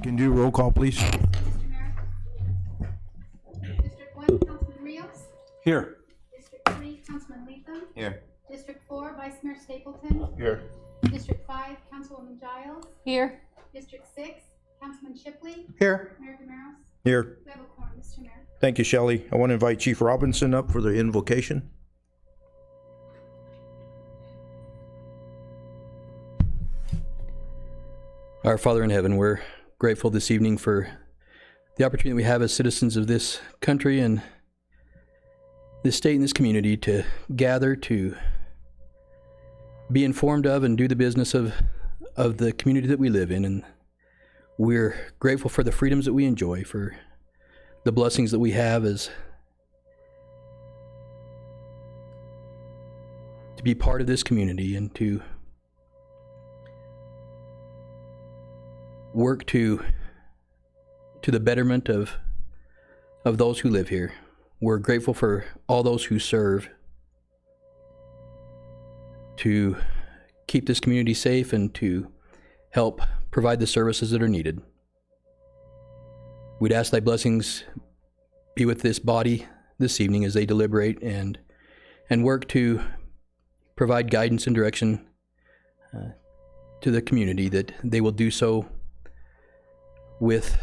Can you do roll call, please? Mr. Mayor. District 1, Councilman Rios. Here. District 3, Councilman Latham. Here. District 4, Vice Mayor Stapleton. Here. District 5, Councilwoman Giles. Here. District 6, Councilman Shipley. Here. Mayor Demaros. Here. We have a quorum, Mr. Mayor. Thank you, Shelley. I want to invite Chief Robinson up for the invocation. Our Father in heaven, we're grateful this evening for the opportunity we have as citizens of this country and this state and this community to gather, to be informed of and do the business of the community that we live in. And we're grateful for the freedoms that we enjoy, for the blessings that we have as to be part of this community and to work to the betterment of those who live here. We're grateful for all those who serve to keep this community safe and to help provide the services that are needed. We'd ask thy blessings be with this body this evening as they deliberate and work to provide guidance and direction to the community, that they will do so with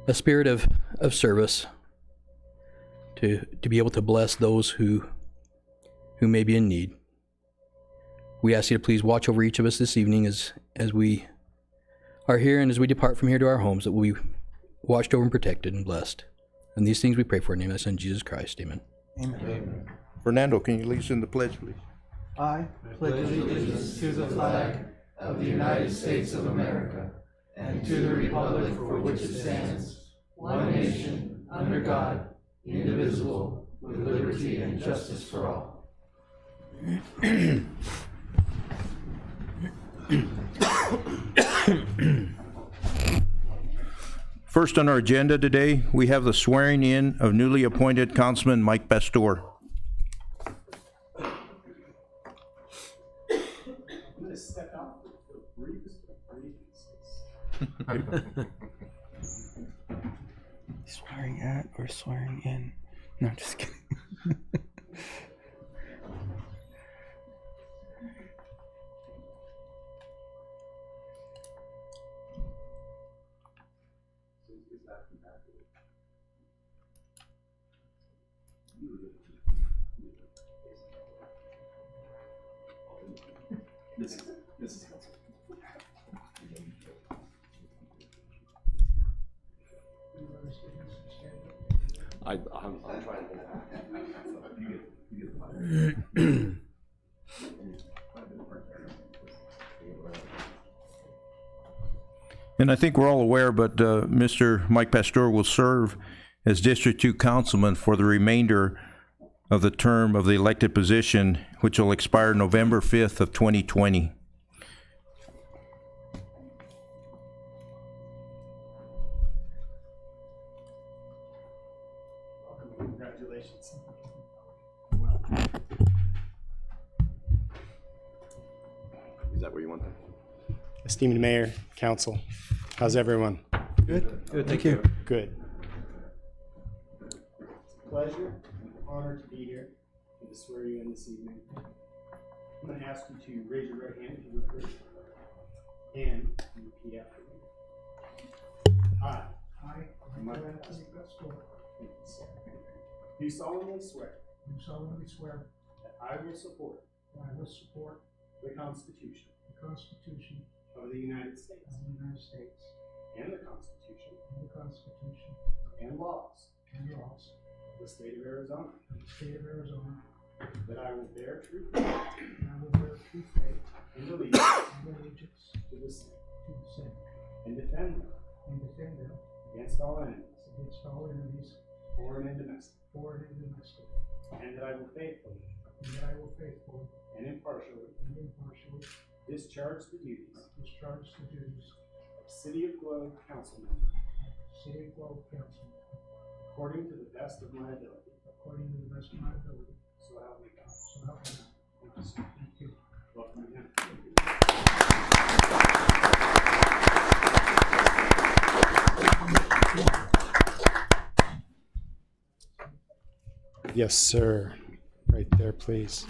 a spirit of service to be able to bless those who may be in need. We ask you to please watch over each of us this evening as we are here and as we depart from here to our homes, that we'll be watched over and protected and blessed. And these things we pray for in the name of thy Son, Jesus Christ. Amen. Amen. Fernando, can you lead us in the pledge, please? I pledge allegiance to the flag of the United States of America and to the republic for which it stands, one nation, under God, indivisible, with liberty and justice for all. First on our agenda today, we have the swearing in of newly appointed Councilman Mike Pastor. Swearing at or swearing in? No, just kidding. I'm trying to. And I think we're all aware, but Mr. Mike Pastor will serve as District 2 Councilman for the remainder of the term of the elected position, which will expire November 5th of 2020. Congratulations. Is that where you want that? Esteemed Mayor, Council, how's everyone? Good. Good. Thank you. Good. It's a pleasure, honor to be here and to swear you in this evening. I'm going to ask you to raise your right hand if you would, please, and repeat after me. I, Mike Pastor, do solemnly swear that I will support the Constitution of the United States and the Constitution and laws of the state of Arizona, that I will bear true faith and allegiance to the same and defend them against all enemies, foreign and domestic, and that I will faithfully and impartially discharge the duties of City of Globe Council member according to the best of my ability. So help me God. Thank you, sir. Welcome again. Yes, sir. Right there, please.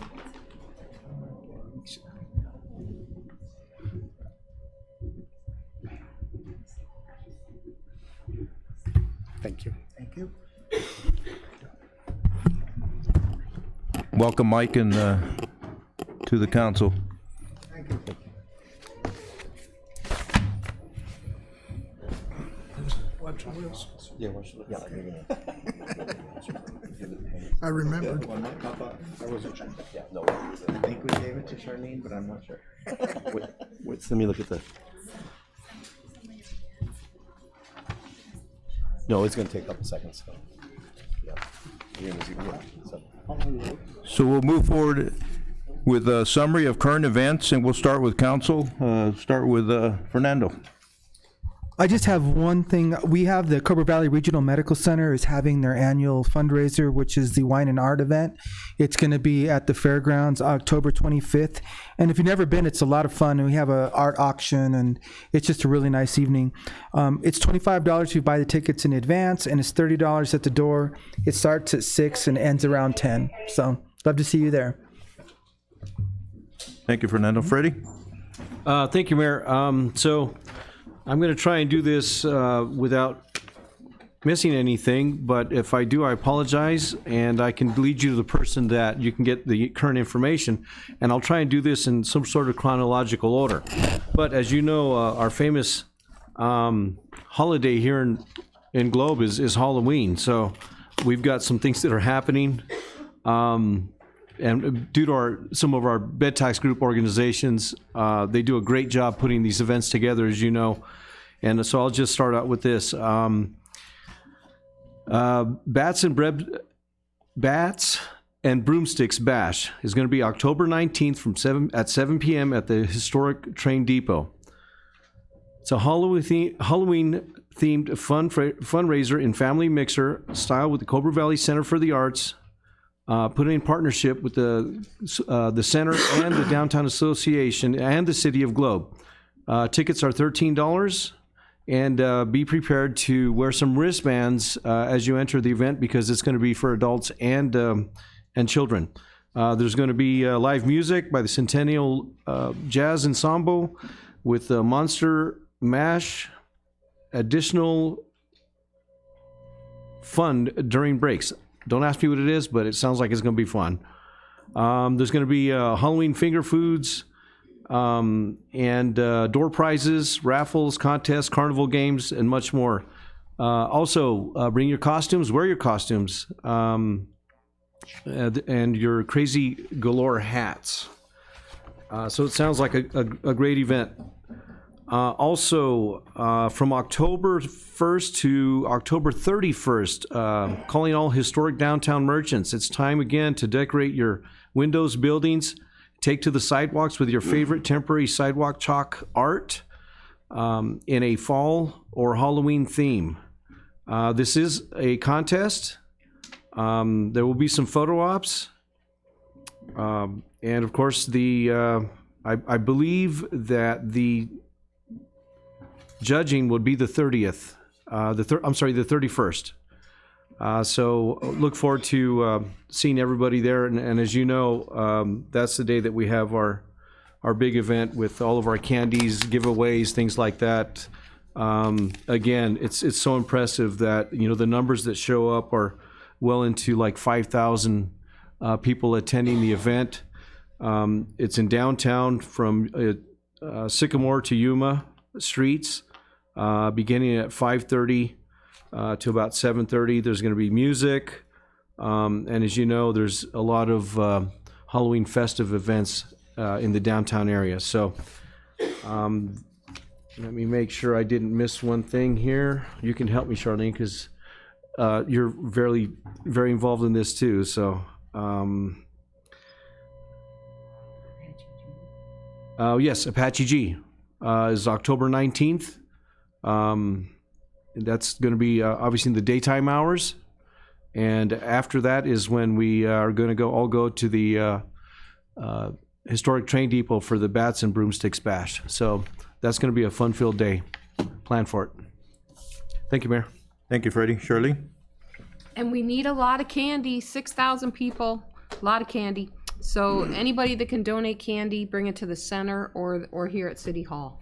Thank you. Thank you. Welcome, Mike, and to the council. I remembered. I think we gave it to Charlene, but I'm not sure. Let me look at the. No, it's gonna take a couple seconds. So. Yeah. You're gonna see- yeah, so. So we'll move forward with a summary of current events, and we'll start with council. Start with Fernando. I just have one thing. We have the Cobra Valley Regional Medical Center is having their annual fundraiser, which is the Wine and Art event. It's going to be at the fairgrounds October 25th. And if you've never been, it's a lot of fun. And we have an art auction, and it's just a really nice evening. It's $25 if you buy the tickets in advance, and it's $30 at the door. It starts at 6 and ends around 10. So love to see you there. Thank you, Fernando. Freddie? Thank you, Mayor. So I'm going to try and do this without missing anything, but if I do, I apologize, and I can lead you to the person that you can get the current information, and I'll try and do this in some sort of chronological order. But as you know, our famous holiday here in Globe is Halloween, so we've got some things that are happening. And due to some of our bed tax group organizations, they do a great job putting these events together, as you know. And so I'll just start out with this. Bats and Broomsticks Bash is going to be October 19th at 7 p.m. at the historic train depot. It's a Halloween-themed fundraiser in family mixer style with the Cobra Valley Center for the Arts, put in partnership with the center and the Downtown Association and the City of Globe. Tickets are $13, and be prepared to wear some wristbands as you enter the event, because it's going to be for adults and children. There's going to be live music by the Centennial Jazz Ensemble with Monster Mash, additional fun during breaks. Don't ask me what it is, but it sounds like it's going to be fun. There's going to be Halloween finger foods and door prizes, raffles, contests, carnival games, and much more. Also, bring your costumes, wear your costumes, and your crazy galore hats. So it sounds like a great event. Also, from October 1st to October 31st, calling all historic downtown merchants. It's time again to decorate your windows, buildings, take to the sidewalks with your favorite temporary sidewalk chalk art in a fall or Halloween theme. This is a contest. There will be some photo ops. And of course, I believe that the judging would be the 30th. The 31st. So look forward to seeing everybody there. And as you know, that's the day that we have our big event with all of our candies, giveaways, things like that. Again, it's so impressive that, you know, the numbers that show up are well into like 5,000 people attending the event. It's in downtown from Sycamore to Yuma streets, beginning at 5:30 to about 7:30. There's going to be music, and as you know, there's a lot of Halloween festive events in the downtown area. So let me make sure I didn't miss one thing here. You can help me, Charlene, because you're very, very involved in this too. So yes, Apache G is October 19th. That's going to be obviously in the daytime hours, and after that is when we are going to all go to the historic train depot for the Bats and Broomsticks Bash. So that's going to be a fun-filled day. Plan for it. Thank you, Mayor. Thank you, Freddie. Shirley? And we need a lot of candy, 6,000 people, a lot of candy. So anybody that can donate candy, bring it to the center or here at City Hall.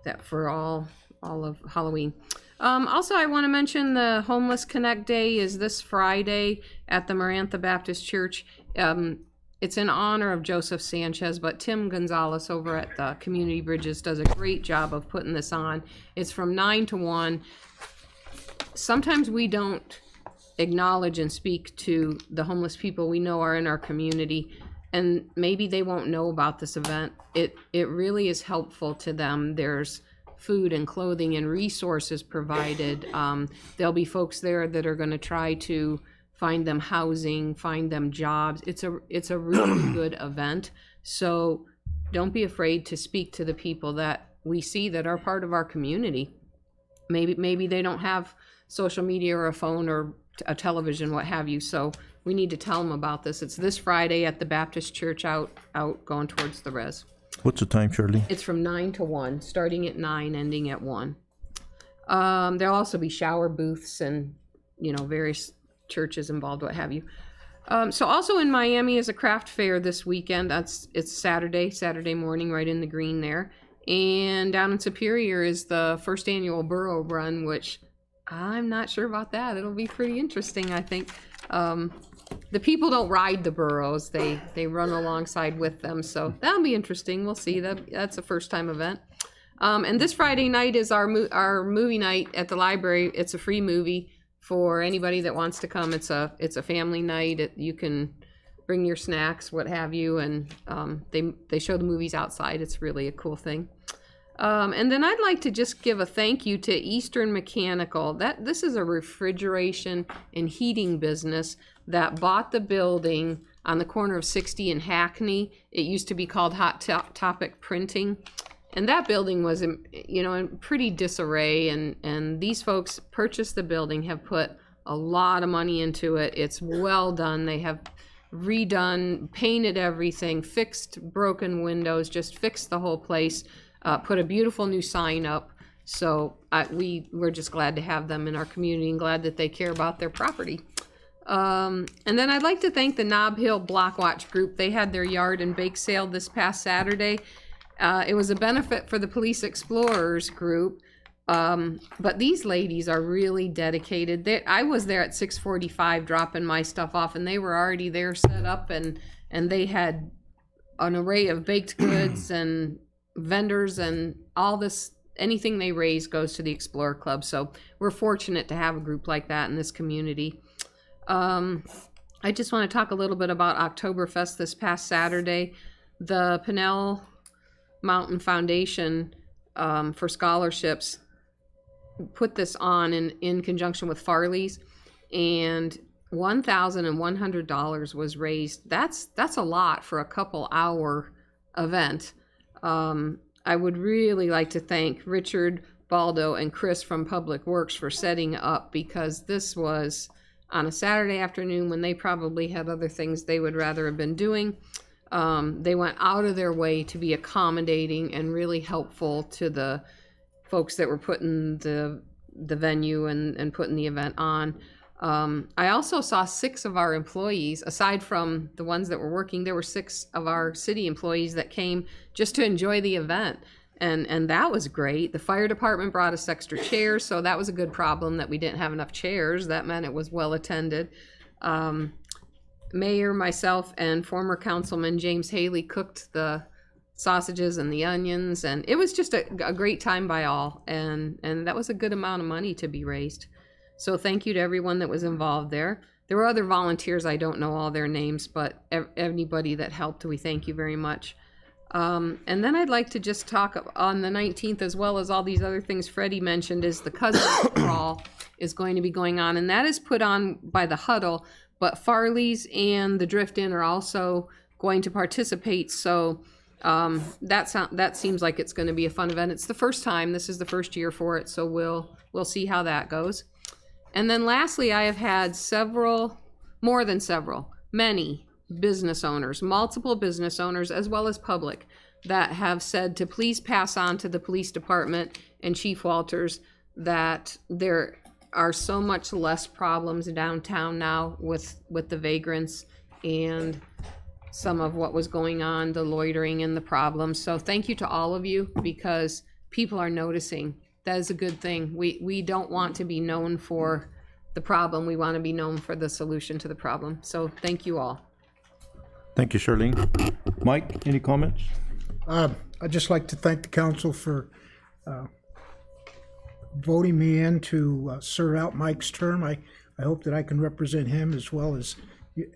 That for all of Halloween. Also, I want to mention the Homeless Connect Day is this Friday at the Marantha Baptist Church. It's in honor of Joseph Sanchez, but Tim Gonzalez over at the Community Bridges does a great job of putting this on. It's from 9 to 1. Sometimes we don't acknowledge and speak to the homeless people we know are in our community, and maybe they won't know about this event. It really is helpful to them. There's food and clothing and resources provided. There'll be folks there that are going to try to find them housing, find them jobs. It's a really good event. So don't be afraid to speak to the people that we see that are part of our community. Maybe they don't have social media or a phone or a television, what have you. So we need to tell them about this. It's this Friday at the Baptist Church out going towards the res. What's the time, Shirley? It's from 9 to 1, starting at 9, ending at 1. There'll also be shower booths and, various churches involved, what have you. So also in Miami is a craft fair this weekend. It's Saturday morning, right in the green there. And down in Superior is the first annual Burro Run, which I'm not sure about that. It'll be pretty interesting, I think. The people don't ride the burros; they run alongside with them. So that'll be interesting. We'll see. That's a first time event. And this Friday night is our movie night at the library. It's a free movie for anybody that wants to come. It's a family night. You can bring your snacks, what have you, and they show the movies outside. It's really a cool thing. And then I'd like to just give a thank you to Eastern Mechanical. This is a refrigeration and heating business that bought the building on the corner of 60 and Hackney. It used to be called Hot Topic Printing. And that building was, in pretty disarray. And these folks purchased the building, have put a lot of money into it. It's well done. They have redone, painted everything, fixed broken windows, just fixed the whole place. Put a beautiful new sign up. So we're just glad to have them in our community and glad that they care about their property. And then I'd like to thank the Nob Hill Block Watch Group. They had their yard and bake sale this past Saturday. It was a benefit for the Police Explorers group. But these ladies are really dedicated. I was there at 6:45 dropping my stuff off, and they were already there set up, and they had an array of baked goods and vendors and all this. Anything they raise goes to the Explorer Club. So we're fortunate to have a group like that in this community. I just want to talk a little bit about Oktoberfest this past Saturday. The Pinnell Mountain Foundation for Scholarships put this on in conjunction with Farley's, and $1,100 was raised. That's a lot for a couple hour event. I would really like to thank Richard Baldo and Chris from Public Works for setting up, because this was on a Saturday afternoon when they probably had other things they would rather have been doing. They went out of their way to be accommodating and really helpful to the folks that were putting the venue and putting the event on. I also saw 6 of our employees, aside from the ones that were working, there were 6 of our city employees that came just to enjoy the event. And that was great. The fire department brought us extra chairs, so that was a good problem that we didn't have enough chairs. That meant it was well attended. Mayor, myself, and former councilman James Haley cooked the sausages and the onions, and it was just a great time by all. And that was a good amount of money to be raised. So thank you to everyone that was involved there. There were other volunteers, I don't know all their names, but anybody that helped, we thank you very much. And then I'd like to just talk on the 19th, as well as all these other things Freddie mentioned, is the Cousins Crawl is going to be going on, and that is put on by the Huddle, but Farley's and the Drift Inn are also going to participate. So that seems like it's going to be a fun event. It's the first time. This is the first year for it, so we'll see how that goes. And then lastly, I have had many business owners, multiple business owners, as well as public, that have said to please pass on to the police department and Chief Walters that are so much less problems downtown now with the vagrants and some of what was going on, the loitering and the problems. So thank you to all of you, because people are noticing. That is a good thing. We don't want to be known for the problem. We want to be known for the solution to the problem. So thank you all. Thank you, Charlene. Mike, any comments? I'd just like to thank the council for voting me in to serve out Mike's term. I hope that I can represent him as well as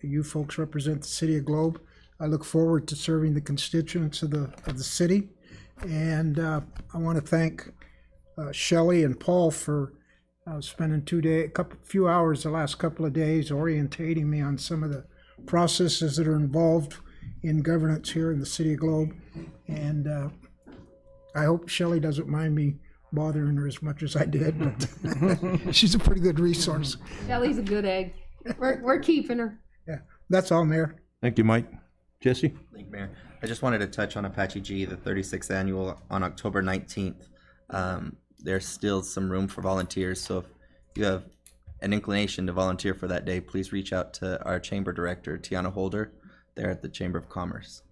you folks represent the city of Globe. I look forward to serving the constituents of the city. And I want to thank Shelley and Paul for spending few hours the last couple of days orientating me on some of the processes that are involved in governance here in the city of Globe. And I hope Shelley doesn't mind me bothering her as much as I did, but she's a pretty good resource. Shelley's a good egg. We're keeping her. Yeah, that's all, Mayor. Thank you, Mike. Jesse? Thank you, Mayor. I just wanted to touch on Apache G, the 36th annual on October 19th. There's still some room for volunteers, so if you have an inclination to volunteer for that day, please reach out to our chamber director, Tiana Holder, there at the Chamber of Commerce.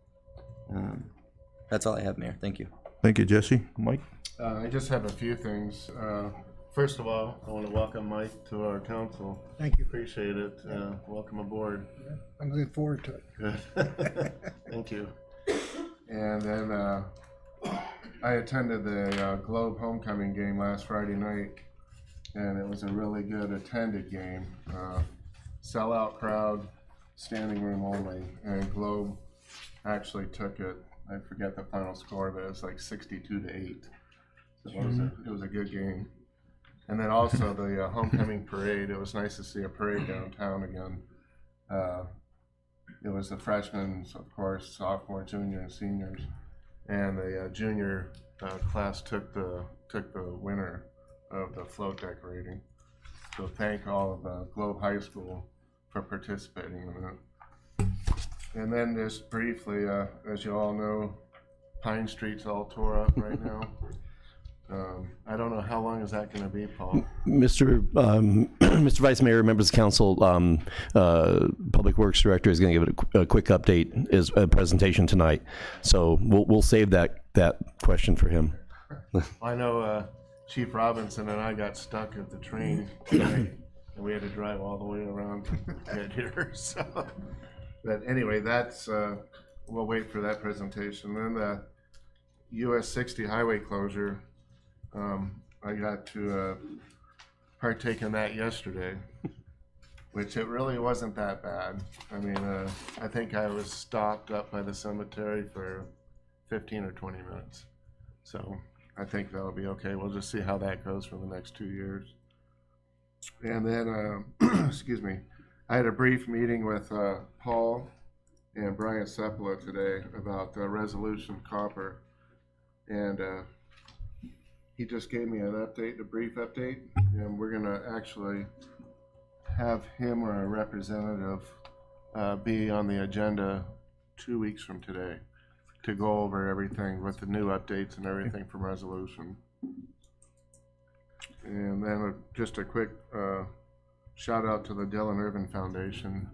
That's all I have, Mayor. Thank you. Thank you, Jesse. Mike? I just have a few things. First of all, I want to welcome Mike to our council. Thank you. Appreciate it. Welcome aboard. I'm looking forward to it. Good. Thank you. And then I attended the Globe homecoming game last Friday night, and it was a really good attended game. Sellout crowd, standing room only, and Globe actually took it. I forget the final score, but it was like 62-8. So it was a good game. And then also the homecoming parade. It was nice to see a parade downtown again. It was the freshmen, of course, sophomore, junior, and seniors, and the junior class took the winner of the float decorating. So thank all of Globe High School for participating in that. And then just briefly, as you all know, Pine Street's all tore up right now. I don't know how long is that going to be, Paul? Mr. Vice Mayor, members of the council, Public Works Director is going to give it a quick update, is a presentation tonight. So we'll save that question for him. I know Chief Robinson and I got stuck at the train tonight, and we had to drive all the way around to get here. So, but anyway, that's we'll wait for that presentation. Then the US 60 highway closure. I got to partake in that yesterday, which it really wasn't that bad. I mean, I think I was stopped up by the cemetery for 15 or 20 minutes. So I think that'll be okay. We'll just see how that goes for the next 2 years. And then, excuse me, I had a brief meeting with Paul and Brian Sepula today about Resolution Copper. And he just gave me an update, a brief update, and we're going to actually have him or a representative be on the agenda 2 weeks from today to go over everything with the new updates and everything from Resolution. And then just a quick shout out to the Dylan Irvin Foundation.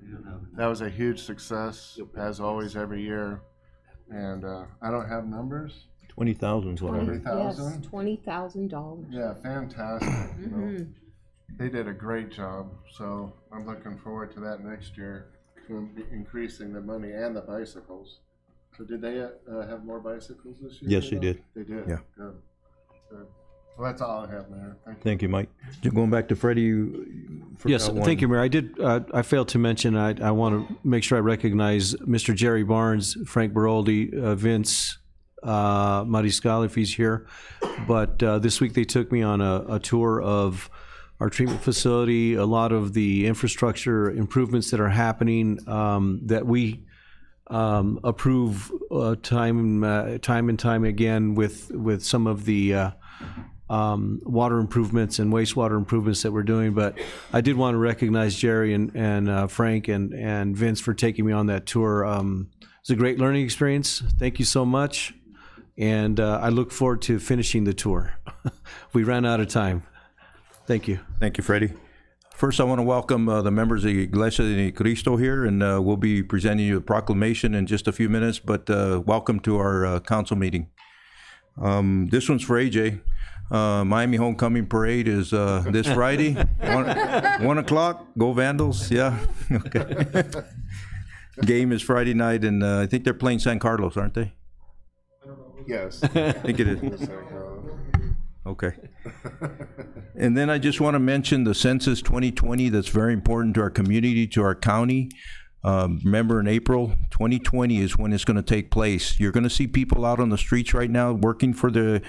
That was a huge success, as always, every year. And I don't have numbers. 20,000 is what I heard. 20,000? Yes, $20,000. Yeah, fantastic. You know, they did a great job. So I'm looking forward to that next year, increasing the money and the bicycles. So did they have more bicycles this year? Yes, they did. They did? Yeah. Good. Good. Well, that's all I have, Mayor. Thank you. Thank you, Mike. Going back to Freddie, you forgot Yes, one. thank you, Mayor. I failed to mention, I want to make sure I recognize Mr. Jerry Barnes, Frank Baroldi, Vince Mariscal, if he's here. But this week they took me on a tour of our treatment facility, a lot of the infrastructure improvements that are happening that we approve time and time again with some of the water improvements and wastewater improvements that we're doing. But I did want to recognize Jerry and Frank and Vince for taking me on that tour. It's a great learning experience. Thank you so much. And I look forward to finishing the tour. We ran out of time. Thank you. Thank you, Freddie. First, I want to welcome the members of the Iglesia de Cristo here, and we'll be presenting you a proclamation in just a few minutes, but welcome to our council meeting. This one's for AJ. Miami Homecoming Parade is this Friday, 1 o'clock. Go Vandals, yeah. Okay. Game is Friday night, and I think they're playing San Carlos, aren't they? Yes. I think it is. Okay. And then I just want to mention the Census 2020 that's very important to our community, to our county. Remember, in April 2020 is when it's going to take place. You're going to see people out on the streets right now working for the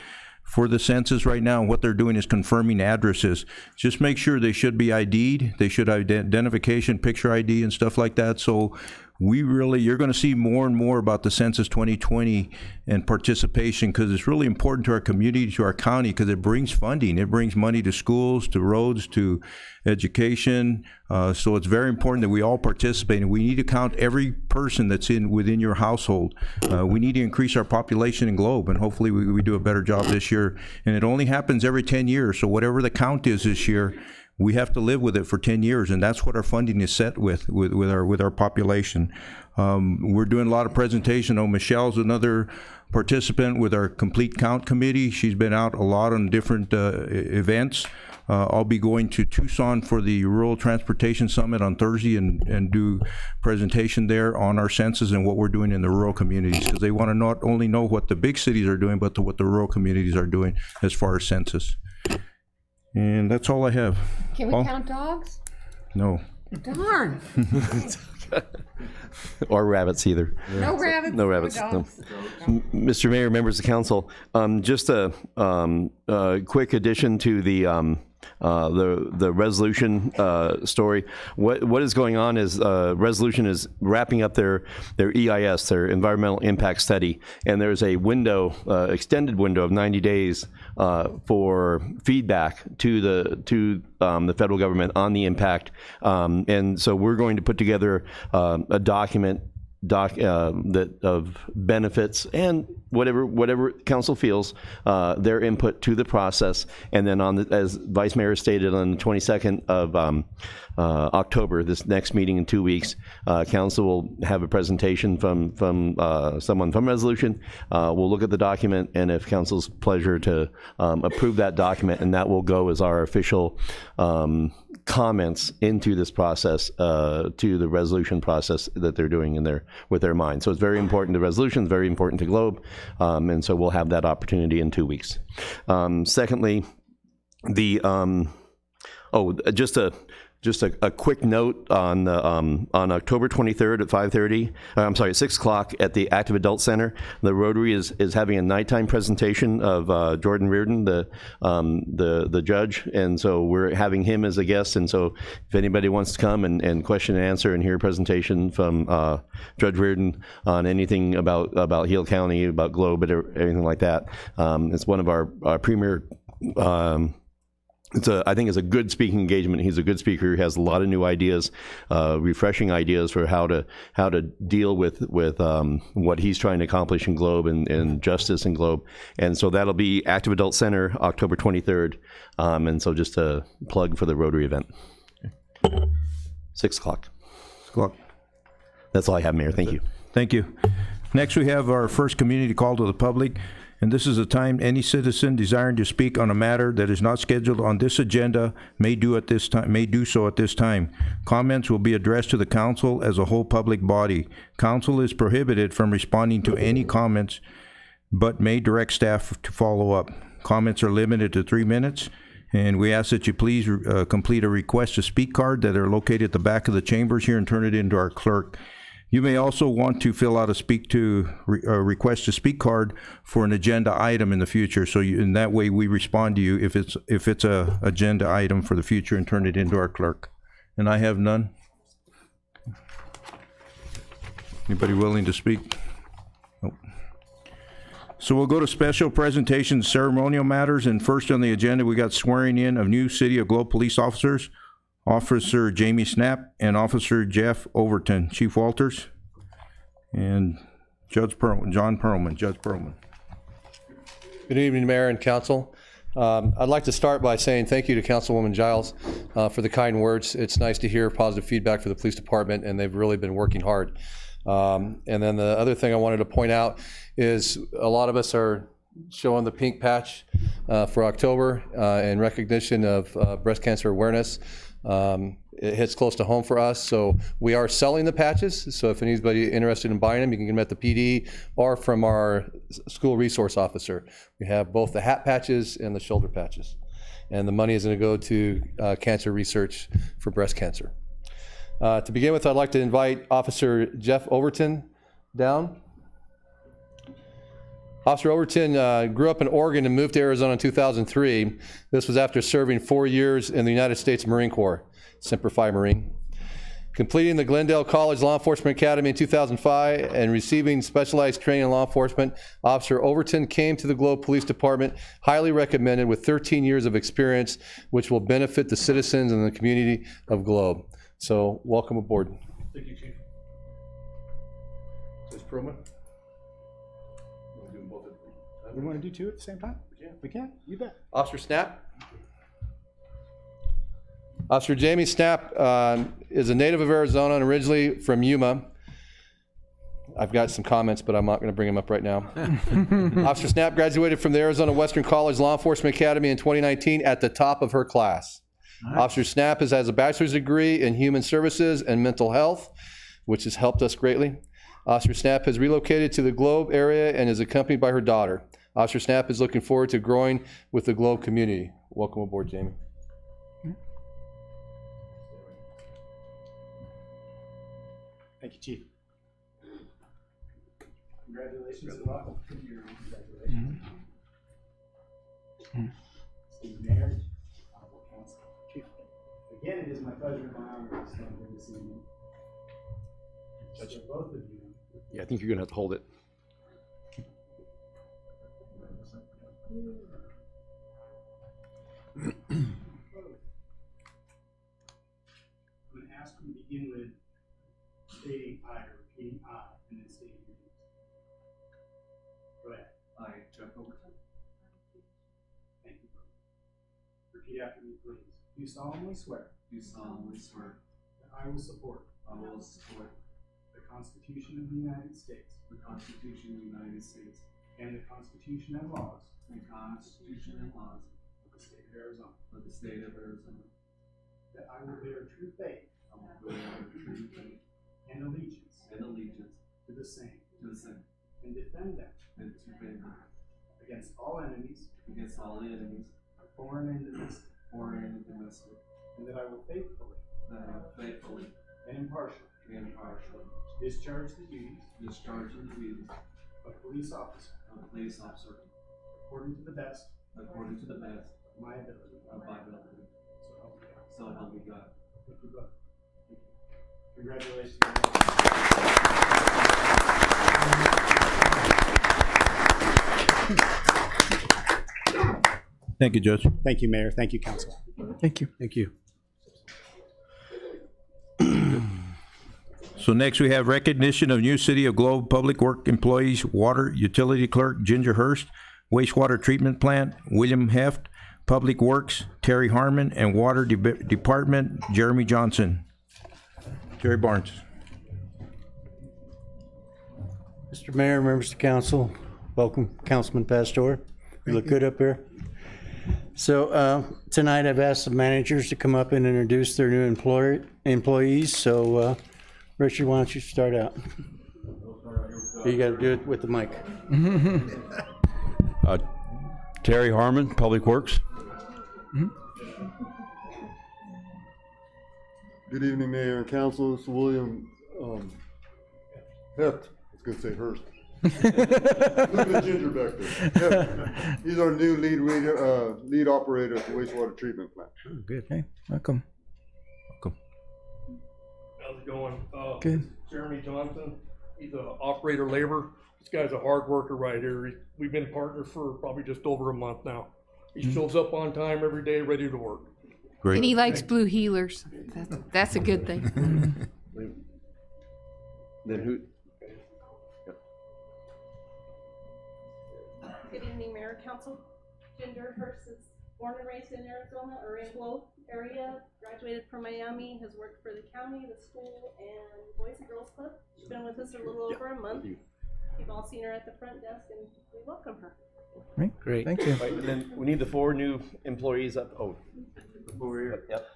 census right now, and what they're doing is confirming addresses. Just make sure they should be ID'd. They should have identification, picture ID, and stuff like that. So you're going to see more and more about the Census 2020 and participation, because it's really important to our community, to our county, because it brings funding. It brings money to schools, to roads, to education. So it's very important that we all participate, and we need to count every person that's within your household. We need to increase our population in Globe, and hopefully we do a better job this year. And it only happens every 10 years, so whatever the count is this year, we have to live with it for 10 years, and that's what our funding is set with our population. We're doing a lot of presentation. Oh, Michelle's another participant with our Complete Count Committee. She's been out a lot on different events. I'll be going to Tucson for the Rural Transportation Summit on Thursday and do presentation there on our census and what we're doing in the rural communities, because they want to not only know what the big cities are doing, but what the rural communities are doing as far as census. And that's all I have. Can we Paul? count dogs? No. Darn. Or rabbits either. No rabbits. No rabbits. No. dogs. Mr. Mayor, members of council, just a quick addition to the resolution story. What is going on is resolution is wrapping up their EIS, their environmental impact study, and there's a window, extended window of 90 days for feedback to the federal government on the impact, and so we're going to put together a document that of benefits and whatever council feels their input to the process, and then as Vice Mayor stated, on the 22nd of October, this next meeting in 2 weeks, council will have a presentation from someone from resolution. We'll look at the document, and if council's pleasure to approve that document, and that will go as our official comments into this process, to the resolution process that they're doing with their mind. So it's very important to resolutions, very important to Globe, and so we'll have that opportunity in 2 weeks. Secondly, just a quick note on October 23rd at 5:30. I'm sorry, at 6 o'clock at the Active Adult Center. The Rotary is having a nighttime presentation of Jordan Reardon, the judge, and so we're having him as a guest. And so if anybody wants to come and question and answer and hear a presentation from Judge Reardon on anything about Hill County, about Globe, or anything like that, it's one of our premier. I think it's a good speaking engagement. He's a good speaker. He has a lot of new ideas, refreshing ideas for how to deal with what he's trying to accomplish in Globe and justice in Globe. And so that'll be Active Adult Center, October 23rd. And so just a plug for the Rotary event. 6 o'clock. 6 o'clock. That's all I have, Mayor. Thank you. Thank you. Next, we have our first community call to the public. And this is a time any citizen desiring to speak on a matter that is not scheduled on this agenda may do so at this time. Comments will be addressed to the council as a whole public body. Council is prohibited from responding to any comments, but may direct staff to follow up. Comments are limited to 3 minutes, and we ask that you please complete a request to speak card that are located at the back of the chambers here and turn it into our clerk. You may also want to fill out a request to speak card for an agenda item in the future. So in that way, we respond to you if it's a agenda item for the future and turn it into our clerk. And I have none. Anybody willing to speak? Nope. So we'll go to special presentations, ceremonial matters, and first on the agenda, we got swearing in of new City of Globe police officers. Officer Jamie Snap and Officer Jeff Overton. Chief Walters and John Perlman. Judge Perlman. Good evening, Mayor and Council. I'd like to start by saying thank you to Councilwoman Giles for the kind words. It's nice to hear positive feedback for the police department, and they've really been working hard. And then the other thing I wanted to point out is a lot of us are showing the pink patch for October in recognition of breast cancer awareness. It hits close to home for us, so we are selling the patches. So if anybody's interested in buying them, you can get them at the PD or from our school resource officer. We have both the hat patches and the shoulder patches. And the money is going to go to cancer research for breast cancer. To begin with, I'd like to invite Officer Jeff Overton down. Officer Overton grew up in Oregon and moved to Arizona in 2003. This was after serving 4 years in the United States Marine Corps, Semper Fi Marine. Completing the Glendale College Law Enforcement Academy in 2005 and receiving specialized training in law enforcement, Officer Overton came to the Globe Police Department, highly recommended with 13 years of experience, which will benefit the citizens and the community of Globe. So welcome aboard. Thank you, Chief. Is this Perlman? We want to do two at the same time? We can. You bet. Officer Snap. Officer Jamie Snap is a native of Arizona and originally from Yuma. I've got some comments, but I'm not going to bring them up right now. Officer Snap graduated from the Arizona Western College Law Enforcement Academy in 2019 at the top of her class. Nice. Officer Snap has a bachelor's degree in human services and mental health, which has helped us greatly. Officer Snap has relocated to the Globe area and is accompanied by her daughter. Officer Snap is looking forward to growing with the Globe community. Welcome aboard, Jamie. Thank you, Chief. Congratulations and welcome. Congratulations. Esteemed Mayor, Honorable Council. Chief. Again, it is my pleasure and my honor to stand here this evening. Such a both of you. Yeah, I think you're going to have to hold it. I'm going to ask you to begin with stating I or repeating I and then stating your names. Go ahead. I, Jeff Overton. Thank you, brother. Repeat after me, please. Do solemnly swear. Do solemnly swear. That I will support. I will support. The Constitution of the United States. The Constitution of the United States. And the Constitution and laws. The Constitution and laws. Of the state of Arizona. Of the state of Arizona. That I will bear true faith. I will bear true faith. And allegiance. And allegiance. To the same. To the same. And defend them. And to defend them. Against all enemies. Against all enemies. Foreign and domestic. Foreign and domestic. And that I will faithfully. That I will faithfully. And impartially. And impartially. Discharge the duties. Discharge the duties. Of police officer. Of police officer. According to the best. According to the best. Of my ability. Of my ability. So help me God. So help me God. Thank you, brother. Congratulations. Thank you, Judge. Thank you, Mayor. Thank you, Council. Thank you. Thank you. So next we have recognition of new City of Globe Public Work employees, Water Utility Clerk Ginger Hurst, Wastewater Treatment Plant William Heft, Public Works Terry Harmon, and Water Department Jeremy Johnson. Jerry Barnes. Mr. Mayor, members of council, welcome, Councilman Pastor. You look good up here. So tonight I've asked the managers to come up and introduce their new employees. So Richard, why don't you start out? You got to do it with the mic. Terry Harmon, Public Works. Good evening, Mayor and Council. This is William Heft. I was going to say Hurst. Look at Ginger back there. Heft. He's our new lead operator at the wastewater treatment plant. Oh, good. Hey, welcome. How's it going? Good. Jeremy Johnson. He's an operator labor. This guy's a hard worker right here. We've been partners for probably just over a month now. He shows up on time every day, ready to work. Great. And he likes blue healers. That's a good thing. Then who? Good evening, Mayor, Council. Ginger Hurst is born and raised in Arizona, or in Globe area, graduated from Miami, has worked for the county, the school, and Boys and Girls Club. She's been with us a little over a month. You've all seen her at the front desk, and we welcome her. Great. Thank you. Right, and then we need the 4 new employees up. Oh, Over here. yep.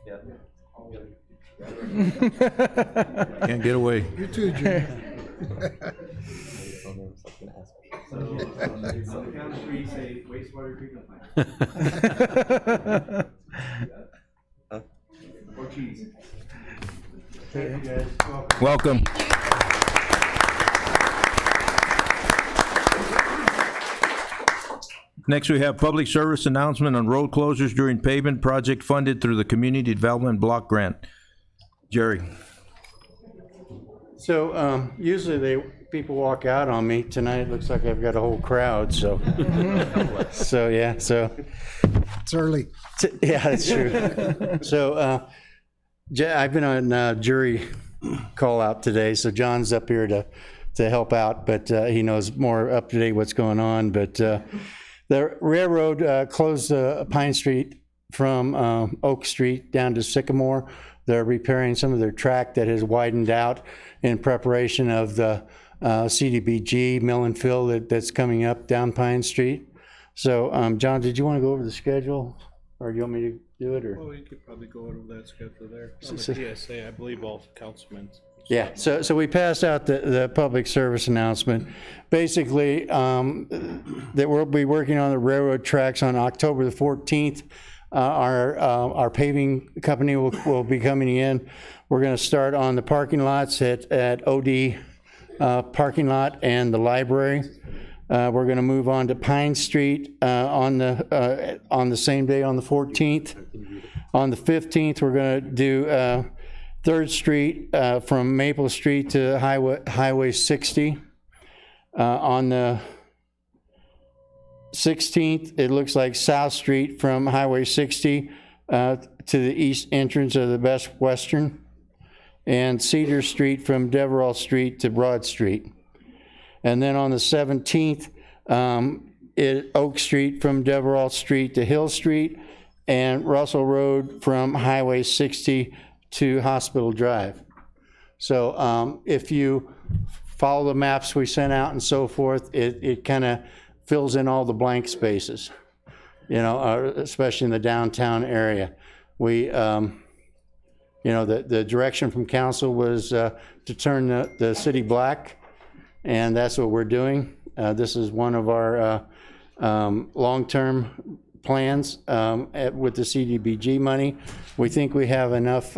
Yep. Can't get away. You too, Jim. So, on the count of 3, say wastewater treatment plant. Or cheese. Thank you, guys. Welcome. Next, we have public service announcement on road closures during pavement project funded through the Community Development Block Grant. Jerry. So usually people walk out on me. Tonight it looks like I've got a whole crowd. So it's early. Yeah, that's true. So I've been on jury call out today. So John's up here to help out, but he knows more up to date what's going on. But the railroad closed Pine Street from Oak Street down to Sycamore. They're repairing some of their track that has widened out in preparation of the CDBG mill and fill that's coming up down Pine Street. So, John, did you want to go over the schedule, or do you want me to do it? Or? Well, you could probably go over that schedule there. On the PSA, I believe all councilmen. Yeah, so we passed out the public service announcement. Basically, that we'll be working on the railroad tracks on October the 14th. Our paving company will be coming in. We're going to start on the parking lots at OD parking lot and the library. We're going to move on to Pine Street on the same day on the 14th. On the 15th, we're going to do 3rd Street from Maple Street to Highway 60. On the 16th, it looks like South Street from Highway 60 to the east entrance of the Best Western, and Cedar Street from Deverell Street to Broad Street. And then on the 17th, Oak Street from Deverell Street to Hill Street, and Russell Road from Highway 60 to Hospital Drive. So if you follow the maps we sent out and so forth, it kind of fills in all the blank spaces, especially in the downtown area. We, the direction from council was to turn the city black, and that's what we're doing. This is one of our long-term plans with the CDBG money. We think we have enough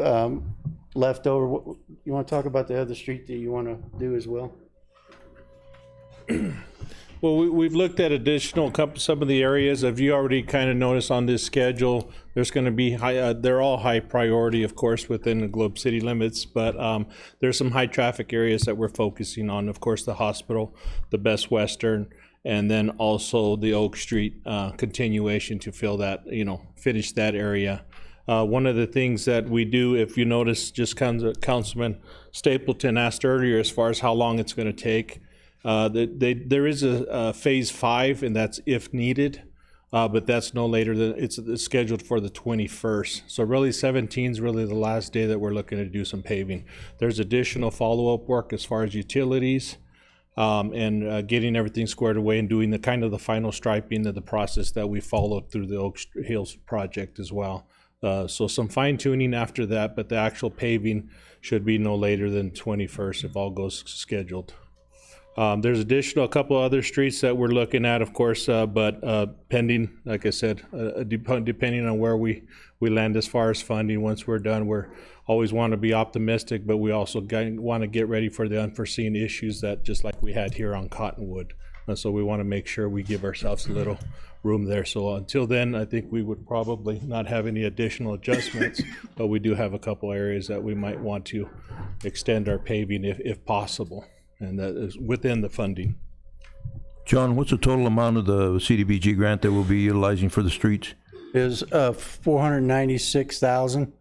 left over. You want to talk about the other street that you want to do as well? Well, we've looked at some of the areas. If you already kind of noticed on this schedule, there's going to be they're all high priority, of course, within the Globe City limits, but there's some high traffic areas that we're focusing on. Of course, the hospital, the Best Western, and then also the Oak Street continuation to fill that, finish that area. One of the things that we do, if you notice, just Councilman Stapleton asked earlier as far as how long it's going to take. There is a phase 5, and that's if needed, but that's no later than it's scheduled for the 21st. So really 17 is really the last day that we're looking to do some paving. There's additional follow-up work as far as utilities and getting everything squared away and doing the final striping of the process that we followed through the Oak Hills project as well. So some fine tuning after that, but the actual paving should be no later than 21st if all goes scheduled. There's a couple other streets that we're looking at, of course, but pending, like I said, depending on where we land as far as funding. Once we're done, we're always want to be optimistic, but we also want to get ready for the unforeseen issues that just like we had here on Cottonwood. So we want to make sure we give ourselves a little room there. So until then, I think we would probably not have any additional adjustments, but we do have a couple areas that we might want to extend our paving if possible. And that is within the funding. John, what's the total amount of the CDBG grant that we'll be utilizing for the streets? Is $496,000,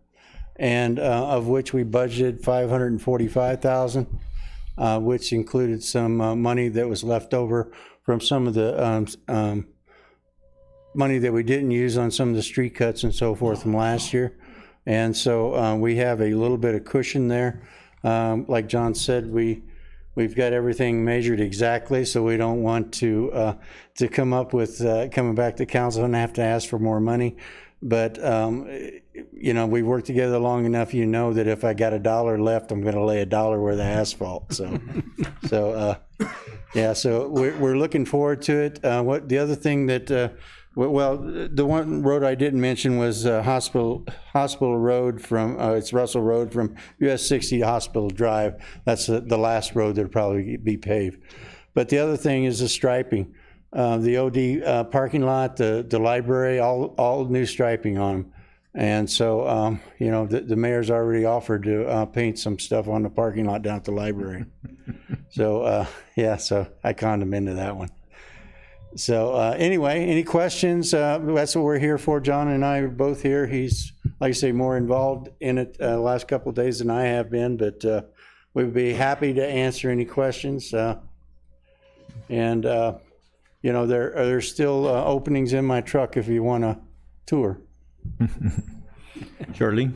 and of which we budgeted $545,000, which included some money that was left over from some of the money that we didn't use on some of the street cuts and so forth from last year. And so we have a little bit of cushion there. Like John said, we've got everything measured exactly, so we don't want to come up with coming back to council and have to ask for more money. But you know, we worked together long enough. You know that if I got $1 left, I'm going to lay $1 worth of asphalt. So, yeah. So we're looking forward to it. What the other thing that well, the one road I didn't mention was Hospital Road from it's Russell Road from US 60 to Hospital Drive. That's the last road that'll probably be paved. But the other thing is the striping. The OD parking lot, the library, all new striping on them. And so, you know, the mayor's already offered to paint some stuff on the parking lot down at the library. So, yeah, so I conned him into that one. So anyway, any questions? That's what we're here for. John and I are both here. He's, like I say, more involved in it the last couple of days than I have been, but we'd be happy to answer any questions. And you know, there's still openings in my truck if you want to tour. Charlene?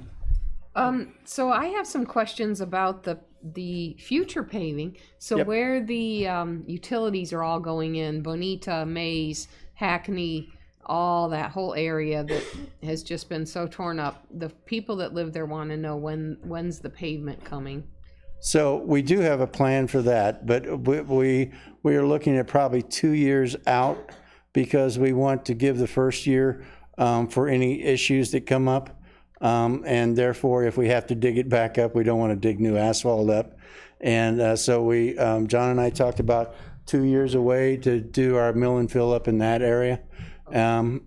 So I have some questions about the future paving. So Yep. where the utilities are all going in, Bonita, Mays, Hackney, all that whole area that has just been so torn up, the people that live there want to know when's the pavement coming? So we do have a plan for that, but we are looking at probably 2 years out because we want to give the first year for any issues that come up. And therefore, if we have to dig it back up, we don't want to dig new asphalt up. And so we, John and I talked about 2 years away to do our mill and fill up in that area. I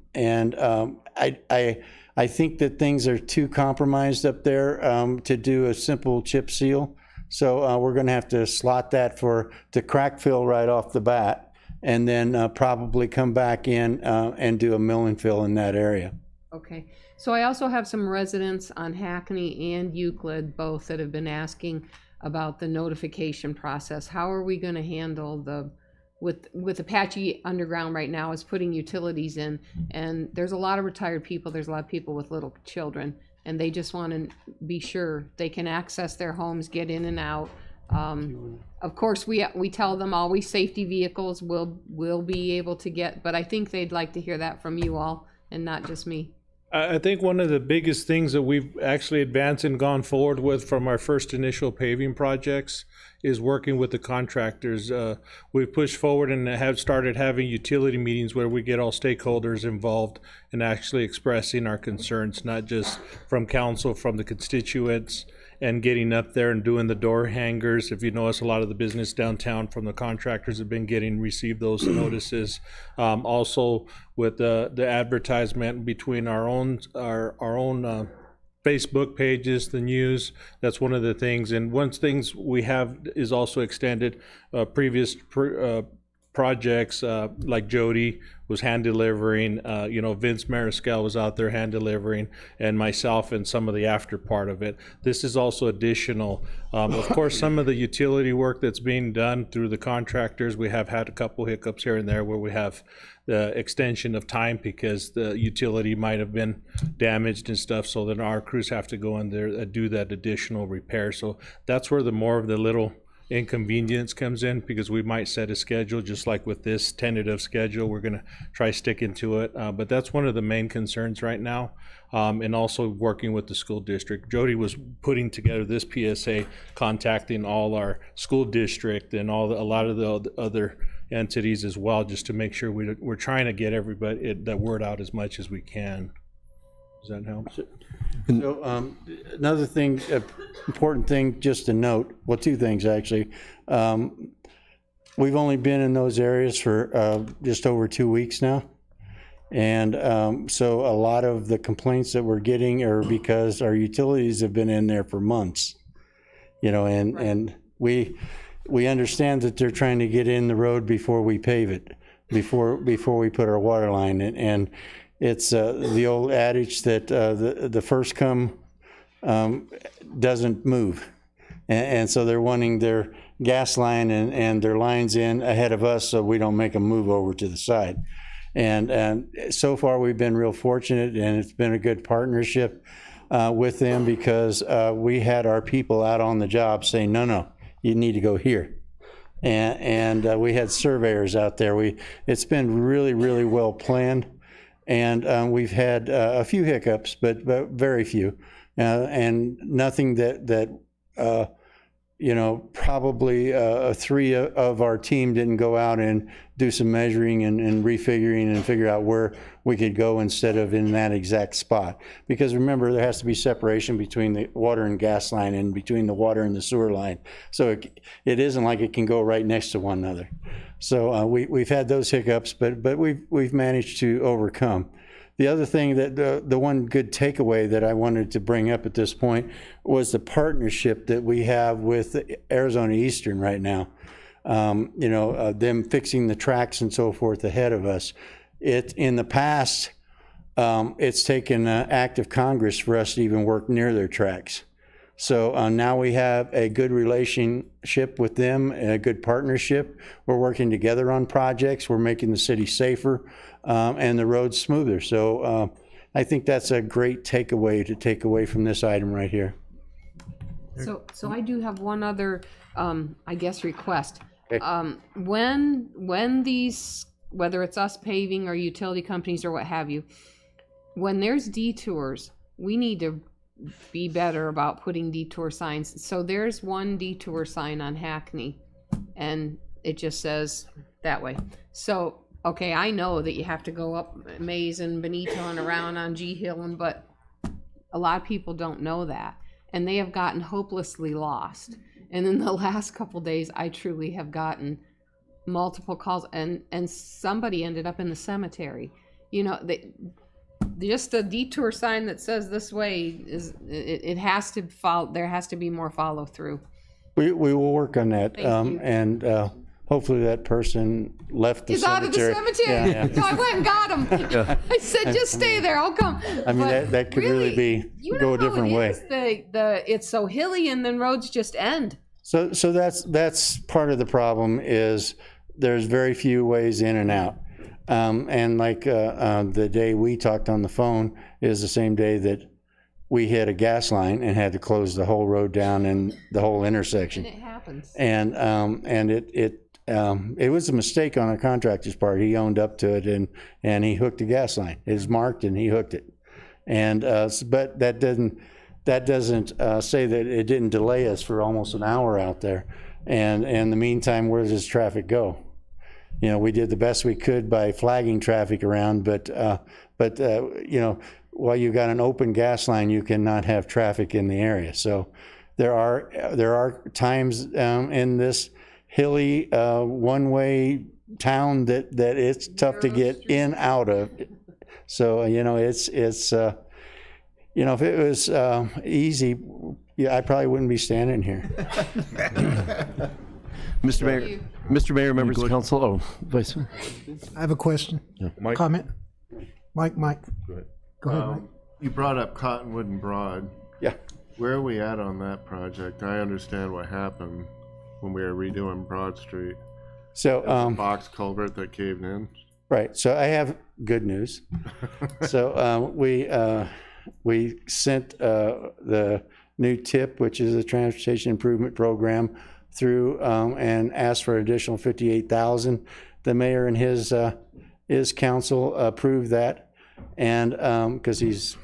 think that things are too compromised up there to do a simple chip seal. So we're going to have to slot that to crack fill right off the bat, and then probably come back in and do a mill and fill in that area. Okay. So I also have some residents on Hackney and Euclid, both, that have been asking about the notification process. How are we going to handle with Apache Underground right now is putting utilities in, and there's a lot of retired people, there's a lot of people with little children, and they just want to be sure they can access their homes, get in and out. Of course, we tell them always safety vehicles will be able to get, but I think they'd like to hear that from you all and not just me. I think one of the biggest things that we've actually advanced and gone forward with from our first initial paving projects is working with the contractors. We've pushed forward and have started having utility meetings where we get all stakeholders involved and actually expressing our concerns, not just from council, from the constituents, and getting up there and doing the door hangers. If you notice, a lot of the business downtown from the contractors have been received those notices. Also with the advertisement between our own Facebook pages, the news, that's one of the things. And one things we have is also extended previous projects like Jody was hand delivering, Vince Mariscal was out there hand delivering, and myself and some of the after part of it. This is also additional. Of course, some of the utility work that's being done through the contractors, we have had a couple hiccups here and there where we have the extension of time because the utility might have been damaged and stuff, so then our crews have to go in there and do that additional repair. So that's where the more of the little inconvenience comes in, because we might set a schedule just like with this tentative schedule. We're going to try sticking to it, but that's one of the main concerns right now, and also working with the school district. Jody was putting together this PSA, contacting all our school district and a lot of the other entities as well, just to make sure we're trying to get everybody that word out as much as we can. Does that help? So another thing, important thing just to note, well, two things actually. We've only been in those areas for just over 2 weeks now. And so a lot of the complaints that we're getting are because our utilities have been in there for months, and we understand that they're trying to get in the road before we pave it, before we put our water line in. And it's the old adage that the first come doesn't move. And so they're wanting their gas line and their lines in ahead of us so we don't make them move over to the side. And so far, we've been real fortunate, and it's been a good partnership with them because we had our people out on the job saying, no, you need to go here. And we had surveyors out there. It's been really, really well planned. And we've had a few hiccups, but very few. And nothing that probably 3 of our team didn't go out and do some measuring and refiguring and figure out where we could go instead of in that exact spot. Because remember, there has to be separation between the water and gas line and between the water and the sewer line. So it isn't like it can go right next to one another. So we've had those hiccups, but we've managed to overcome. The other thing that the one good takeaway that I wanted to bring up at this point was the partnership that we have with Arizona Eastern right now. Them fixing the tracks and so forth ahead of us. In the past, it's taken an act of Congress for us to even work near their tracks. So now we have a good relationship with them and a good partnership. We're working together on projects. We're making the city safer and the roads smoother. So I think that's a great takeaway to take away from this item right here. So I do have one other, request. Okay. When these, whether it's us paving or utility companies or what have you, when there's detours, we need to be better about putting detour signs. So there's one detour sign on Hackney, and it just says that way. So, okay, I know that you have to go up Mays and Benito and around on G Hill, but a lot of people don't know that, and they have gotten hopelessly lost. And in the last couple days, I truly have gotten multiple calls, and somebody ended up in the cemetery. Just a detour sign that says this way it has to follow. There has to be more follow through. We will work on that. Thank you. And hopefully that person left the He's cemetery. out of the cemetery. Yeah. So I went and got him. I said, just stay there. I'll come. I mean, But that could really be go a different way. It's so hilly, and then roads just end. So that's part of the problem is there's very few ways in and out. And like the day we talked on the phone is the same day that we hit a gas line and had to close the whole road down and the whole intersection. And it happens. And it was a mistake on a contractor's part. He owned up to it and he hooked a gas line. It was marked and he hooked it. And but that doesn't say that it didn't delay us for almost an hour out there. And in the meantime, where does traffic go? We did the best we could by flagging traffic around, but while you got an open gas line, you cannot have traffic in the area. So there are times in this hilly one-way town that it's tough to get in out of. So it's if it was easy, I probably wouldn't be standing here. Mr. Mayor, members of council. Oh, Vice Mayor. I have a question. Mike? Comment? Mike. Go ahead, Mike. You brought up Cottonwood and Broad. Yeah. Where are we at on that project? I understand what happened when we were redoing Broad Street. So the box culvert that caved in. Right. So I have good news. So we sent the new TIP, which is a Transportation Improvement Program, through and asked for an additional $58,000. The mayor and his council approved that, and because he's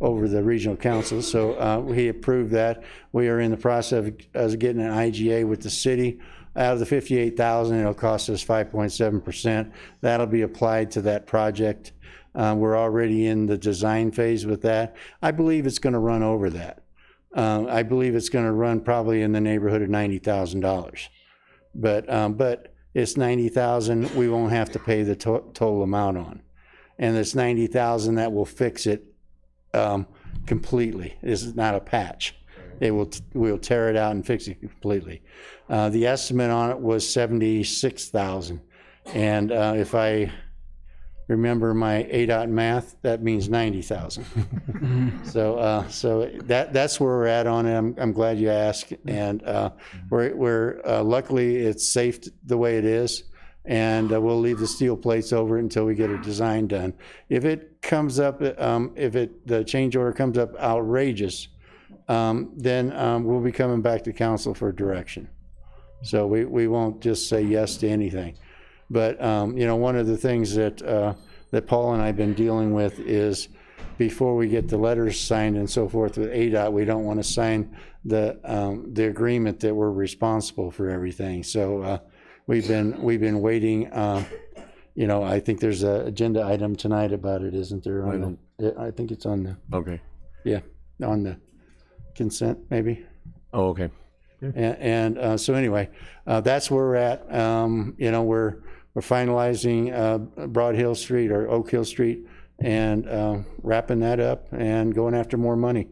over the regional council, so he approved that. We are in the process of getting an IGA with the city. Out of the $58,000, it'll cost us 5.7%. That'll be applied to that project. We're already in the design phase with that. I believe it's going to run over that. I believe it's going to run probably in the neighborhood of $90,000. But it's $90,000 we won't have to pay the total amount on. And it's $90,000 that will fix it completely. This is not a patch. We'll tear it out and fix it completely. The estimate on it was $76,000. And if I remember my ADOT math, that means $90,000. So that's where we're at on it. I'm glad you asked, and we're luckily it's safe the way it is. and we'll leave the steel plates over it until we get a design done. If it comes up, the change order comes up outrageous, then we'll be coming back to council for direction. So we won't just say yes to anything. But, you know, one of the things that Paul and I have been dealing with is before we get the letters signed and so forth with ADOT, we don't want to sign the agreement that we're responsible for everything. So we've been waiting. You know, I think there's an agenda item tonight about it, isn't there? I think it's on the. Okay. Yeah, on the consent, maybe. Oh, okay. And so anyway, that's where we're at. You know, we're finalizing Broad Hill Street or Oak Hill Street and wrapping that up and going after more money.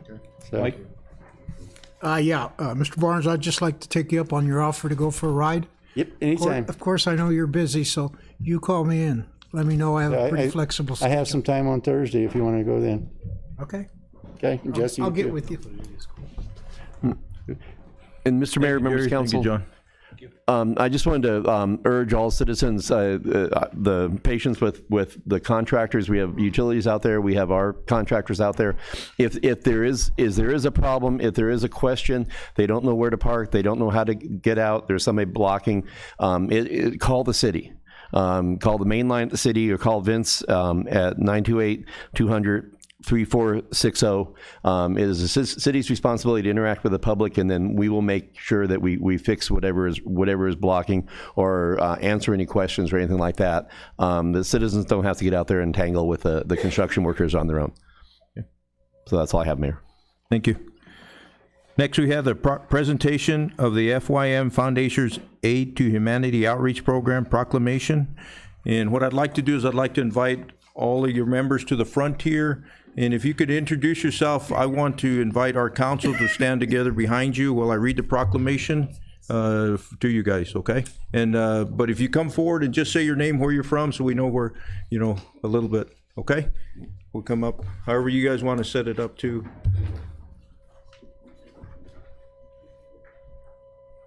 Okay. So. Mike? Mr. Barnes, I'd just like to take you up on your offer to go for a ride. Yep, anytime. Of course, I know you're busy, so you call me in. Let me know. I have a pretty flexible I schedule. have some time on Thursday if you want to go then. Okay. Okay, Jesse. I'll you get too. with you. And Mr. Mayor, members of Thank you, council. John. I just wanted to urge all citizens, the patience with the contractors. We have utilities out there. We have our contractors out there. If there is a problem, if there is a question, they don't know where to park, they don't know how to get out, there's somebody blocking, call the city. Call the main line at the city or call Vince at 928-200. 3460. It is the city's responsibility to interact with the public, and then we will make sure that we fix whatever is blocking or answer any questions or anything like that. The citizens don't have to get out there and tangle with the construction workers on their own. So that's all I have, Mayor. Thank you. Next, we have the presentation of the FYM Foundation's Aid to Humanity Outreach Program proclamation. And what I'd like to do is I'd like to invite all of your members to the front here. And if you could introduce yourself, I want to invite our council to stand together behind you while I read the proclamation to you guys, okay? And but if you come forward and just say your name, where you're from, so we know where, you know, a little bit, okay? We'll come up, however you guys want to set it up too.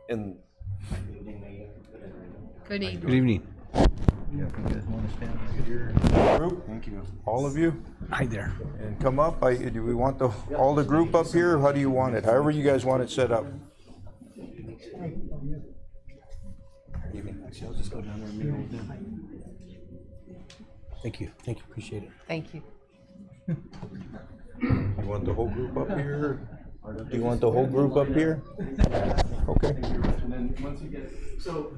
And Good evening. Good evening. Yeah, if you guys want to stand right here. Group, thank you. All of you. Hi there. And come up. Do we want all the group up here? How do you want it? However you guys want it set up. I'll just go down there and meet with them. Thank you. Appreciate it. Thank you. You want the whole group up here? Do you want the whole group up here? Okay. And then once you get so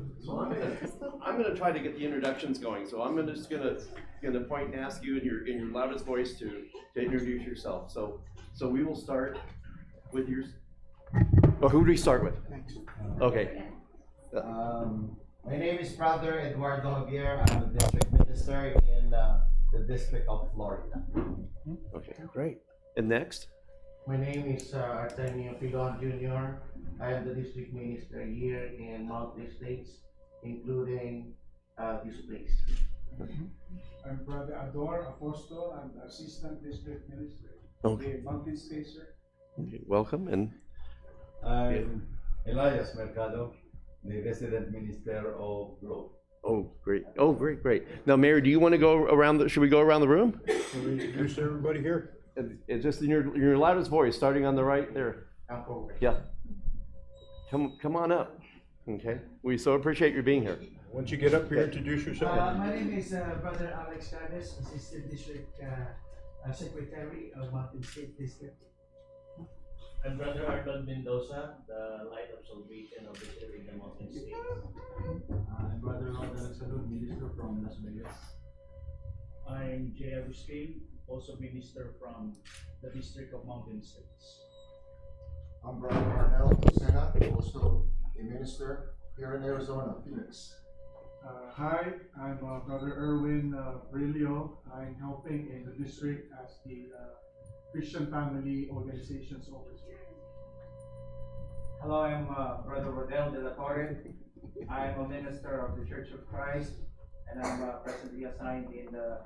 I'm gonna try to get the introductions going. So I'm just gonna point and ask you in your loudest voice to introduce yourself. So we will start with yours. Or who do we start with? Okay. My name is Brother Eduardo Javier. I'm a district minister in the District of Florida. Okay, great. And next? My name is Artemio Pilon Jr. I am the district minister here in Mountain States, including this place. I'm Brother Ador Apostol. I'm the Assistant District Minister. Okay. In Mountain States, sir. Okay, welcome. And I'm Elias Mercado, the resident minister of Globe. oh, great. Oh, great. Now, Mayor, do you want to go around? Should we go around the room? Can we introduce everybody here? It's just in your loudest voice, starting on the right there. Yeah. Come on up. Okay. We so appreciate you being here. Once you get up here, introduce yourself. My name is Brother Alex Chavez, Assistant District Secretary of Mountain State District. I'm Brother Arnold Mendoza, the Light of Salvation of the City of the Mountain State. I'm Brother Roderick Salud, Minister from Las Vegas. I'm Jay Agustin, also Minister from the District of Mountain States. I'm Brother Arnel Lucena, also a minister here in Arizona, Phoenix. Hi, I'm Brother Erwin Brilio. I'm helping in the district as the Christian Family Organizations Overseer. Hello, I'm Brother Rodel de la Torre. I'm a minister of the Church of Christ, and I'm presently assigned in the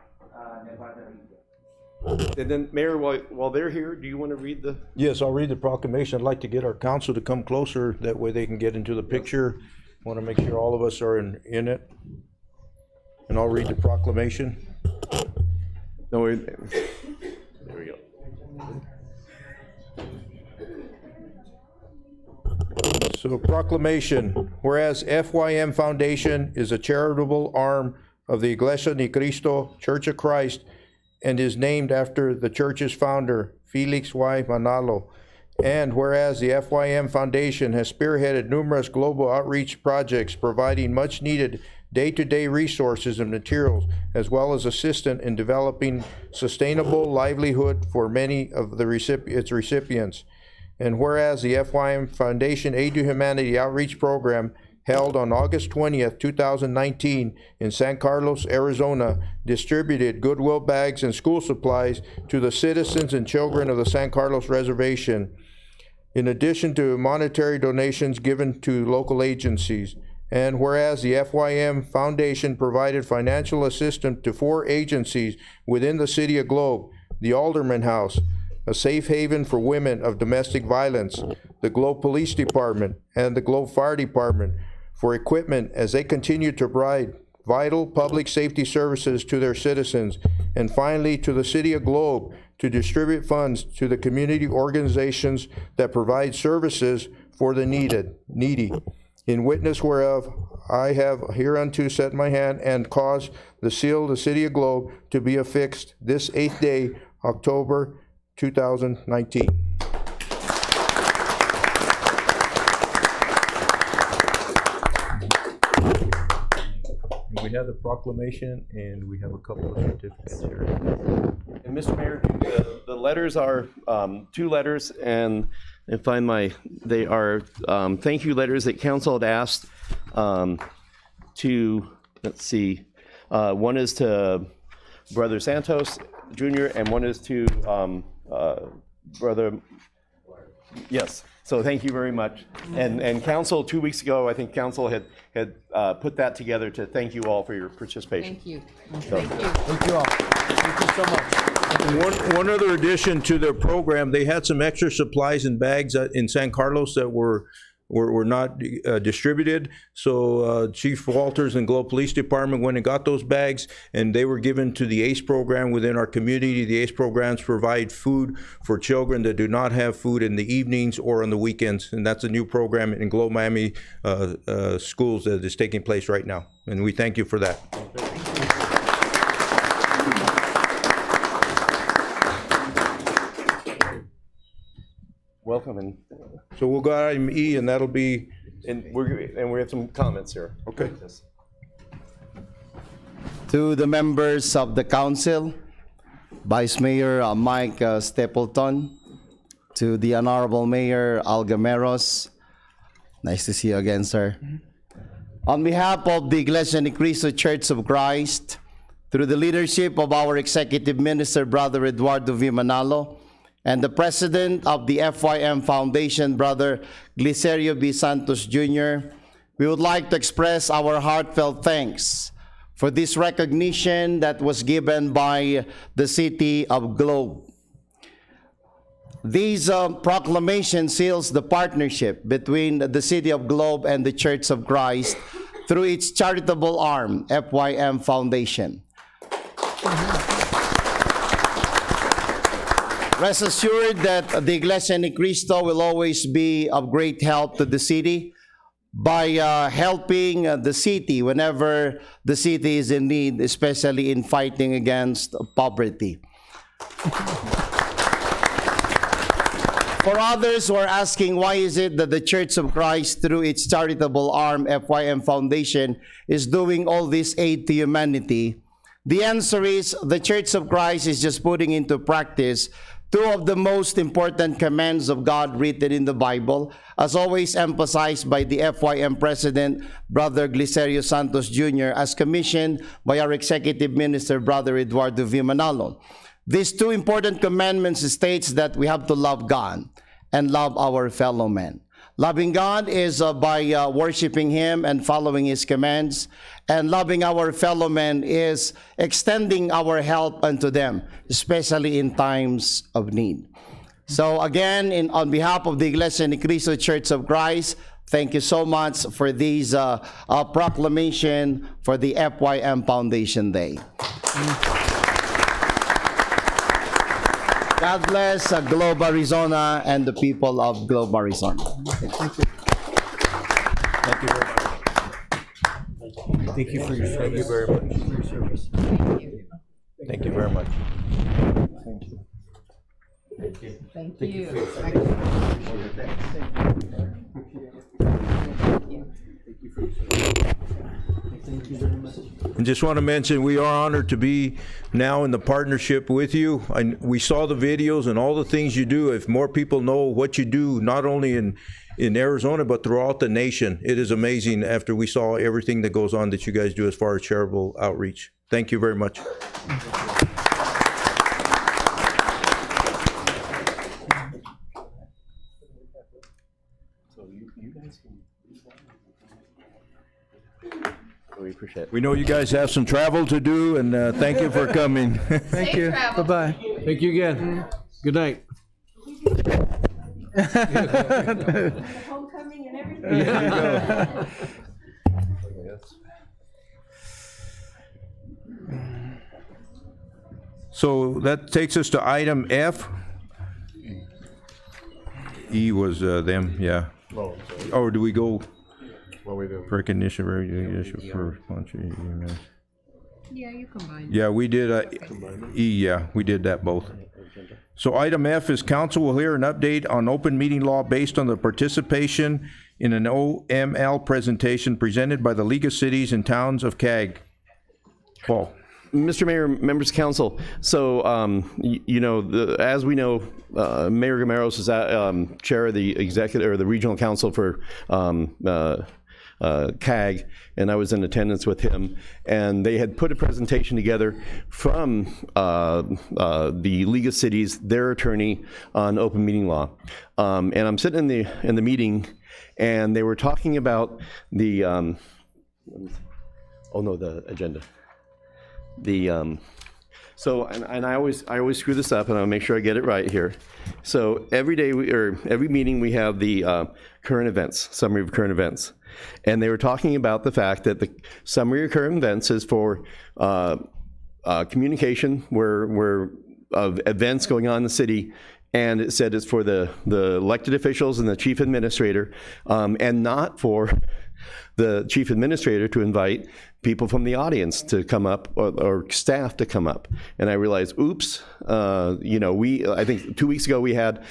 Nevada region. And then, Mayor, while they're here, do you want to read the? Yes, I'll read the proclamation. I'd like to get our council to come closer. That way they can get into the picture. Want to make sure all of us are in it. And I'll read the proclamation. No, there we go. So proclamation, whereas FYM Foundation is a charitable arm of the Iglesia Ni Cristo Church of Christ and is named after the church's founder, Felix Y. Manalo. And whereas the FYM Foundation has spearheaded numerous global outreach projects providing much needed day-to-day resources and materials, as well as assistance in developing sustainable livelihood for many of its recipients. And whereas the FYM Foundation Aid to Humanity Outreach Program held on August 20th, 2019 in San Carlos, Arizona, distributed Goodwill bags and school supplies to the citizens and children of the San Carlos Reservation, in addition to monetary donations given to local agencies. And whereas the FYM Foundation provided financial assistance to 4 agencies within the City of Globe: the Alderman House, a safe haven for women of domestic violence, the Globe Police Department, and the Globe Fire Department, for equipment as they continue to provide vital public safety services to their citizens. And finally, to the City of Globe to distribute funds to the community organizations that provide services for the needy. In witness whereof, I have hereunto set my hand and caused the seal of the City of Globe to be affixed this 8th day, October 2019. We have the proclamation and we have a couple of certificates here. And Mr. Mayor, the letters are 2 letters, and they are thank you letters that council had asked to, let's see, one is to Brother Santos Jr. and one is to Brother, yes. So thank you very much. And council, 2 weeks ago, I think council had put that together to thank you all for your participation. Thank you. So, Thank you. Thank you all. Thank you so much. One other addition to their program, they had some extra supplies and bags in San Carlos that were not distributed. So Chief Walters and Globe Police Department went and got those bags, and they were given to the ACE program within our community. The ACE programs provide food for children that do not have food in the evenings or on the weekends, and that's a new program in Globe Miami schools that is taking place right now, and we thank you for that. welcome, and So we'll go to item E, and that'll be, we have some comments here. okay. To the members of the council, Vice Mayor Mike Stapleton, to the Honorable Mayor Algameros, nice to see you again, sir. On behalf of the Iglesia Ni Cristo Church of Christ, through the leadership of our Executive Minister, Brother Eduardo V. Manalo, and the President of the FYM Foundation, Brother Glicerio B. Santos Jr., we would like to express our heartfelt thanks for this recognition that was given by the City of Globe. These proclamation seals the partnership between the City of Globe and the Church of Christ through its charitable arm, FYM Foundation. Rest assured that the Iglesia Ni Cristo will always be of great help to the city by helping the city whenever the city is in need, especially in fighting against poverty. For others who are asking why is it that the Church of Christ, through its charitable arm, FYM Foundation, is doing all this aid to humanity, the answer is the Church of Christ is just putting into practice two of the most important commands of God written in the Bible, as always emphasized by the FYM President, Brother Glicerio Santos Jr., as commissioned by our Executive Minister, Brother Eduardo V. Manalo. These two important commandments states that we have to love God and love our fellow men. Loving God is by worshiping Him and following His commands, and loving our fellow men is extending our help unto them, especially in times of need. So again, on behalf of the Iglesia Ni Cristo Church of Christ, Thank you so much for these proclamation for the FYM Foundation Day. God bless Globe, Arizona, and the people of Globe, Arizona. Thank you. Thank you very much. Thank you for your service. Thank you very much. For your service. Thank you very much. Thank you. Thank you very much. And just want to mention, we are honored to be now in the partnership with you. And we saw the videos and all the things you do. If more people know what you do, not only in Arizona, but throughout the nation, it is amazing after we saw everything that goes on that you guys do as far as charitable outreach. Thank you very much. We appreciate it. We know you guys have some travel to do, and thank you for coming. Thank you. Bye-bye. Thank you again. Good night. Homecoming and everything. There you go. So that takes us to item F. E was them, yeah. Oh, sorry. Or do we go What we do? recognition, recognition for sponsorship? Yeah, you combine. Yeah, we did E, yeah, we did that both. So item F is council will hear an update on open meeting law based on the participation in an OML presentation presented by the League of Cities and Towns of CAG. Paul. Mr. Mayor, members of council, so, you know, as we know, Mayor Gameros is chair of the executive, or the regional council for CAG, and I was in attendance with him, and they had put a presentation together from the League of Cities, their attorney on open meeting law. And I'm sitting in the meeting, and they were talking about the, oh no, the agenda. So, and I always screw this up, and I'll make sure I get it right here. So every day, every meeting, we have the current events, summary of current events. And they were talking about the fact that the summary of current events is for communication where of events going on in the city, and it said it's for the elected officials and the chief administrator, and not for the chief administrator to invite people from the audience to come up, or staff to come up. And I realized, oops, you know, I think 2 weeks ago we had,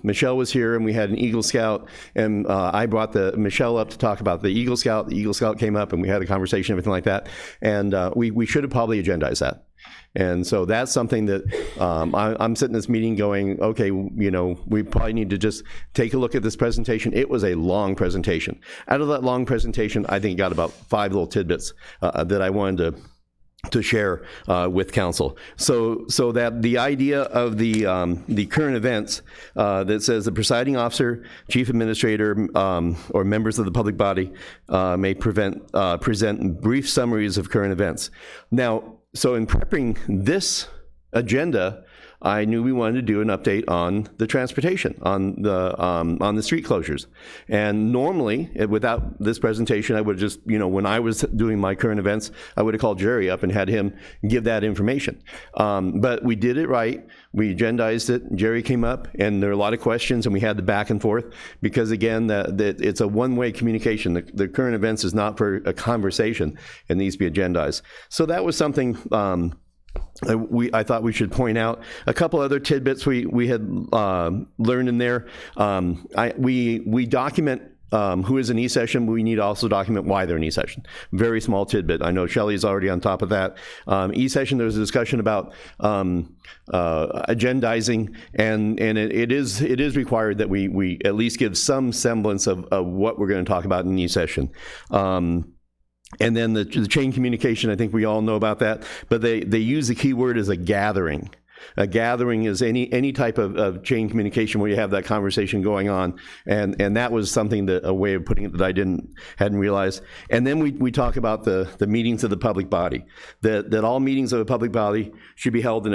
Michelle was here, and we had an Eagle Scout, and I brought Michelle up to talk about the Eagle Scout. The Eagle Scout came up, and we had a conversation, everything like that. And we should have probably agendized that. And so that's something that I'm sitting in this meeting going, okay, you know, we probably need to just take a look at this presentation. It was a long presentation. Out of that long presentation, I think it got about 5 little tidbits that I wanted to share with council. So that the idea of the current events that says the presiding officer, chief administrator, or members of the public body may present brief summaries of current events. Now, so in prepping this agenda, I knew we wanted to do an update on the transportation, on the street closures. And normally, without this presentation, I would just, you know, when I was doing my current events, I would have called Jerry up and had him give that information. But we did it right. We agendized it. Jerry came up, and there were a lot of questions, and we had the back and forth, because again, it's a one-way communication. The current events is not for a conversation. It needs to be agendized. So that was something I thought we should point out. A couple other tidbits we had learned in there. We document who is in E-session, but we need to also document why they're in E-session. Very small tidbit. I know Shelley's already on top of that. E-session, there was a discussion about agendizing, and it is required that we at least give some semblance of what we're going to talk about in E-session. And then the chain communication, I think we all know about that, but they use the key word as a gathering. A gathering is any type of chain communication where you have that conversation going on, and that was something a way of putting it that I hadn't realized. And then we talk about the meetings of the public body, that all meetings of a public body should be held in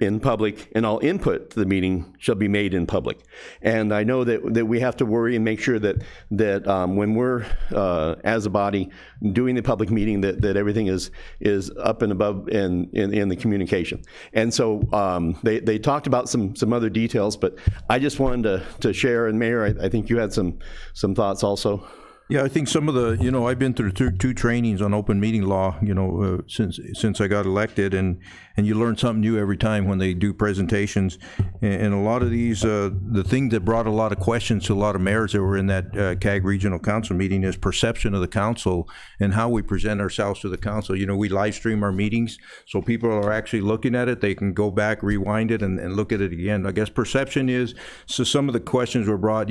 in public, and all input to the meeting shall be made in public. And I know that we have to worry and make sure that when we're, as a body, doing the public meeting, that everything is up and above in the communication. And so they talked about some other details, but I just wanted to share, and Mayor, I think you had some thoughts also. Yeah, I think some of the, I've been through two trainings on open meeting law, since I got elected, and you learn something new every time when they do presentations. And a lot of these, the thing that brought a lot of questions to a lot of mayors that were in that CAG Regional Council meeting is perception of the council and how we present ourselves to the council. We live stream our meetings, so people are actually looking at it. They can go back, rewind it, and look at it again. I guess perception is, so some of the questions were brought,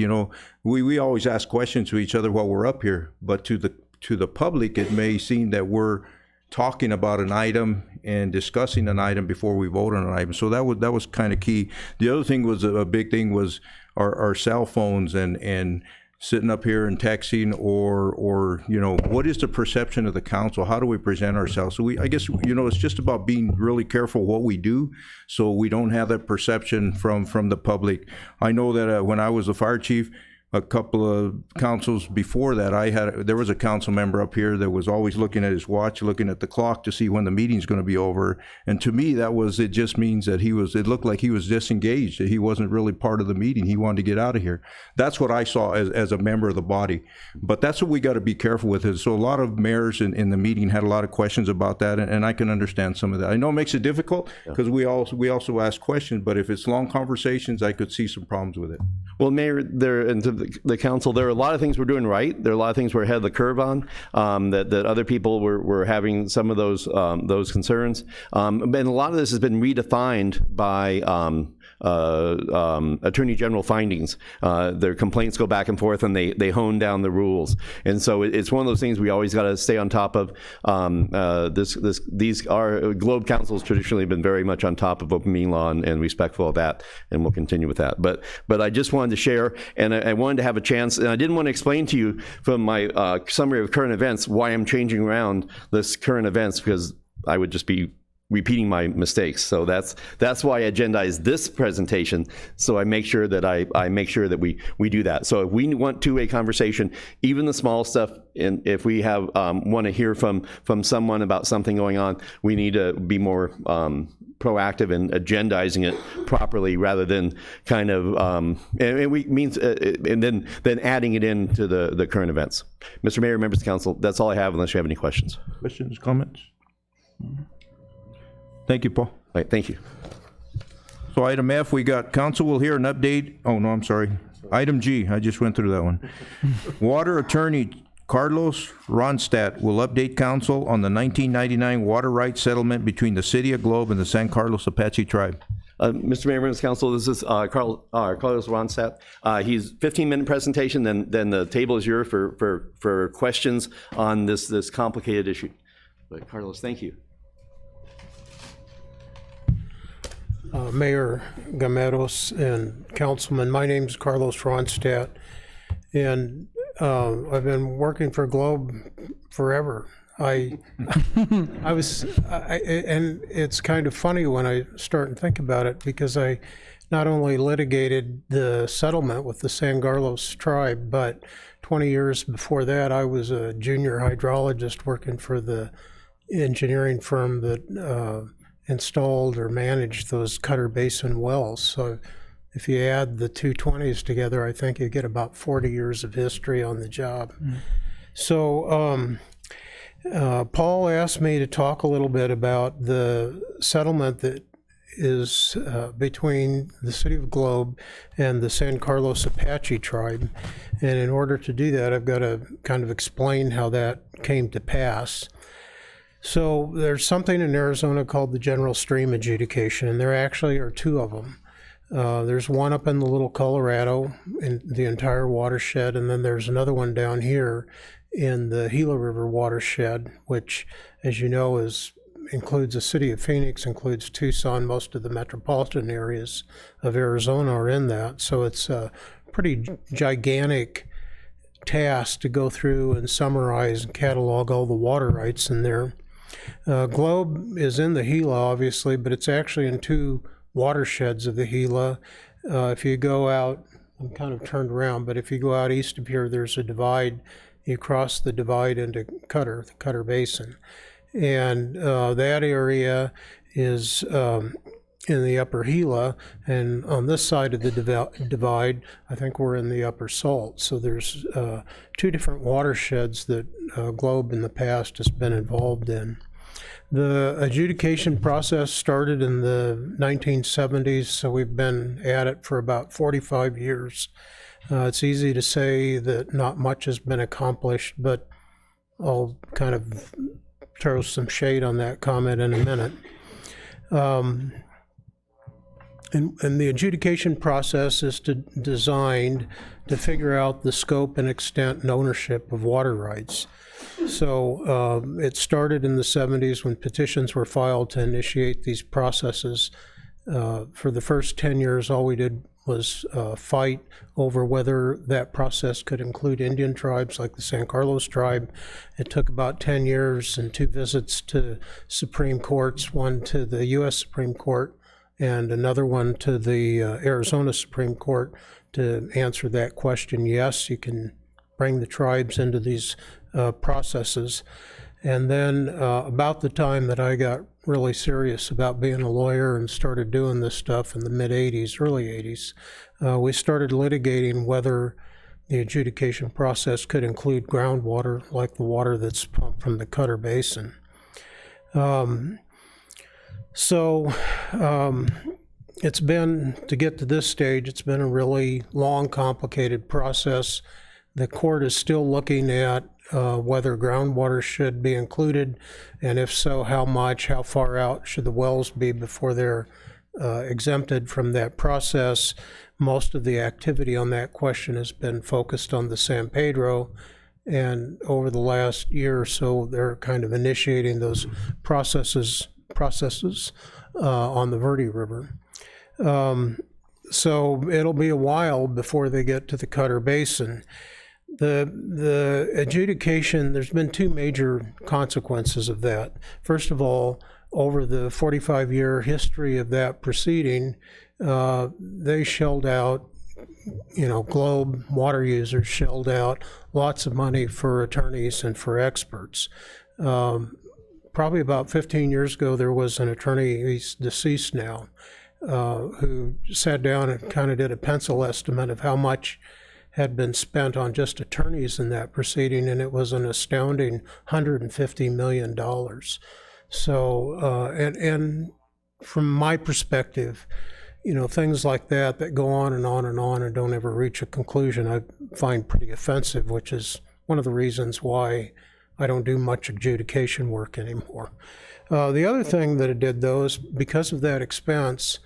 we always ask questions to each other while we're up here, but to the public, it may seem that we're talking about an item and discussing an item before we vote on an item. So that was kind of key. The other thing was, a big thing was our cell phones and sitting up here and texting, or what is the perception of the council? How do we present ourselves? So I guess it's just about being really careful what we do, so we don't have that perception from the public. I know that when I was the fire chief, a couple of councils before that, there was a council member up here that was always looking at his watch, looking at the clock to see when the meeting's going to be over. And to me, it just means that it looked like he was disengaged, that he wasn't really part of the meeting. He wanted to get out of here. That's what I saw as a member of the body. But that's what we got to be careful with. So a lot of mayors in the meeting had a lot of questions about that, and I can understand some of that. I know it makes it difficult because we also ask questions, but if it's long conversations, I could see some problems with it. Well, Mayor, and to the council, there are a lot of things we're doing right. There are a lot of things we're ahead of the curve on, that other people were having some of those concerns. And a lot of this has been redefined by Attorney General findings. Their complaints go back and forth, and they hone down the rules. And so it's one of those things we always got to stay on top of. These are Globe councils traditionally been very much on top of open meeting law and respectful of that, and we'll continue with that. But I just wanted to share, and I wanted to have a chance, and I didn't want to explain to you from my summary of current events why I'm changing around this current events, because I would just be repeating my mistakes. So that's why I agendized this presentation. So I make sure that I make sure that we do that. So if we want two-way conversation, even the small stuff, and if we have want to hear from someone about something going on, we need to be more proactive in agendizing it properly, rather than kind of and then adding it into the current events. Mr. Mayor, members of council, that's all I have, unless you have any questions. Questions, comments? Thank you, Paul. All right, thank you. So item F, we got council will hear an update. Oh, no, I'm sorry. Item G, I just went through that one. Water attorney Carlos Ronstadt will update council on the 1999 water rights settlement between the City of Globe and the San Carlos Apache tribe. Mr. Mayor, members of council, this is Carlos Ronstadt. He's 15-minute presentation, then the table is yours for questions on this complicated issue. But Carlos, thank you. Mayor Gameros and Councilman, my name is Carlos Ronstadt, and I've been working for Globe forever. and it's kind of funny when I start and think about it, because I not only litigated the settlement with the San Carlos tribe, but 20 years before that, I was a junior hydrologist working for the engineering firm that installed or managed those Cutter Basin wells. So if you add the 220s together, I think you get about 40 years of history on the job. So Paul asked me to talk a little bit about the settlement that is between the City of Globe and the San Carlos Apache tribe. And in order to do that, I've got to kind of explain how that came to pass. So there's something in Arizona called the General Stream Adjudication, and there actually are two of them. There's one up in the Little Colorado in the entire watershed, and then there's another one down here in the Gila River watershed, which, as you know, includes the city of Phoenix, includes Tucson. Most of the metropolitan areas of Arizona are in that. So it's a pretty gigantic task to go through and summarize and catalog all the water rights in there. Globe is in the Gila, obviously, but it's actually in two watersheds of the Gila. If you go out, I'm kind of turned around, but if you go out east of here, there's a divide. You cross the divide into Cutter, the Cutter Basin. And that area is in the upper Gila, and on this side of the divide, I think we're in the upper Salt. So there's two different watersheds that Globe in the past has been involved in. The adjudication process started in the 1970s, so we've been at it for about 45 years. It's easy to say that not much has been accomplished, but I'll kind of throw some shade on that comment in a minute. And the adjudication process is designed to figure out the scope and extent and ownership of water rights. So it started in the 70s when petitions were filed to initiate these processes. For the first 10 years, all we did was fight over whether that process could include Indian tribes like the San Carlos tribe. It took about 10 years and 2 visits to Supreme Courts, one to the U.S. Supreme Court and another one to the Arizona Supreme Court to answer that question. Yes, you can bring the tribes into these processes. And then about the time that I got really serious about being a lawyer and started doing this stuff in the mid-'80s, early 80s, we started litigating whether the adjudication process could include groundwater like the water that's pumped from the Cutter Basin. It's been, to get to this stage, it's been a really long, complicated process. The court is still looking at whether groundwater should be included, and if so, how much, how far out should the wells be before they're exempted from that process. Most of the activity on that question has been focused on the San Pedro, and over the last year or so, they're kind of initiating those processes on the Verde River. So it'll be a while before they get to the Cutter Basin. The adjudication, there's been 2 major consequences of that. First of all, over the 45-year history of that proceeding, they shelled out, Globe water users shelled out lots of money for attorneys and for experts. Probably about 15 years ago, there was an attorney, he's deceased now, who sat down and kind of did a pencil estimate of how much had been spent on just attorneys in that proceeding, and it was an astounding $150 million. So, and from my perspective, things like that go on and on and on and don't ever reach a conclusion, I find pretty offensive, which is one of the reasons why I don't do much adjudication work anymore. The other thing that it did, though, is because of that expense,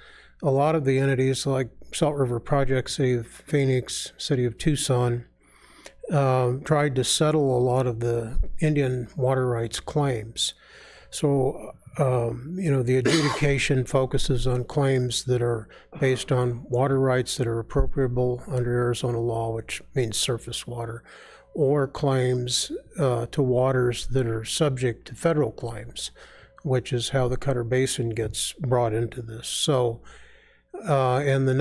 a lot of the entities like Salt River Project, City of Phoenix, City of Tucson, tried to settle a lot of the Indian water rights claims. So, the adjudication focuses on claims that are based on water rights that are appropriable under Arizona law, which means surface water, or claims to waters that are subject to federal claims, which is how the Cutter Basin gets brought into this. So in the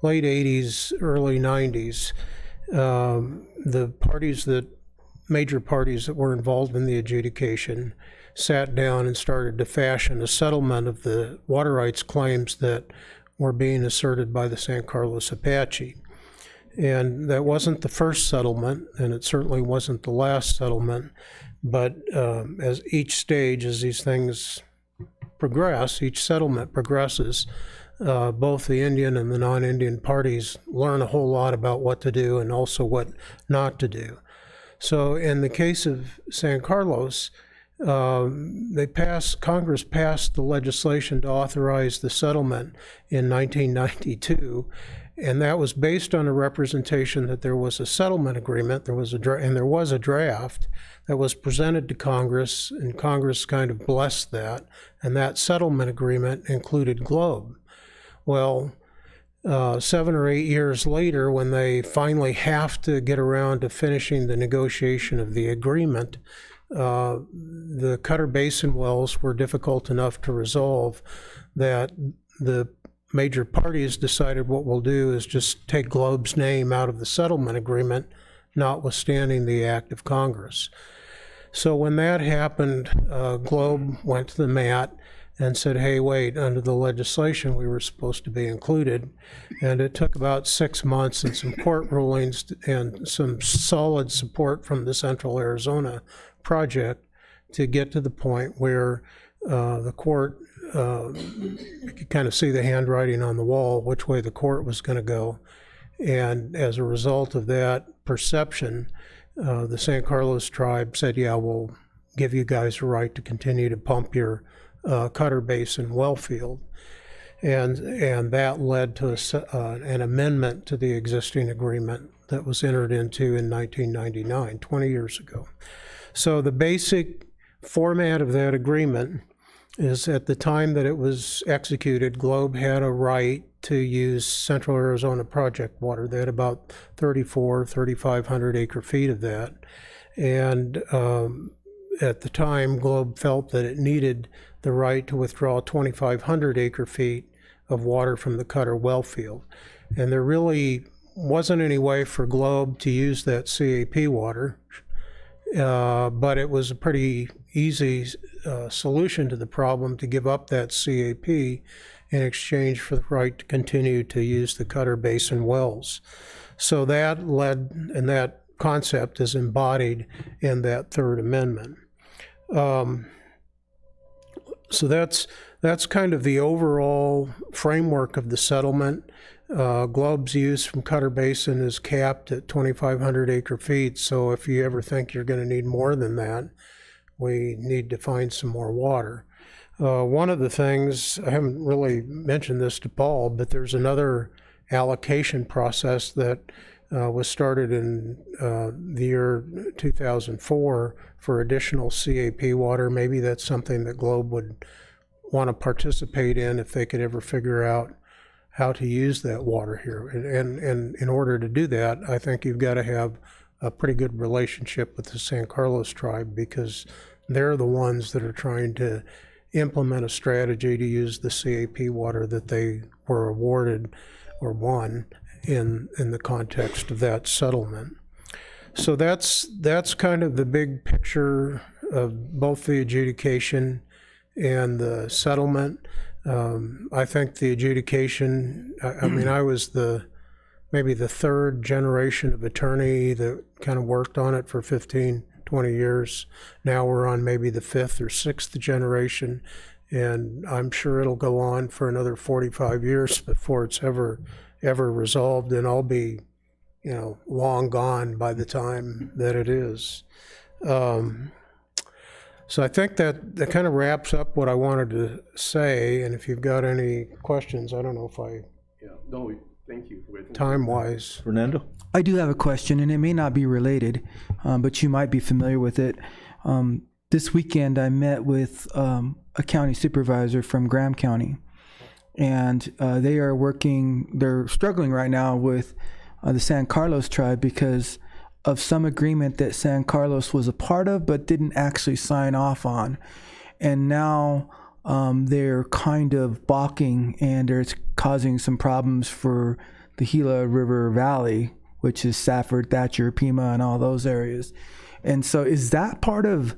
late 80s, early 90s, the major parties that were involved in the adjudication sat down and started to fashion a settlement of the water rights claims that were being asserted by the San Carlos Apache. And that wasn't the first settlement, and it certainly wasn't the last settlement, but as each stage, as these things progress, each settlement progresses, both the Indian and the non-Indian parties learn a whole lot about what to do and also what not to do. So in the case of San Carlos, Congress passed the legislation to authorize the settlement in 1992, and that was based on a representation that there was a settlement agreement, there was a draft that was presented to Congress, and Congress kind of blessed that, and that settlement agreement included Globe. Well, 7 or 8 years later, when they finally have to get around to finishing the negotiation of the agreement, the Cutter Basin wells were difficult enough to resolve that the major parties decided what we'll do is just take Globe's name out of the settlement agreement, notwithstanding the act of Congress. So when that happened, Globe went to the MAT and said, hey, wait, under the legislation, we were supposed to be included. And it took about 6 months and some court rulings and some solid support from the Central Arizona Project to get to the point where the court, you could kind of see the handwriting on the wall, which way the court was going to go. And as a result of that perception, the San Carlos tribe said, yeah, we'll give you guys a right to continue to pump your Cutter Basin well field. And that led to an amendment to the existing agreement that was entered into in 1999, 20 years ago. So the basic format of that agreement is at the time that it was executed, Globe had a right to use Central Arizona Project water. They had about 3,500 acre feet of that. And at the time, Globe felt that it needed the right to withdraw 2,500 acre feet of water from the Cutter well field. And there really wasn't any way for Globe to use that CAP water, but it was a pretty easy solution to the problem to give up that CAP in exchange for the right to continue to use the Cutter Basin wells. So that led, and that concept is embodied in that third amendment. So that's kind of the overall framework of the settlement. Globe's use from Cutter Basin is capped at 2,500 acre feet. So if you ever think you're going to need more than that, we need to find some more water. One of the things, I haven't really mentioned this to Paul, but there's another allocation process that was started in the year 2004 for additional CAP water. Maybe that's something that Globe would want to participate in if they could ever figure out how to use that water here. And in order to do that, I think you've got to have a pretty good relationship with the San Carlos tribe, because they're the ones that are trying to implement a strategy to use the CAP water that they were awarded or won in the context of that settlement. So that's kind of the big picture of both the adjudication and the settlement. I think the adjudication, I mean, I was maybe the third generation of attorney that kind of worked on it for 15, 20 years. Now we're on maybe the fifth or sixth generation, and I'm sure it'll go on for another 45 years before it's ever resolved, and I'll be, long gone by the time that it is. So I think that kind of wraps up what I wanted to say, and if you've got any questions, I don't know if Thank you. time-wise. Fernando? I do have a question, and it may not be related, but you might be familiar with it. This weekend, I met with a county supervisor from Graham County, and they're struggling right now with the San Carlos tribe because of some agreement that San Carlos was a part of but didn't actually sign off on. And now they're kind of balking, and it's causing some problems for the Gila River Valley, which is Safford, Thatcher, Pima, and all those areas. And so is that part of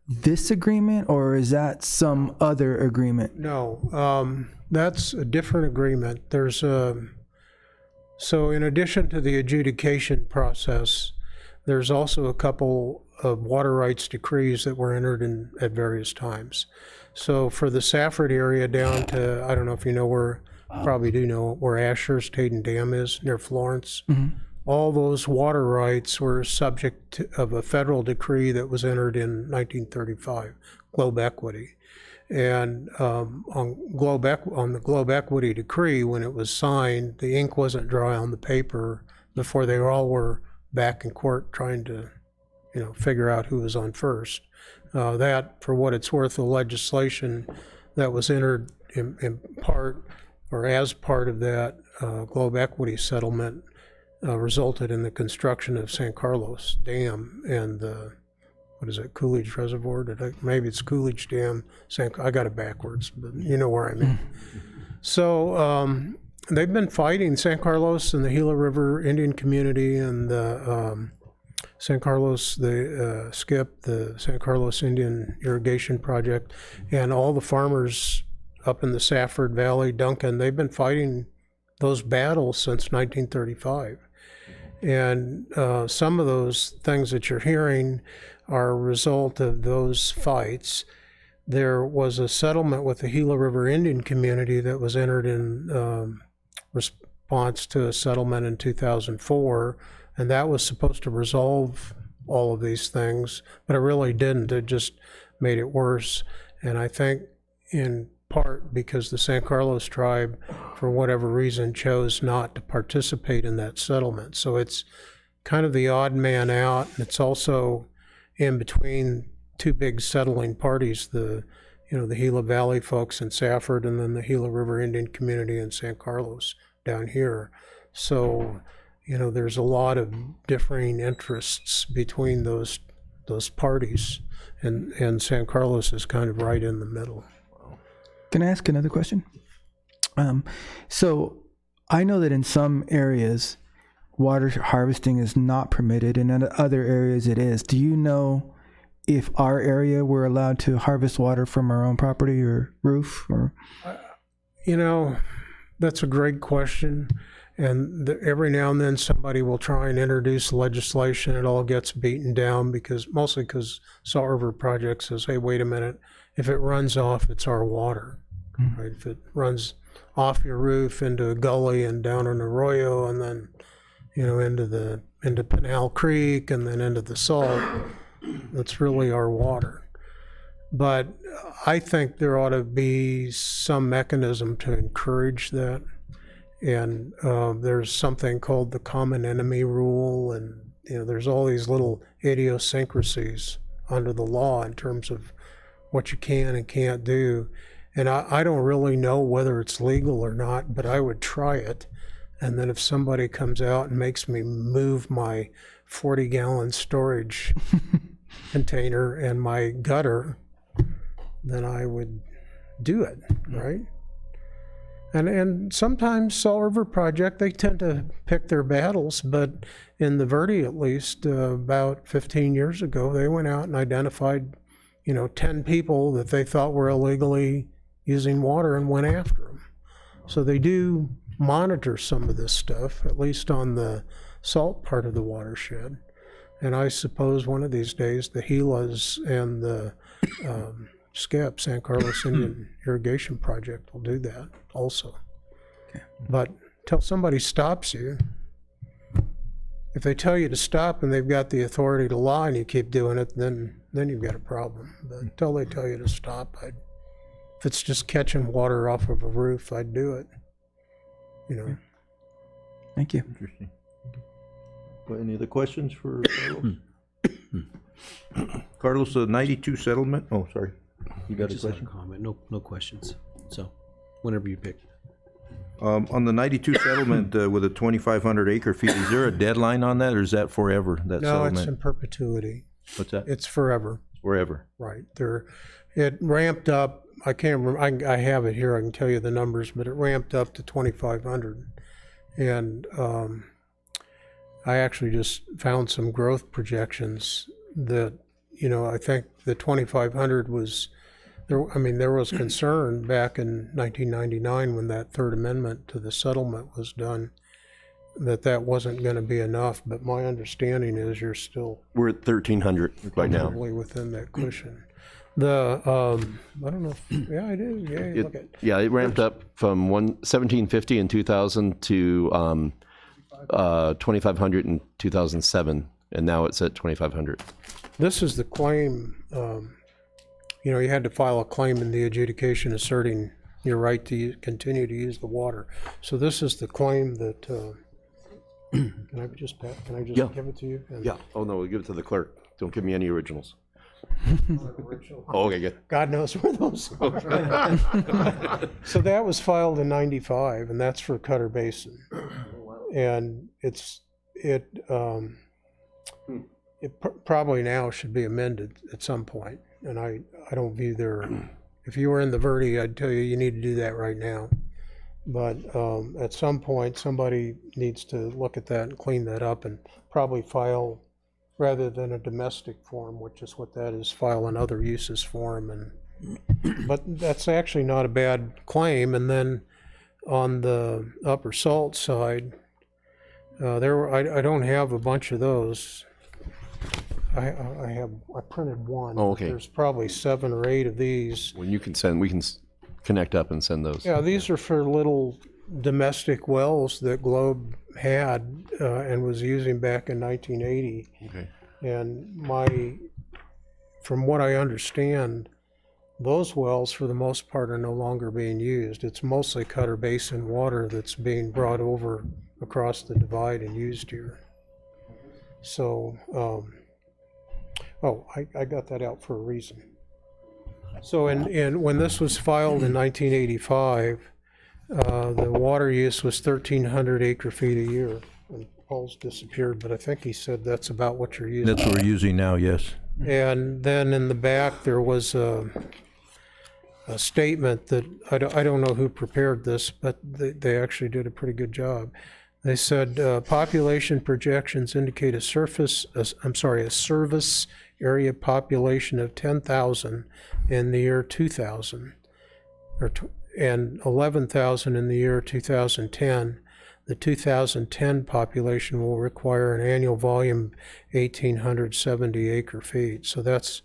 this agreement, or is that some other agreement? No, that's a different agreement. There's so in addition to the adjudication process, there's also a couple of water rights decrees that were entered in at various times. So for the Safford area down to, I don't know if you know where, probably do know where Ashurst Hayden Dam is, near Florence. Mm-hmm. All those water rights were subject of a federal decree that was entered in 1935, Globe Equity. And on the Globe Equity decree, when it was signed, the ink wasn't dry on the paper before they all were back in court trying to, figure out who was on first. That, for what it's worth, the legislation that was entered in part or as part of that Globe Equity settlement resulted in the construction of San Carlos Dam and the what is it, Coolidge Reservoir? Maybe it's Coolidge Dam. I got it backwards, but you know where I mean. So they've been fighting San Carlos and the Gila River Indian community and the San Carlos, the SCIP, the San Carlos Indian Irrigation Project, and all the farmers up in the Safford Valley, Duncan, they've been fighting those battles since 1935. And some of those things that you're hearing are a result of those fights. There was a settlement with the Gila River Indian community that was entered in response to a settlement in 2004, and that was supposed to resolve all of these things, but it really didn't. It just made it worse. And I think in part because the San Carlos tribe, for whatever reason, chose not to participate in that settlement. So it's kind of the odd man out. And it's also in between two big settling parties, the Gila Valley folks in Safford and then the Gila River Indian community in San Carlos down here. So, there's a lot of differing interests between those parties, and San Carlos is kind of right in the middle. Can I ask another question? So I know that in some areas, water harvesting is not permitted, and in other areas it is. Do you know if our area we're allowed to harvest water from our own property or roof? Or that's a great question. And every now and then somebody will try and introduce legislation. It all gets beaten down mostly because Salt River Project says, hey, wait a minute, if it runs off, it's our water. Mm-hmm. Right? If it runs off your roof into a gully and down an arroyo and then, into Pinal Creek and then into the salt, that's really our water. But I think there ought to be some mechanism to encourage that. And there's something called the common enemy rule, and there's all these little idiosyncrasies under the law in terms of what you can and can't do. And I don't really know whether it's legal or not, but I would try it. And then if somebody comes out and makes me move my 40-gallon storage container and my gutter, then I would do it, right? And sometimes Salt River Project, they tend to pick their battles, but in the Verde at least, about 15 years ago, they went out and identified, 10 people that they thought were illegally using water and went after them. So they do monitor some of this stuff, at least on the salt part of the watershed. And I suppose one of these days, the Gilas and the SCIP, San Carlos Indian Irrigation Project, will do that also. Okay. But until somebody stops you, if they tell you to stop and they've got the authority to lie and you keep doing it, then you've got a problem. But until they tell you to stop, if it's just catching water off of a roof, I'd do it. Thank you. Interesting. Well, any other questions for Carlos? Carlos, the 92 settlement? Oh, sorry. You got a question? Comment. No questions. So, whenever you pick. On the 92 settlement with a 2,500 acre feet, is there a deadline on that, or is that forever? That no, settlement? It's in perpetuity. What's that? It's forever. Forever. Right. It ramped up. I can't remember. I have it here. I can tell you the numbers, but it ramped up to 2,500, and I actually just found some growth projections that I think the 2,500 was. There was concern back in 1999 when that third amendment to the settlement was done that wasn't going to be enough. But my understanding is we're at 1,300 right now. Probably within that cushion. I don't know. I do. Yeah, it ramped up from 1,750 in 2000 to 2,500 in 2007, and now it's at 2,500. This is the claim. You had to file a claim in the adjudication asserting your right to continue to use the water. So this is the claim that. Can I just give it to you? Yeah. Oh no, we'll give it to the clerk. Don't give me any originals. Oh, okay, good. God knows where those are. So that was filed in '95, and that's for Cutter Basin, and it probably now should be amended at some point. And I don't view if you were in the Verde, I'd tell you, you need to do that right now. But at some point, somebody needs to look at that and clean that up and probably file, rather than a domestic form, which is what that is, file an other uses form. But that's actually not a bad claim. And then on the Upper Salt side, I don't have a bunch of those. I printed one. Oh, okay. There's probably 7 or 8 of these. When you can send, we can connect up and send those. Yeah, these are for little domestic wells that Globe had and was using back in 1980. Okay. And from what I understand, those wells for the most part are no longer being used. It's mostly Cutter Basin water that's being brought over across the divide and used here. So, I got that out for a reason. So when this was filed in 1985, the water use was 1,300 acre-feet a year. And Paul's disappeared, but I think he said that's about what you're using. That's what we're using now, yes. And then in the back, there was a statement that, I don't know who prepared this, but they actually did a pretty good job. They said, population projections indicate a service area population of 10,000 in the year 2000, and 11,000 in the year 2010. The 2010 population will require an annual volume of 1,870 acre-feet. So that's,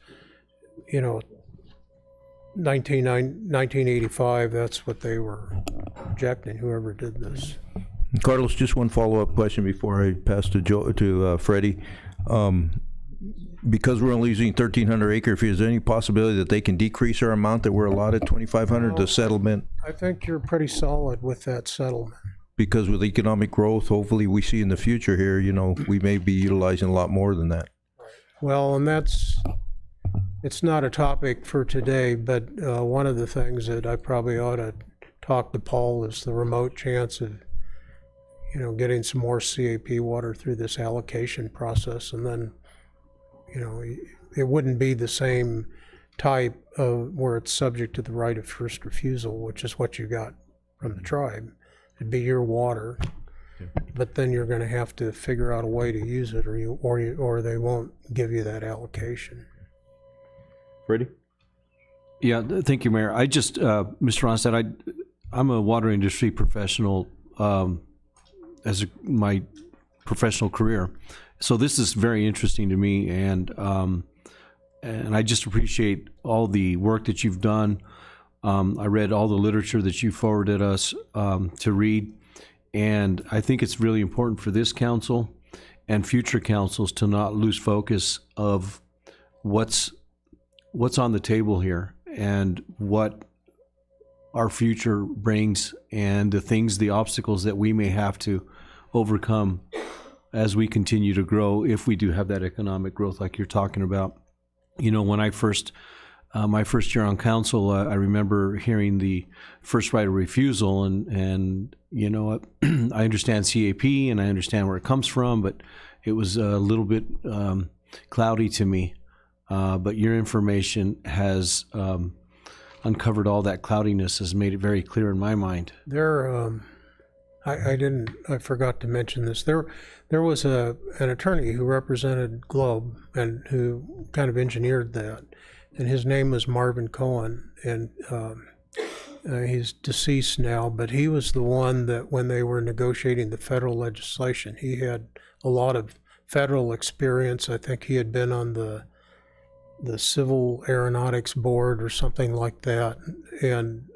1985, that's what they were projecting, whoever did this. Carlos, just one follow-up question before I pass to Freddie. Because we're only using 1,300 acre-feet, is there any possibility that they can decrease our amount that we're allotted, 2,500, the settlement? I think you're pretty solid with that settlement. Because with economic growth, hopefully we see in the future here, we may be utilizing a lot more than that. Well, and it's not a topic for today, but one of the things that I probably ought to talk to Paul is the remote chance of, getting some more CAP water through this allocation process. And then, it wouldn't be the same type of where it's subject to the right of first refusal, which is what you got from the tribe. It'd be your water, but then you're going to have to figure out a way to use it, or they won't give you that allocation. Freddie? Yeah, thank you, Mayor. I just, Mr. Ronstadt, I'm a water industry professional as my professional career. So this is very interesting to me, and I just appreciate all the work that you've done. I read all the literature that you forwarded us to read, and I think it's really important for this council and future councils to not lose focus of what's on the table here and what our future brings and the obstacles that we may have to overcome as we continue to grow, if we do have that economic growth like you're talking about. When I first, my first year on council, I remember hearing the first right of refusal, and I understand CAP and I understand where it comes from, but it was a little bit cloudy to me. But your information has uncovered all that cloudiness, has made it very clear in my mind. I forgot to mention this. There was an attorney who represented Globe and who kind of engineered that, and his name was Marvin Cohen, and he's deceased now, but he was the one that when they were negotiating the federal legislation, he had a lot of federal experience. I think he had been on the Civil Aeronautics Board or something like that, and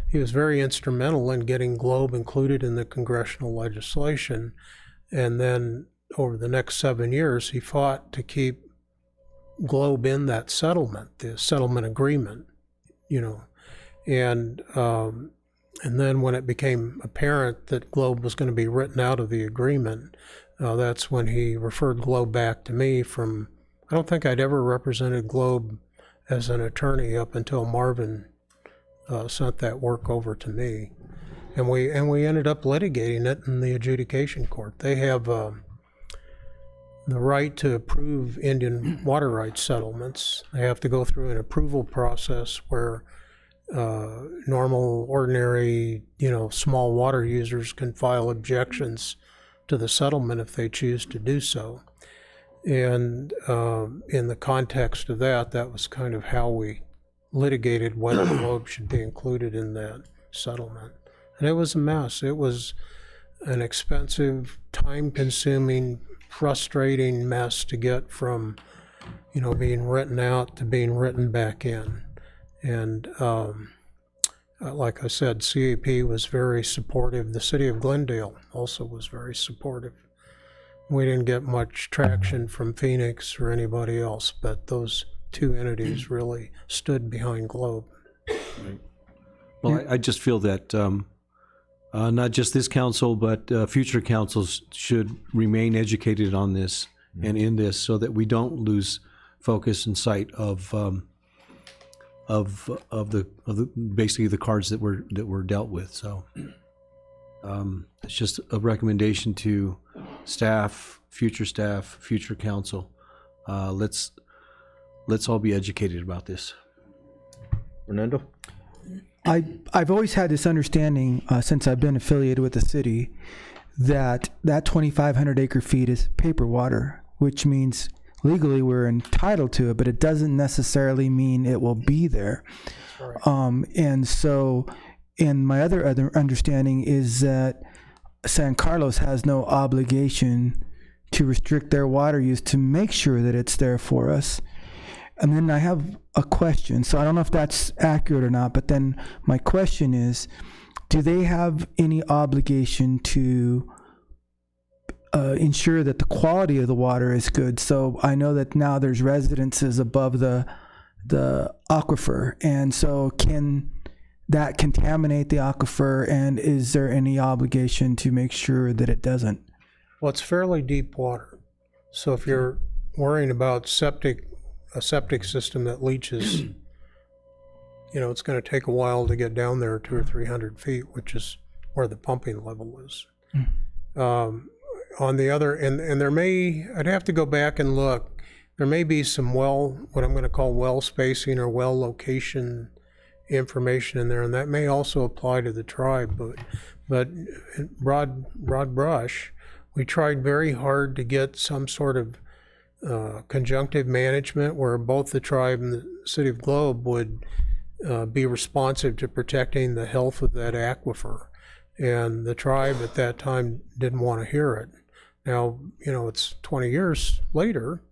he was very instrumental in getting Globe included in the congressional legislation. And then over the next 7 years, he fought to keep Globe in that settlement, the settlement agreement, And then when it became apparent that Globe was going to be written out of the agreement, that's when he referred Globe back to me from, I don't think I'd ever represented Globe as an attorney up until Marvin sent that work over to me, and we ended up litigating it in the adjudication court. They have the right to approve Indian water rights settlements. They have to go through an approval process where normal, ordinary, small water users can file objections to the settlement if they choose to do so. And in the context of that, that was kind of how we litigated whether the Globe should be included in that settlement. And it was a mess. It was an expensive, time-consuming, frustrating mess to get from, being written out to being written back in. And like I said, CAP was very supportive. The city of Glendale also was very supportive. We didn't get much traction from Phoenix or anybody else, but those two entities really stood behind Globe. Right. Well, I just feel that not just this council, but future councils should remain educated on this and in this, so that we don't lose focus and sight of basically the cards that were dealt with. So it's just a recommendation to staff, future council. Let's all be educated about this. Fernando? I've always had this understanding since I've been affiliated with the city that 2,500 acre feet is paper water, which means legally we're entitled to it, but it doesn't necessarily mean it will be there. And so, and my other understanding is that San Carlos has no obligation to restrict their water use to make sure that it's there for us. And then I have a question. So I don't know if that's accurate or not, but then my question is, do they have any obligation to ensure that the quality of the water is good? So I know that now there's residences above the aquifer, and so can that contaminate the aquifer, and is there any obligation to make sure that it doesn't? Well, it's fairly deep water. So if you're worrying about a septic system that leaches, it's going to take a while to get down there 200 or 300 feet, which is where the pumping level is. On the other, and there I'd have to go back and look, there may be some what I'm going to call well spacing or well location information in there, and that may also apply to the tribe, but broad brush, we tried very hard to get some sort of conjunctive management where both the tribe and the city of Globe would be responsive to protecting the health of that aquifer. And the tribe at that time didn't want to hear it. Now, it's 20 years later,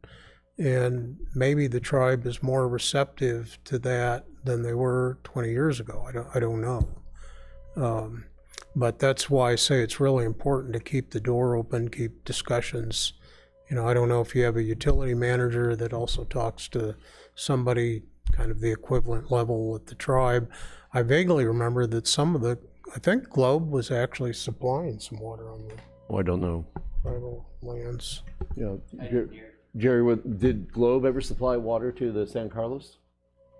and maybe the tribe is more receptive to that than they were 20 years ago. I don't know. But that's why I say it's really important to keep the door open, keep discussions. I don't know if you have a utility manager that also talks to somebody kind of the equivalent level at the tribe. I vaguely remember that I think Globe was actually supplying some water on the Oh, I don't know. tribal lands. Yeah, Jerry, did Globe ever supply water to the San Carlos?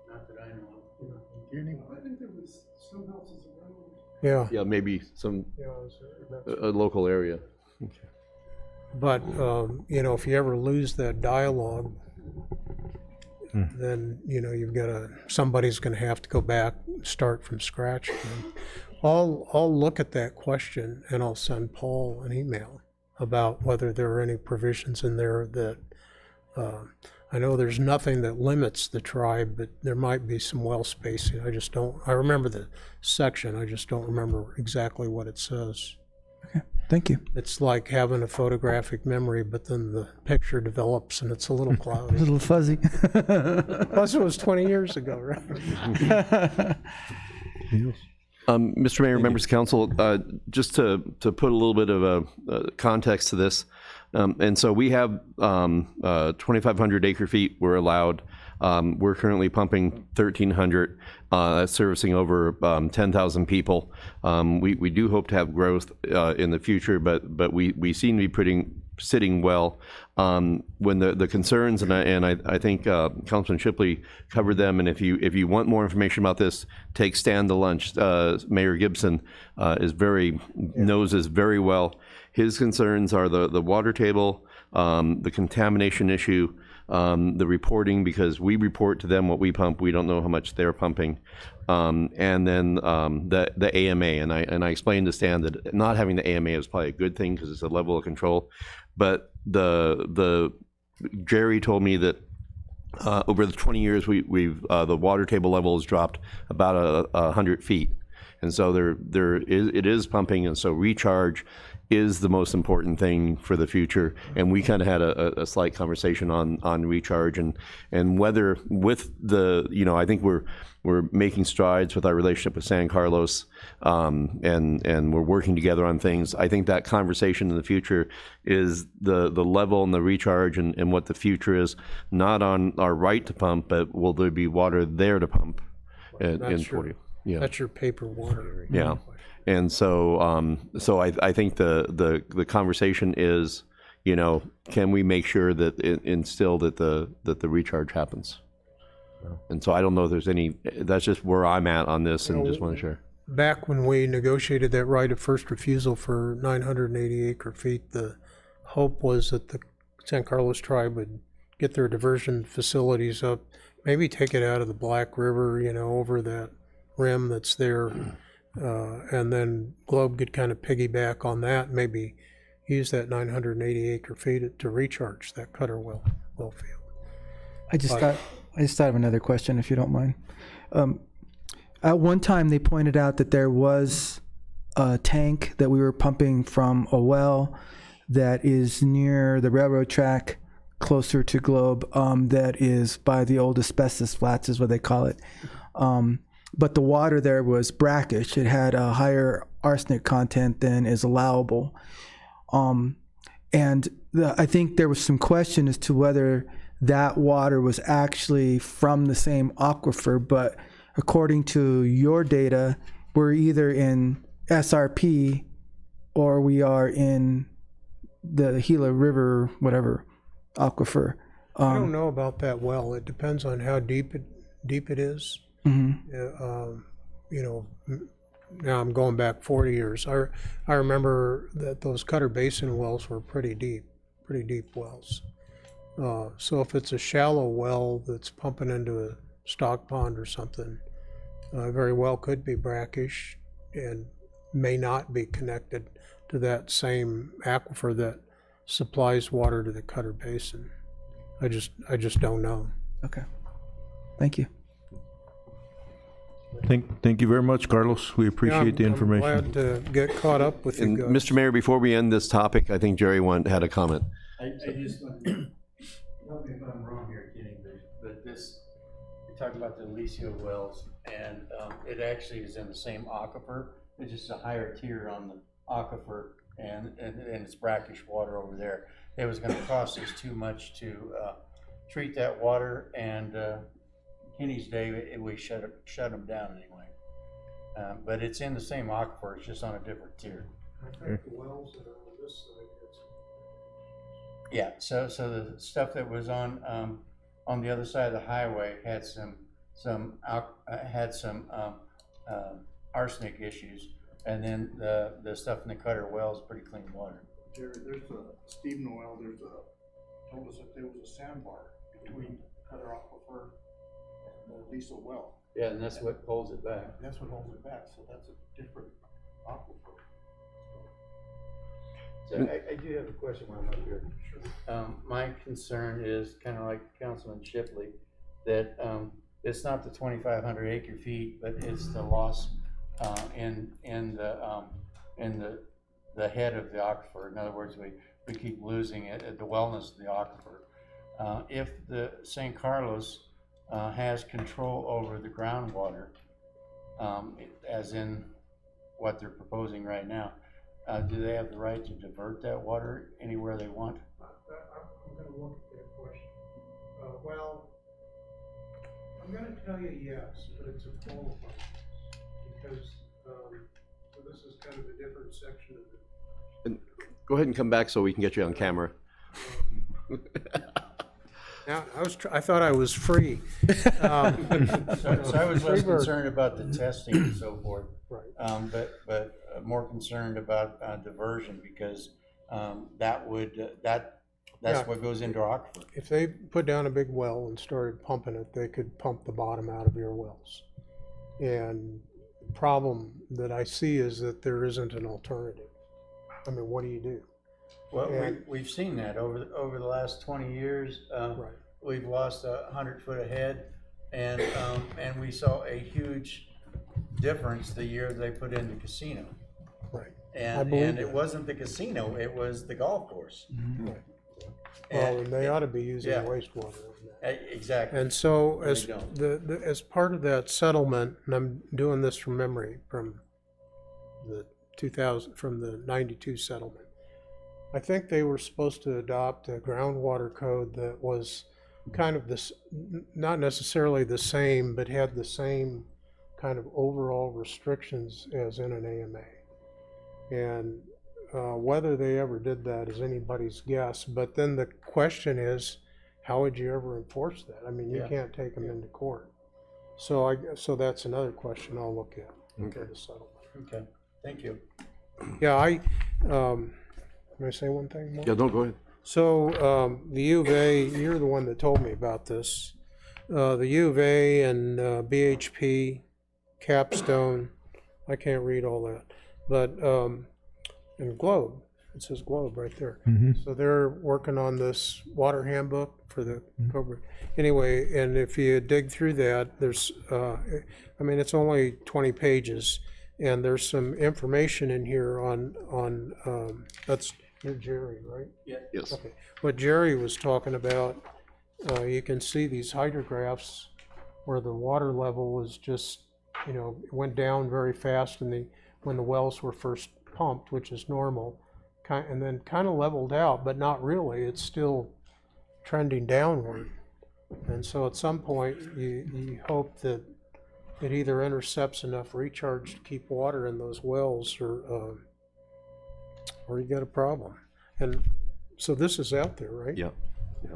Not that I know of. I think there was some houses around. Yeah. Yeah, maybe some Yeah, a local area. But, if you ever lose that dialogue, then, somebody's going to have to go back, start from scratch again. I'll look at that question and I'll send Paul an email about whether there are any provisions in there that, I know there's nothing that limits the tribe, but there might be some well spacing. I remember the section, I just don't remember exactly what it says. Thank you. It's like having a photographic memory, but then the picture develops and it's a little cloudy. A little fuzzy. Plus, it was 20 years ago, right? Mr. Mayor, members of council, just to put a little bit of a context to this, and so we have 2,500 acre feet we're allowed. We're currently pumping 1,300, that's servicing over 10,000 people. We do hope to have growth in the future, but we seem to be sitting well. When the concerns, and I think Councilman Shipley covered them, and if you want more information about this, take Stan to lunch. Mayor Gibson knows this very well. his concerns are the water table, the contamination issue, the reporting, because we report to them what we pump. We don't know how much they're pumping. And then the AMA. And I explained to Stan that not having the AMA is probably a good thing because it's a level of control. But Jerry told me that over the 20 years, we've the water table level has dropped about 100 feet. And so it is pumping, and so recharge is the most important thing for the future. And we kind of had a slight conversation on recharge and whether with the, I think we're making strides with our relationship with San Carlos, and we're working together on things. I think that conversation in the future is the level and the recharge and what the future is, not on our right to pump, but will there be water there to pump in 40. Yeah. That's your paper water. Yeah. And so, so I think the conversation is, can we make sure that instill that the recharge happens? And so I don't know if there's any. That's just where I'm at on this, and just want to share. Back when we negotiated that right of first refusal for 980 acre feet, the hope was that the San Carlos tribe would get their diversion facilities up, maybe take it out of the Black River, over that rim that's there, and then Globe could kind of piggyback on that, maybe use that 980 acre feet to recharge that Cutter well field. I just thought of another question, if you don't mind. At one time, they pointed out that there was a tank that we were pumping from a well that is near the railroad track, closer to Globe, that is by the old asbestos flats, is what they call it. But the water there was brackish. It had a higher arsenic content than is allowable. And I think there was some question as to whether that water was actually from the same aquifer, but according to your data, we're either in SRP or we are in the Gila River, whatever, aquifer. I don't know about that well. It depends on how deep it is. Mm-hmm. Now I'm going back 40 years. I remember that those Cutter Basin wells were pretty deep wells. So if it's a shallow well that's pumping into a stock pond or something, very well could be brackish and may not be connected to that same aquifer that supplies water to the Cutter Basin. I just don't know. Okay. Thank you. Thank you very much, Carlos. We appreciate the information. I'm glad to get caught up with you guys. Mr. Mayor, before we end this topic, I think Jerry had a comment. I just want to, help me if I'm wrong here, Kenny, but this, we talked about the Alicio wells, and it actually is in the same aquifer. It's just a higher tier on the aquifer, and it's brackish water over there. It was going to cost us too much to treat that water, and Kenny's day, we shut them down anyway. But it's in the same aquifer, it's just on a different tier. I think the wells that are on this side, yeah, so the stuff that was on the other side of the highway had some arsenic issues, and then the stuff in the Cutter well is pretty clean water. Jerry, there's a Stephen well. Told us that there was a sandbar between Cutter Aquifer and the Lisa well. Yeah, and that's what holds it back. That's what holds it back. So that's a different aquifer. So I do have a question while I'm up here. Sure. My concern is kind of like Councilman Shipley, that it's not the 2,500 acre feet, but it's the loss in the head of the aquifer. In other words, we keep losing it at the wellness of the aquifer. If the San Carlos has control over the groundwater, as in what they're proposing right now, do they have the right to divert that water anywhere they want? I'm going to look at that question. Well, I'm going to tell you yes, but it's a qualified yes, because this is kind of a different section of it. And go ahead and come back so we can get you on camera. Now, I thought I was free. So I was less concerned about the testing and so forth, right. But more concerned about diversion, because that would, that's Yeah. what goes into our aquifer. If they put down a big well and started pumping it, they could pump the bottom out of your wells. And the problem that I see is that there isn't an alternative. I mean, what do you do? Well, And- we've seen that over the last 20 years. Right. We've lost 100 foot ahead, and we saw a huge difference the year they put in the casino. Right. I And believe it that. wasn't the casino, it was the golf course. Right. Well, and they ought to be using yeah. wastewater. Exactly. And so They as don't. as part of that settlement, and I'm doing this from memory, from the 92 settlement, I think they were supposed to adopt a groundwater code that was kind of this, not necessarily the same, but had the same kind of overall restrictions as in an AMA. And whether they ever did that is anybody's guess. But then the question is, how would you ever enforce that? I mean, you Yeah. can't take them into court. So so that's another question I'll look at. Okay. The settlement. Okay, thank you. Yeah, can I say one thing more? Yeah, no, go ahead. So the U of A, you're the one that told me about this. The U of A and BHP, Capstone, I can't read all that, but and Globe, it says Globe right there. So they're working on this water handbook for the Cobra. Anyway, and if you dig through that, there's, I mean, it's only 20 pages, and there's some information in here on that's you're Jerry, right? Yeah. Yes. Okay. What Jerry was talking about, you can see these hydrographs where the water level was just, you know, it went down very fast when the wells were first pumped, which is normal, and then kind of leveled out, but not really. It's still trending downward. And so at some point, you hope that it either intercepts enough recharge to keep water in those wells, or you got a problem. And so this is out there, right? Yeah. Yeah.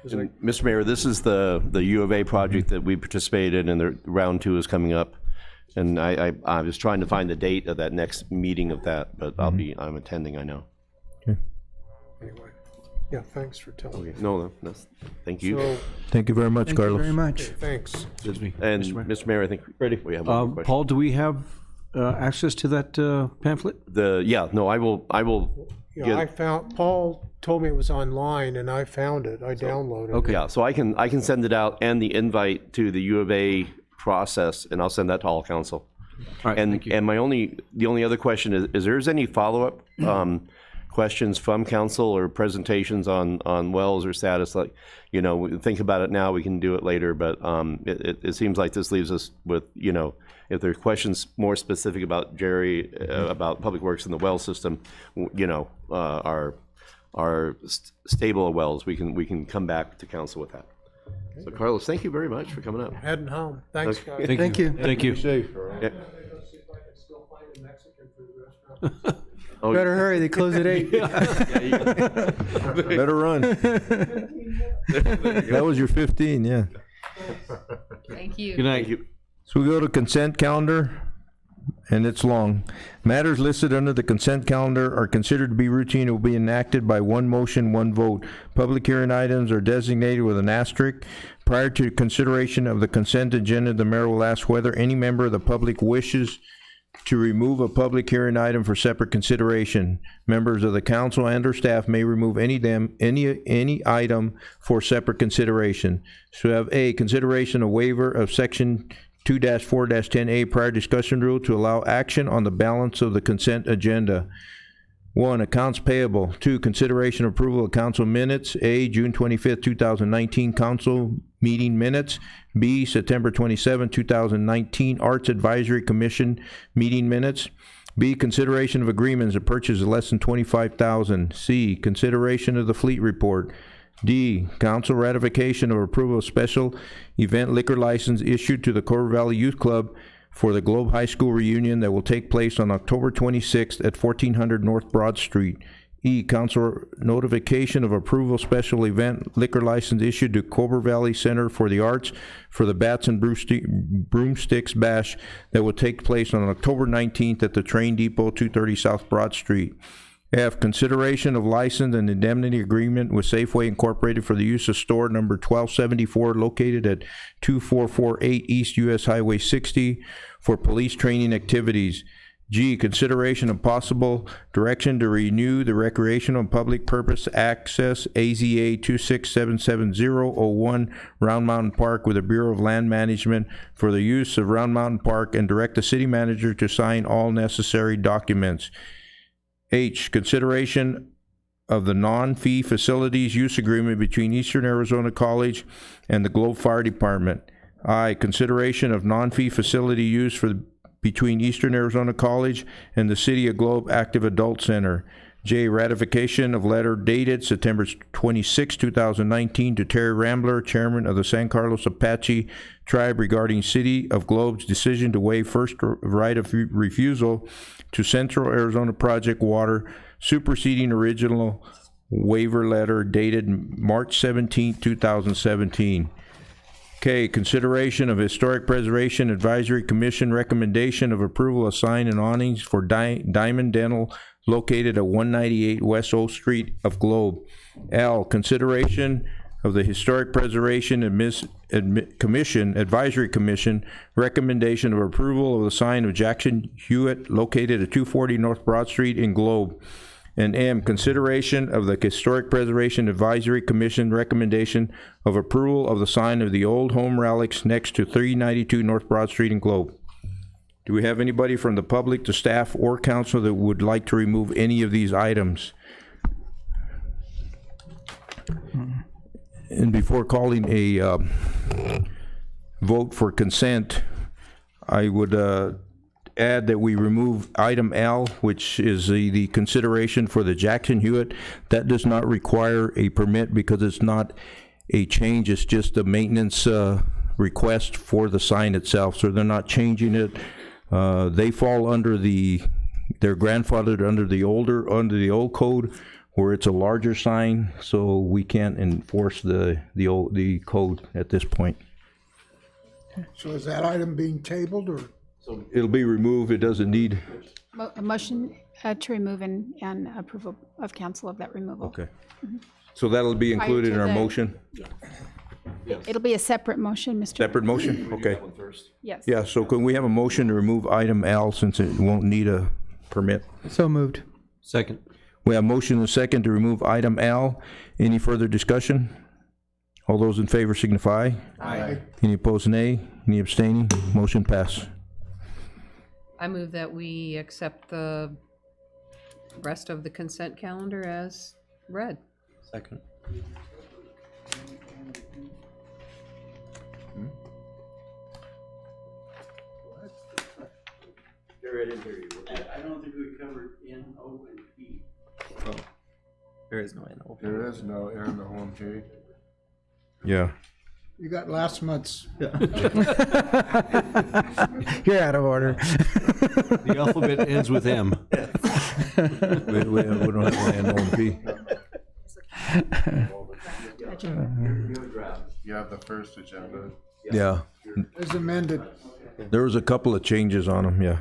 Is And, Mr. Mayor, this is the U of A project that we participated in. The round 2 is coming up. And I was trying to find the date of that next meeting of that, but I'm attending, I know. Anyway, yeah, thanks for telling me. Okay. No, that's, thank you. So, Thank you very much, Thank you Carlos. very much. thanks. Excuse me. And Mr. Mayor. Mr. Mayor, I think we have one more question. Paul, do we have access to that pamphlet? I will. Yeah, get- Paul told me it was online, and I found it. I downloaded it. Okay. Yeah, so I can send it out and the invite to the U of A process, and I'll send that to all council. All right, And thank you. and the only other question is there's any follow-up questions from council or presentations on wells or status? Like, you know, we think about it now, we can do it later, but it seems like this leaves us with, you know, if there are questions more specific about Jerry, about Public Works and the well system, you know, our stable of wells, we can come back to council with that. So Carlos, thank you very much for coming up. Heading home. Thanks, Okay. guys. Thank you. Thank you. Yeah. Oh, Better hurry, they close at 8. Better run. That was your 15, yeah. Thank you. Good night. So we go to consent calendar, and it's long. Matters listed under the consent calendar are considered to be routine and will be enacted by one motion, one vote. Public hearing items are designated with an asterisk. Prior to consideration of the consent agenda, the mayor will ask whether any member of the public wishes to remove a public hearing item for separate consideration. Members of the council and or staff may remove any item for separate consideration. So we have A, consideration of waiver of section 2-4-10A prior discussion rule to allow action on the balance of the consent agenda. 1, accounts payable. 2, consideration approval of council minutes. A, June 25th, 2019 council meeting minutes. B, September 27, 2019 Arts Advisory Commission meeting minutes. B, consideration of agreements to purchase less than $25,000. C, consideration of the fleet report. D, council ratification of approval of special event liquor license issued to the Cobra Valley Youth Club for the Globe High School reunion that will take place on October 26th at 1400 North Broad Street. E, council notification of approval special event liquor license issued to Cobra Valley Center for the Arts for the Bats and Broomsticks Bash that will take place on October 19th at the Train Depot, 230 South Broad Street. F, consideration of license and indemnity agreement with Safeway Incorporated for the use of store number 1274 located at 2448 East US Highway 60 for police training activities. G, consideration of possible direction to renew the recreational and public purpose access AZA 2677001 Round Mountain Park with the Bureau of Land Management for the use of Round Mountain Park and direct the city manager to sign all necessary documents. H, consideration of the non-fee facilities use agreement between Eastern Arizona College and the Globe Fire Department. I, consideration of non-fee facility use between Eastern Arizona College and the City of Globe Active Adult Center. J, ratification of letter dated September 26, 2019 to Terry Rambler, Chairman of the San Carlos Apache Tribe regarding City of Globe's decision to waive first right of refusal to Central Arizona Project Water, superseding original waiver letter dated March 17, 2017. K, consideration of Historic Preservation Advisory Commission recommendation of approval of sign and awnings for Diamond Dental located at 198 West O Street of Globe. L, consideration of the Historic Preservation Advisory Commission recommendation of approval of the sign of Jackson Hewitt located at 240 North Broad Street in Globe. And M, consideration of the Historic Preservation Advisory Commission recommendation of approval of the sign of the old home relics next to 392 North Broad Street in Globe. Do we have anybody from the public, the staff, or council that would like to remove any of these items? And before calling a vote for consent, I would add that we remove item L, which is the consideration for the Jackson Hewitt. That does not require a permit because it's not a change, it's just a maintenance request for the sign itself, so they're not changing it. They fall under they're grandfathered under the old code where it's a larger sign, so we can't enforce the code at this point. So is that item being tabled, or? So it'll be removed, it doesn't need. A motion to remove and approval of council of that removal. Okay. So that'll be included in our motion? It'll be a separate motion, Mr. Separate motion? Okay. Yes. Yeah, so can we have a motion to remove item L since it won't need a permit? So moved. Second. We have motion and a second to remove item L. Any further discussion? All those in favor signify. Aye. Any opposed, nay? Any abstaining? Motion pass. I move that we accept the rest of the consent calendar as read. Second. I don't think we covered N, O, and P. There is no NO. There is no N, O, and P. Yeah. You got last month's. You're out of order. The alphabet ends with M. We don't have an N, O, and P. You have the first agenda. Yeah. As amended. There was a couple of changes on them, yeah.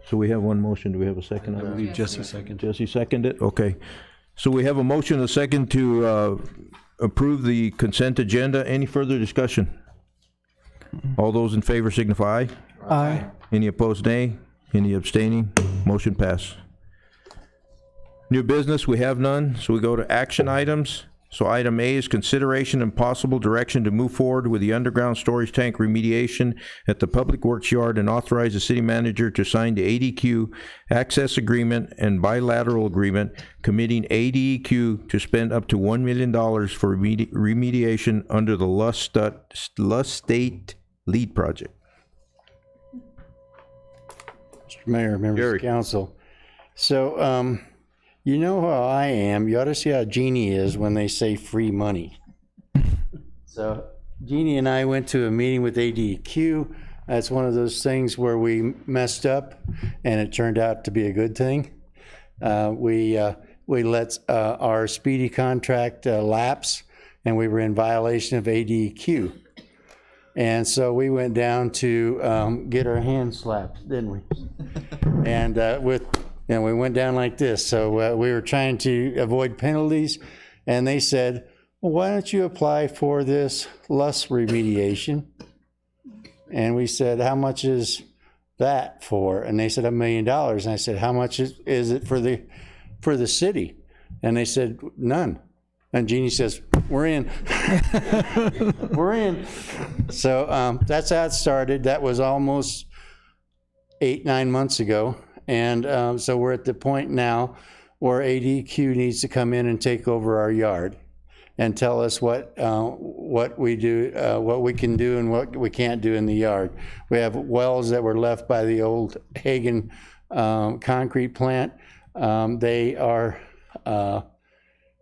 So we have one motion. Do we have a second? I believe Jesse seconded. Jesse seconded? Okay. So we have a motion, and a second to approve the consent agenda. Any further discussion? All those in favor signify. Aye. Any opposed, nay? Any abstaining? Motion pass. New business, we have none, so we go to action items. So item A is consideration and possible direction to move forward with the underground storage tank remediation at the Public Works Yard and authorize the city manager to sign the ADQ access agreement and bilateral agreement committing ADEQ to spend up to $1 million for remediation under the Lusk State Lead Project. Mr. Mayor, members of council. So, you know how I am. You ought to see how Jeannie is when they say free money. So Jeannie and I went to a meeting with ADEQ. That's one of those things where we messed up and it turned out to be a good thing. We let our speedy contract lapse and we were in violation of ADEQ. And so we went down to get our hands slapped, didn't we? And with And we went down like this. So we were trying to avoid penalties, and they said, well, why don't you apply for this lust remediation? And we said, how much is that for? And they said, $1 million. And I said, how much is it for the city? And they said, none. And Jeannie says, we're in. We're in. So that's how it started. That was almost 8-9 months ago. And so we're at the point now where ADQ needs to come in and take over our yard and tell us what we do, what we can do and what we can't do in the yard. We have wells that were left by the old Hagen concrete plant. They are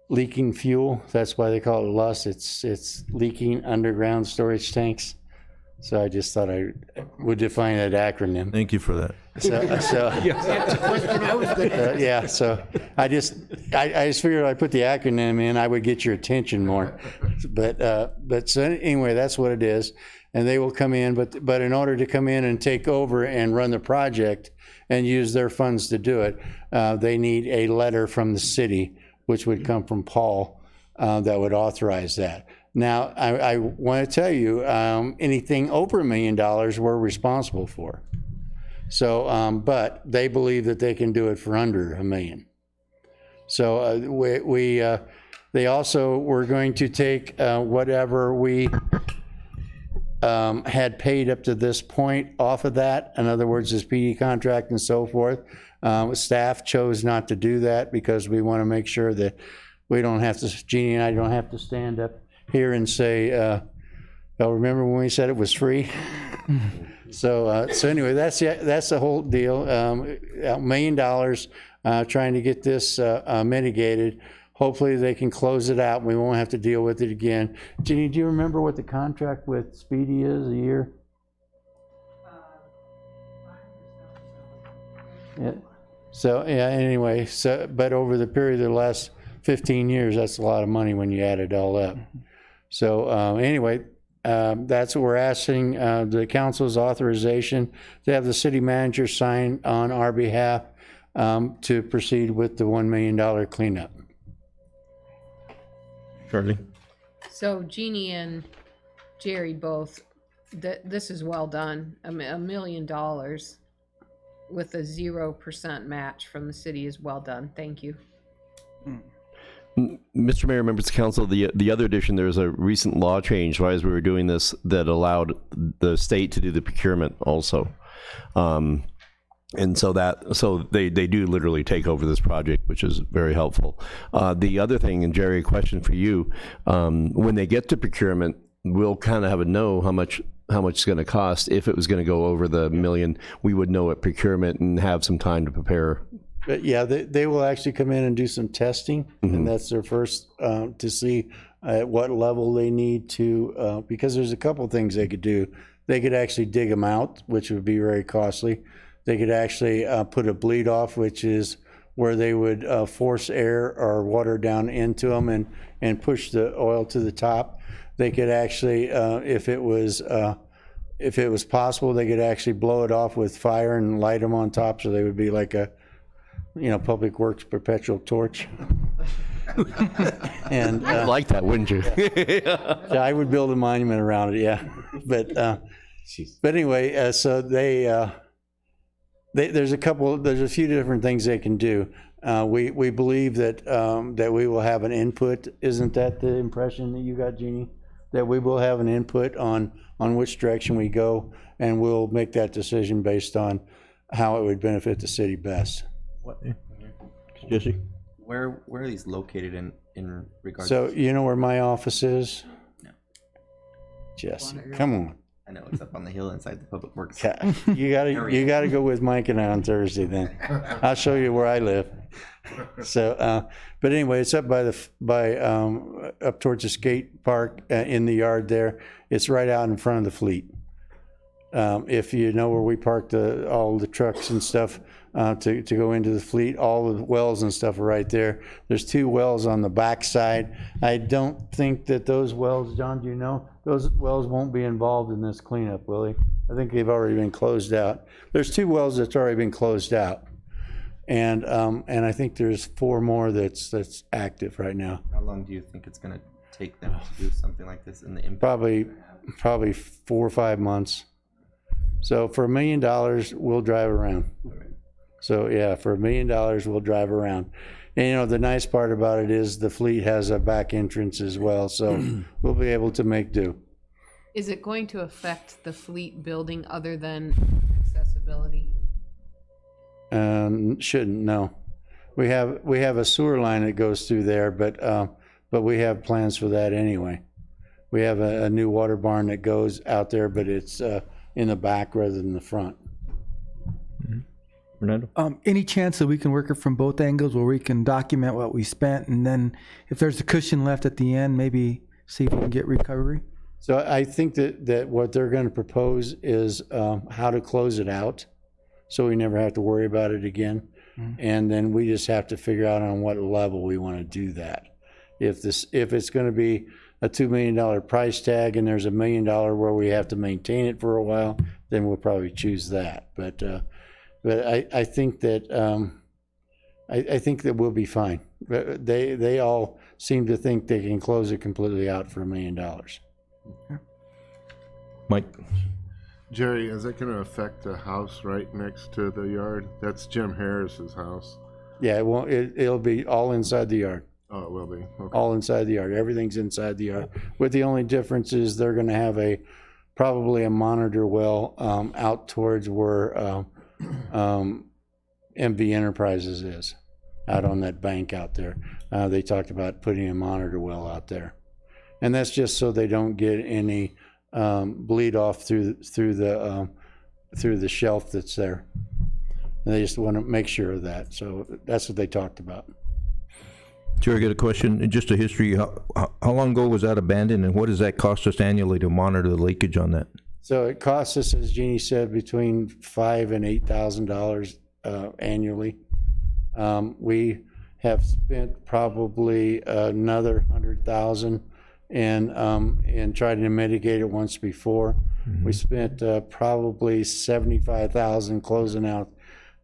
leaking fuel. That's why they call it lust. It's leaking underground storage tanks. So I just thought I would define that acronym. Thank you for that. Yeah, so I just figured I'd put the acronym in, I would get your attention more. But so anyway, that's what it is. And they will come in, but in order to come in and take over and run the project and use their funds to do it, they need a letter from the city, which would come from Paul, that would authorize that. Now, I want to tell you, anything over $1 million, we're responsible for. So, but they believe that they can do it for under $1 million. So they also were going to take whatever we had paid up to this point off of that. In other words, this PD contract and so forth. Staff chose not to do that because we want to make sure that we don't have to, Jeannie and I don't have to stand up here and say, remember when we said it was free? So anyway, that's the whole deal. $1 million, trying to get this mitigated. Hopefully they can close it out and we won't have to deal with it again. Jeannie, do you remember what the contract with Speedy is a year? Yeah. So yeah, anyway, but over the period of the last 15 years, that's a lot of money when you add it all up. So anyway, that's what we're asking, the council's authorization to have the city manager sign on our behalf to proceed with the $1 million cleanup. Charlie? So Jeannie and Jerry both, this is well done. $1 million with a 0% match from the city is well done. Thank you. Mr. Mayor, members of council, the other addition, there was a recent law change right as we were doing this that allowed the state to do the procurement also. And so they do literally take over this project, which is very helpful. The other thing, and Jerry, a question for you, when they get to procurement, we'll kind of have a know how much it's going to cost. If it was going to go over the $1 million, we would know at procurement and have some time to prepare. But yeah, they will actually come in and do some testing, and that's their first to see at what level they need to, because there's a couple things they could do. They could actually dig them out, which would be very costly. They could actually put a bleed off, which is where they would force air or water down into them and push the oil to the top. They could actually, if it was possible, they could actually blow it off with fire and light them on top, so they would be like a, Public Works perpetual torch. And You'd like that, wouldn't you? Yeah, I would build a monument around it. Yeah, but anyway, so there's a few different things they can do. We believe that we will have an input. Isn't that the impression that you got, Jeannie? That we will have an input on which direction we go, and we'll make that decision based on how it would benefit the city best. What? Jesse? Where are these located in regards? So you know where my office is? No. Jesse, come on. I know it's up on the hill inside the Public Works. You gotta go with Mike and I on Thursday. Then I'll show you where I live. So, but anyway, it's up up towards the skate park in the yard there. It's right out in front of the fleet. If you know where we park all the trucks and stuff to go into the fleet, all the wells and stuff are right there. There's 2 wells on the back side. I don't think that those wells, John, do you know? Those wells won't be involved in this cleanup, will they? I think they've already been closed out. There's 2 wells that's already been closed out. And I think there's 4 more that's active right now. How long do you think it's gonna take them to do something like this in the impact? Probably 4 or 5 months. So for $1 million, we'll drive around. So yeah, for $1 million, we'll drive around. And you know, the nice part about it is the fleet has a back entrance as well, so we'll be able to make do. Is it going to affect the fleet building other than accessibility? Shouldn't, no. We have a sewer line that goes through there, but we have plans for that anyway. We have a new water barn that goes out there, but it's in the back rather than the front. Fernando? Any chance that we can work it from both angles where we can document what we spent, and then if there's a cushion left at the end, maybe see if we can get recovery? So I think that what they're going to propose is how to close it out, so we never have to worry about it again. And then we just have to figure out on what level we want to do that. If it's going to be a $2 million price tag and there's $1 million where we have to maintain it for a while, then we'll probably choose that. But I think that I think that we'll be fine. They all seem to think they can close it completely out for $1 million. Mike? Jerry, is it going to affect the house right next to the yard? That's Jim Harris's house. Yeah, it won't. It'll be all inside the yard. Oh, it will be. Okay. All inside the yard. Everything's inside the yard. With the only difference is they're going to have probably a monitor well out towards where MV Enterprises is, out on that bank out there. They talked about putting a monitor well out there, and that's just so they don't get any bleed off through the shelf that's there. And they just want to make sure of that. So that's what they talked about. Jerry, I got a question. Just a history. How long ago was that abandoned, and what does that cost us annually to monitor the leakage on that? So it costs us, as Jeannie said, between $5,000 and $8,000 annually. We have spent probably another $100,000 in trying to mitigate it once before. We spent probably $75,000 closing out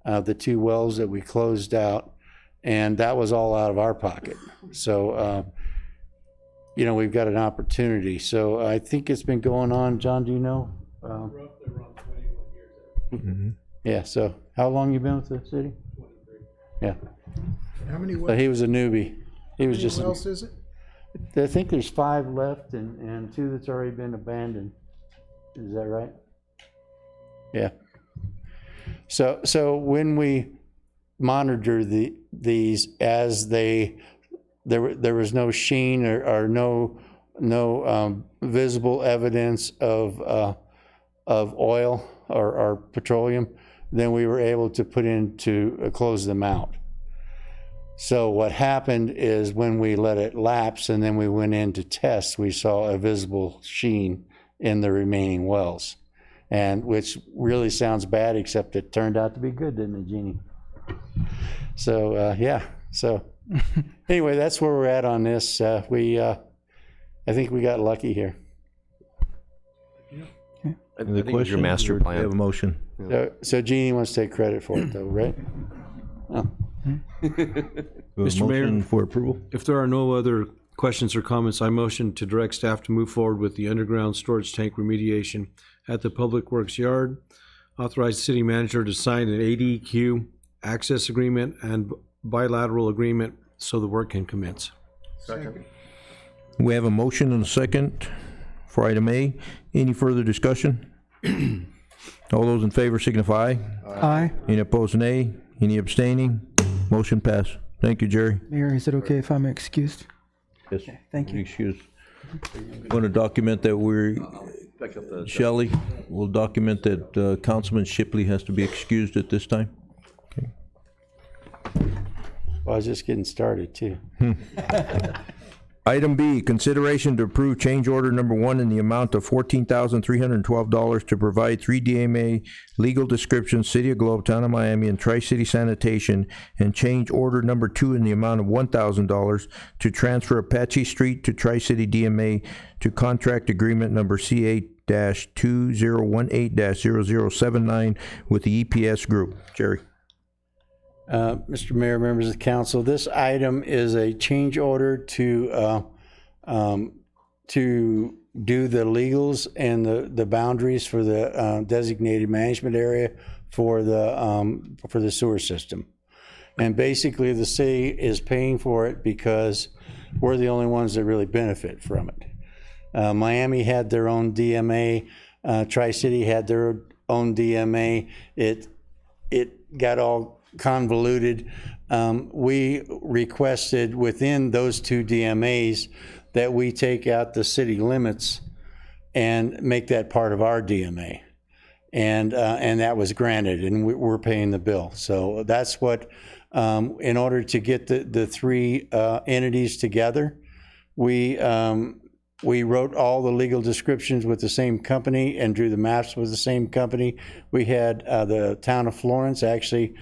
the 2 wells that we closed out, and that was all out of our pocket. So, you know, we've got an opportunity. So I think it's been going on, John, do you know? Roughly around 21 years. Yeah, so how long you been with the city? 23. Yeah. How many So he was a newbie. He was How just, many wells is it? I think there's 5 left and 2 that's already been abandoned. Is that right? Yeah. So when we monitor these as there was no sheen or no visible evidence of oil or petroleum, then we were able to put in to close them out. So what happened is when we let it lapse and then we went in to test, we saw a visible sheen in the remaining wells, and which really sounds bad, except it turned out to be good, didn't it, Jeannie? So yeah. So anyway, that's where we're at on this. I think we got lucky here. The question, your master plan. We have a motion. So Jeannie wants to take credit for it, though, right? Oh. Mr. Mayor, motion for approval. if there are no other questions or comments, I motion to direct staff to move forward with the underground storage tank remediation at the Public Works Yard. Authorize the city manager to sign an ADQ access agreement and bilateral agreement so the work can commence. Second. We have a motion and a second for item A. Any further discussion? All those in favor signify. Aye. Any opposed, nay. Any abstaining? Motion passed. Thank you, Jerry. Mayor, is it okay if I'm excused? Yes. Thank you. Excuse. Want to document that we're, Shelley, will document that Councilman Shipley has to be excused at this time? Okay. Well, I was just getting started, too. Item B, consideration to approve change order number 1 in the amount of $14,312 to provide 3 DMA legal descriptions, City of Globe, Town of Miami, and Tri-City Sanitation, and change order number 2 in the amount of $1,000 to transfer Apache Street to Tri-City DMA to contract agreement number C8-2018-0079 with the EPS Group. Jerry. Mr. Mayor, members of the council, this item is a change order to do the legals and the boundaries for the designated management area for the sewer system. And basically, the city is paying for it because we're the only ones that really benefit from it. Miami had their own DMA. Tri-City had their own DMA. It got all convoluted. We requested within those two DMAs that we take out the city limits and make that part of our DMA. And that was granted, and we're paying the bill. So that's what, in order to get the three entities together, we wrote all the legal descriptions with the same company and drew the maps with the same company. We had the town of Florence actually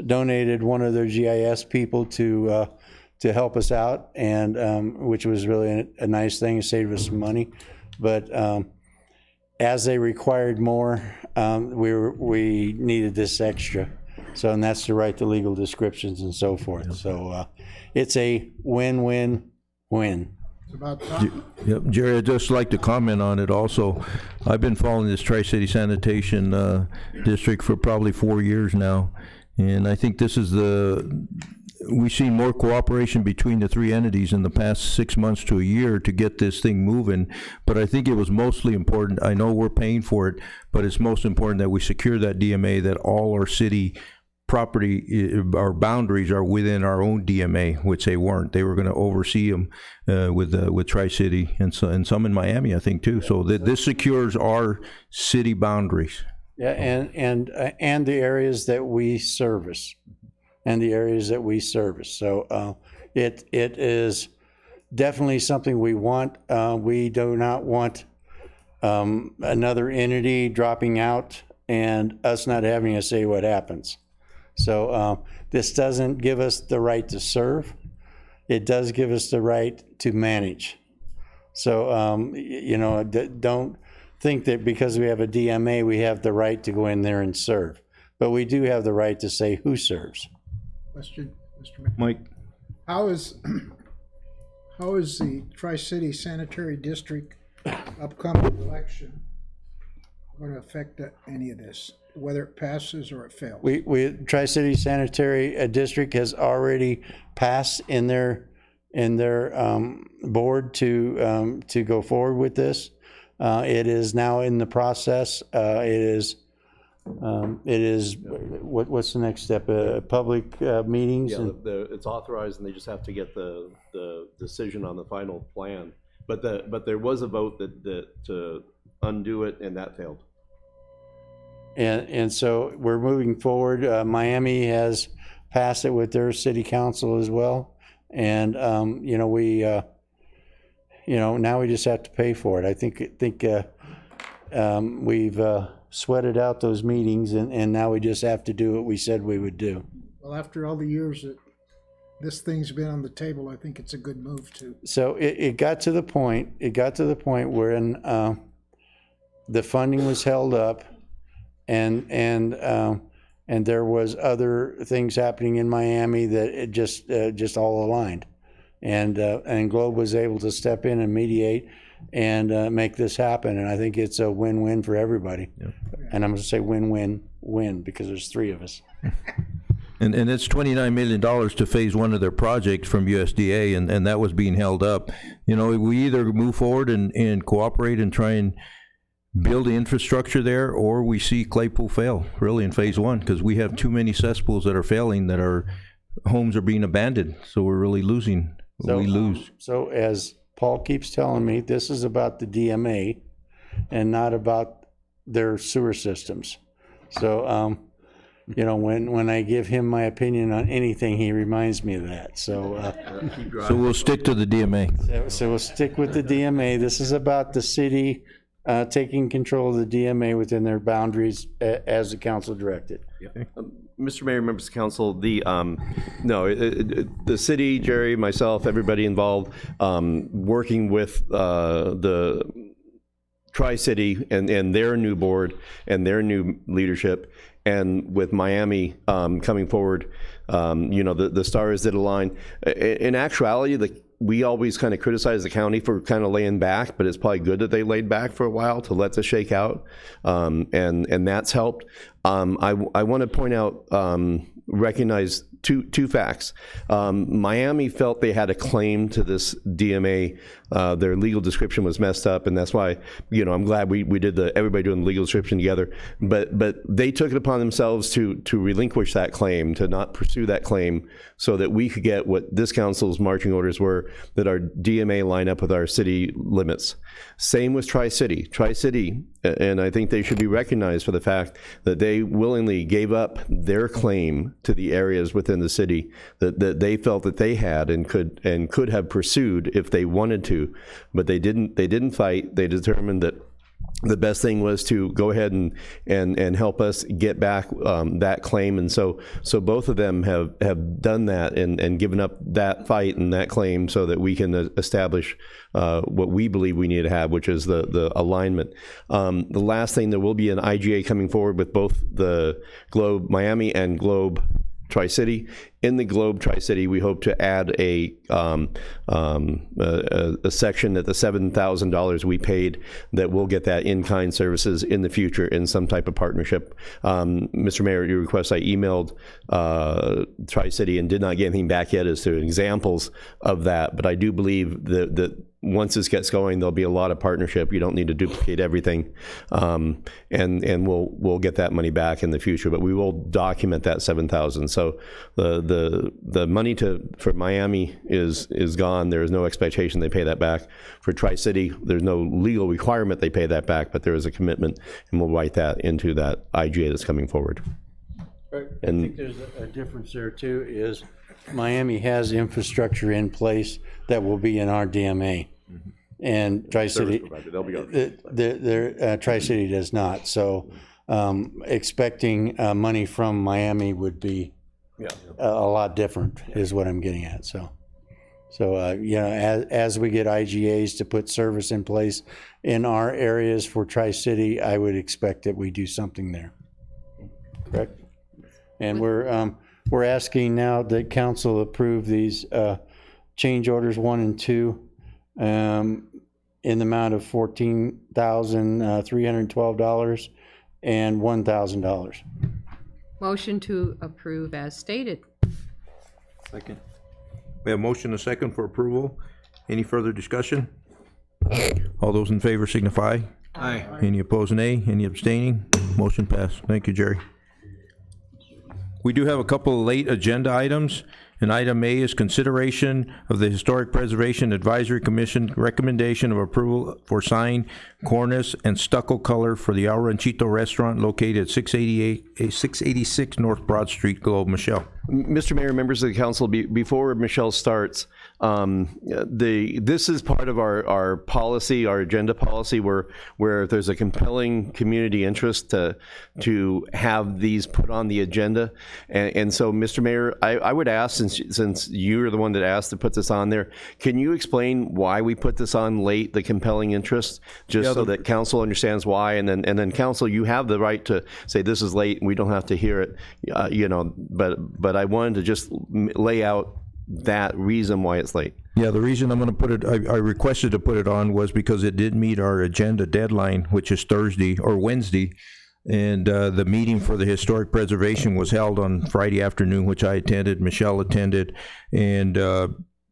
donated one of their GIS people to help us out, and which was really a nice thing. It saved us some money. But as they required more, we needed this extra. So, and that's to write the legal descriptions and so forth. So it's a win-win-win. It's about time. Yep, Jerry, I'd just like to comment on it also. I've been following this Tri-City Sanitation District for probably 4 years now, and I think this is we've seen more cooperation between the three entities in the past 6 months to a year to get this thing moving, but I think it was mostly important. I know we're paying for it, but it's most important that we secure that DMA, that all our city property, our boundaries are within our own DMA, which they weren't. They were going to oversee them with Tri-City and some in Miami, I think, too. So this secures our city boundaries. Yeah, and the areas that we service, So it is definitely something we want. We do not want another entity dropping out and us not having to say what happens. So this doesn't give us the right to serve. It does give us the right to manage. So, don't think that because we have a DMA, we have the right to go in there and serve. But we do have the right to say who serves. Question, Mr. McMahon. Mike. How is the Tri-City Sanitary District upcoming election going to affect any of this, whether it passes or it fails? Tri-City Sanitary District has already passed in their board to go forward with this. It is now in the process. It is what's the next step? Public meetings. Yeah, it's authorized, and they just have to get the decision on the final plan. But there was a vote that to undo it, and that failed. And so we're moving forward. Miami has passed it with their city council as well, and now we just have to pay for it. I think we've sweated out those meetings, and now we just have to do what we said we would do. Well, after all the years that this thing's been on the table, I think it's a good move too. So it got to the point. It got to the point where the funding was held up, and there was other things happening in Miami that it just all aligned, and Globe was able to step in and mediate and make this happen. And I think it's a win-win for everybody. Yep. And I'm going to say win-win-win because there's three of us. And it's $29 million to phase one of their project from USDA, and that was being held up. We either move forward and cooperate and try and build the infrastructure there, or we see Claypool fail, really, in phase one, because we have too many cesspools that are failing, that our homes are being abandoned. So we're really losing. We lose. So as Paul keeps telling me, this is about the DMA and not about their sewer systems. So, when I give him my opinion on anything, he reminds me of that. So we'll stick to the DMA. So we'll stick with the DMA. This is about the city taking control of the DMA within their boundaries as the council directed. Mr. Mayor, members of council, the city, Jerry, myself, everybody involved, working with the Tri-City and their new board and their new leadership, and with Miami coming forward, the stars that align. In actuality, we always kind of criticize the county for kind of laying back, but it's probably good that they laid back for a while to let this shake out, and that's helped. I want to point out, recognize two facts. Miami felt they had a claim to this DMA. Their legal description was messed up, and that's why, I'm glad we did everybody doing the legal description together. But they took it upon themselves to relinquish that claim, to not pursue that claim, so that we could get what this council's marching orders were, that our DMA line up with our city limits. Same with Tri-City. Tri-City, and I think they should be recognized for the fact that they willingly gave up their claim to the areas within the city that they felt that they had and could have pursued if they wanted to, but they didn't fight. They determined that the best thing was to go ahead and help us get back that claim, and so both of them have done that and given up that fight and that claim so that we can establish what we believe we need to have, which is the alignment. The last thing, there will be an IGA coming forward with both the Globe Miami and Globe Tri-City. In the Globe Tri-City, we hope to add a section at the $7,000 we paid, that we'll get that in-kind services in the future in some type of partnership. Mr. Mayor, at your request, I emailed Tri-City and did not get anything back yet as to examples of that, but I do believe that once this gets going, there'll be a lot of partnership. You don't need to duplicate everything, and we'll get that money back in the future. But we will document that $7,000. So the money for Miami is gone. There is no expectation they pay that back. For Tri-City, there's no legal requirement they pay that back, but there is a commitment, and we'll write that into that IGA that's coming forward. I think there's a difference there too. Is Miami has infrastructure in place that will be in our DMA, and Tri-City, Tri-City does not. So expecting money from Miami would be a lot different, is what I'm getting at. So as we get IGAs to put service in place in our areas for Tri-City, I would expect that we do something there. Correct? And we're asking now that council approve these change orders 1 and 2 in the amount of $14,312 and $1,000. Motion to approve as stated. Second. We have motion and a second for approval. Any further discussion? All those in favor signify. Aye. Any opposed, nay. Any abstaining? Motion passed. Thank you, Jerry. We do have a couple of late agenda items, and item A is consideration of the Historic Preservation Advisory Commission recommendation of approval for sign, cornice, and stucco color for the El Ranchito restaurant located at 686 North Broad Street, Globe. Michelle. Mr. Mayor, members of the council, before Michelle starts, this is part of our policy, our agenda policy, where if there's a compelling community interest to have these put on the agenda. And so, Mr. Mayor, I would ask, since you're the one that asked to put this on there, can you explain why we put this on late, the compelling interest, just so that council understands why, and then council, you have the right to say this is late and we don't have to hear it, but I wanted to just lay out that reason why it's late. Yeah, the reason I'm going to put it, I requested to put it on was because it did meet our agenda deadline, which is Thursday or Wednesday. And the meeting for the historic preservation was held on Friday afternoon, which I attended, Michelle attended, and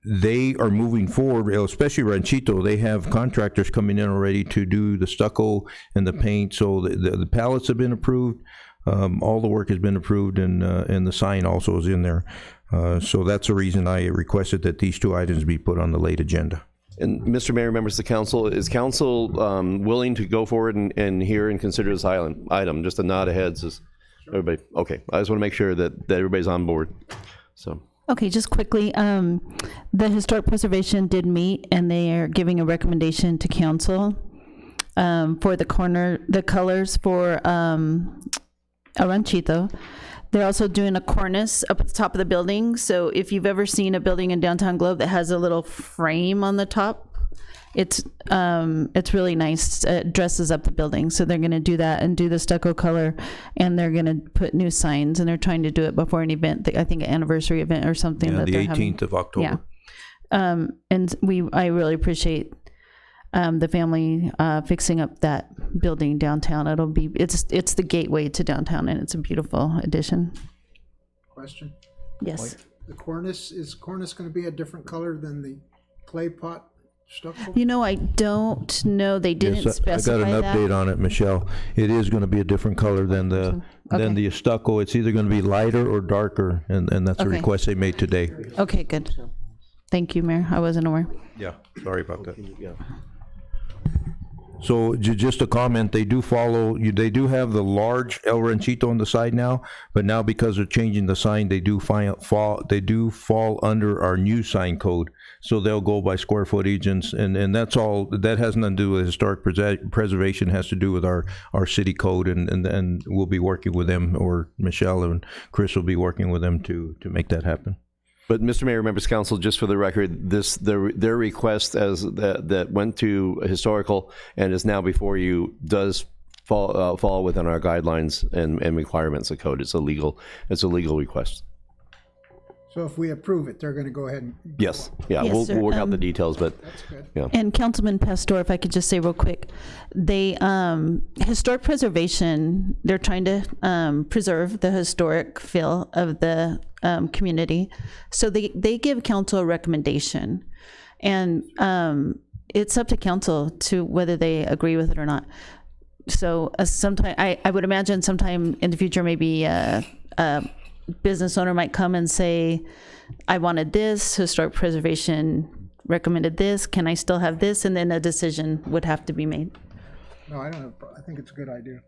they are moving forward, especially Ranchito. They have contractors coming in already to do the stucco and the paint. So the pallets have been approved. All the work has been approved, and the sign also is in there. So that's the reason I requested that these two items be put on the late agenda. And Mr. Mayor, members of the council, is council willing to go forward and hear and consider this item? Just a nod of heads. Is everybody okay? I just want to make sure that everybody's on board. So. Okay, just quickly, the Historic Preservation did meet, and they are giving a recommendation to council for the colors for El Ranchito. They're also doing a cornice up at the top of the building. So if you've ever seen a building in downtown Globe that has a little frame on the top, it's really nice. It dresses up the building. So they're going to do that and do the stucco color, and they're going to put new signs, and they're trying to do it before an event, I think an anniversary event or something. Yeah, that the they're having. 18th of October. Yeah. And I really appreciate the family fixing up that building downtown. It's the gateway to downtown, and it's a beautiful addition. Question? Yes. The cornice, is cornice going to be a different color than the clay pot stucco? You know, I don't know. They didn't Yes, specify I got an that. update on it, Michelle. It is going to be a different color than the stucco. It's either going to be lighter or darker, and that's a Okay. request they made today. Okay, good. Thank you, Mayor. I wasn't aware. Yeah, sorry about that. So just a comment, they do have the large El Ranchito on the side now, but now because they're changing the sign, they do fall under our new sign code. So they'll go by square footage, and that's all. That has nothing to do with historic preservation. It has to do with our city code, and we'll be working with them, or Michelle and Chris will be working with them to make that happen. But Mr. Mayor, members of council, just for the record, their request that went to historical and is now before you does fall within our guidelines and requirements of code. It's a legal request. So if we approve it, they're going to go ahead and... Yes, yeah, Yes, we'll sir. work out the details, but yeah. And Councilman Pastor, if I could just say real quick, they historic preservation, they're trying to preserve the historic feel of the community. So they give council a recommendation, and it's up to council to whether they agree with it or not. So sometime I would imagine sometime in the future, maybe a business owner might come and say, I wanted this, historic preservation recommended this, can I still have this? And then a decision would have to be made. No, I don't have, I think it's a good idea.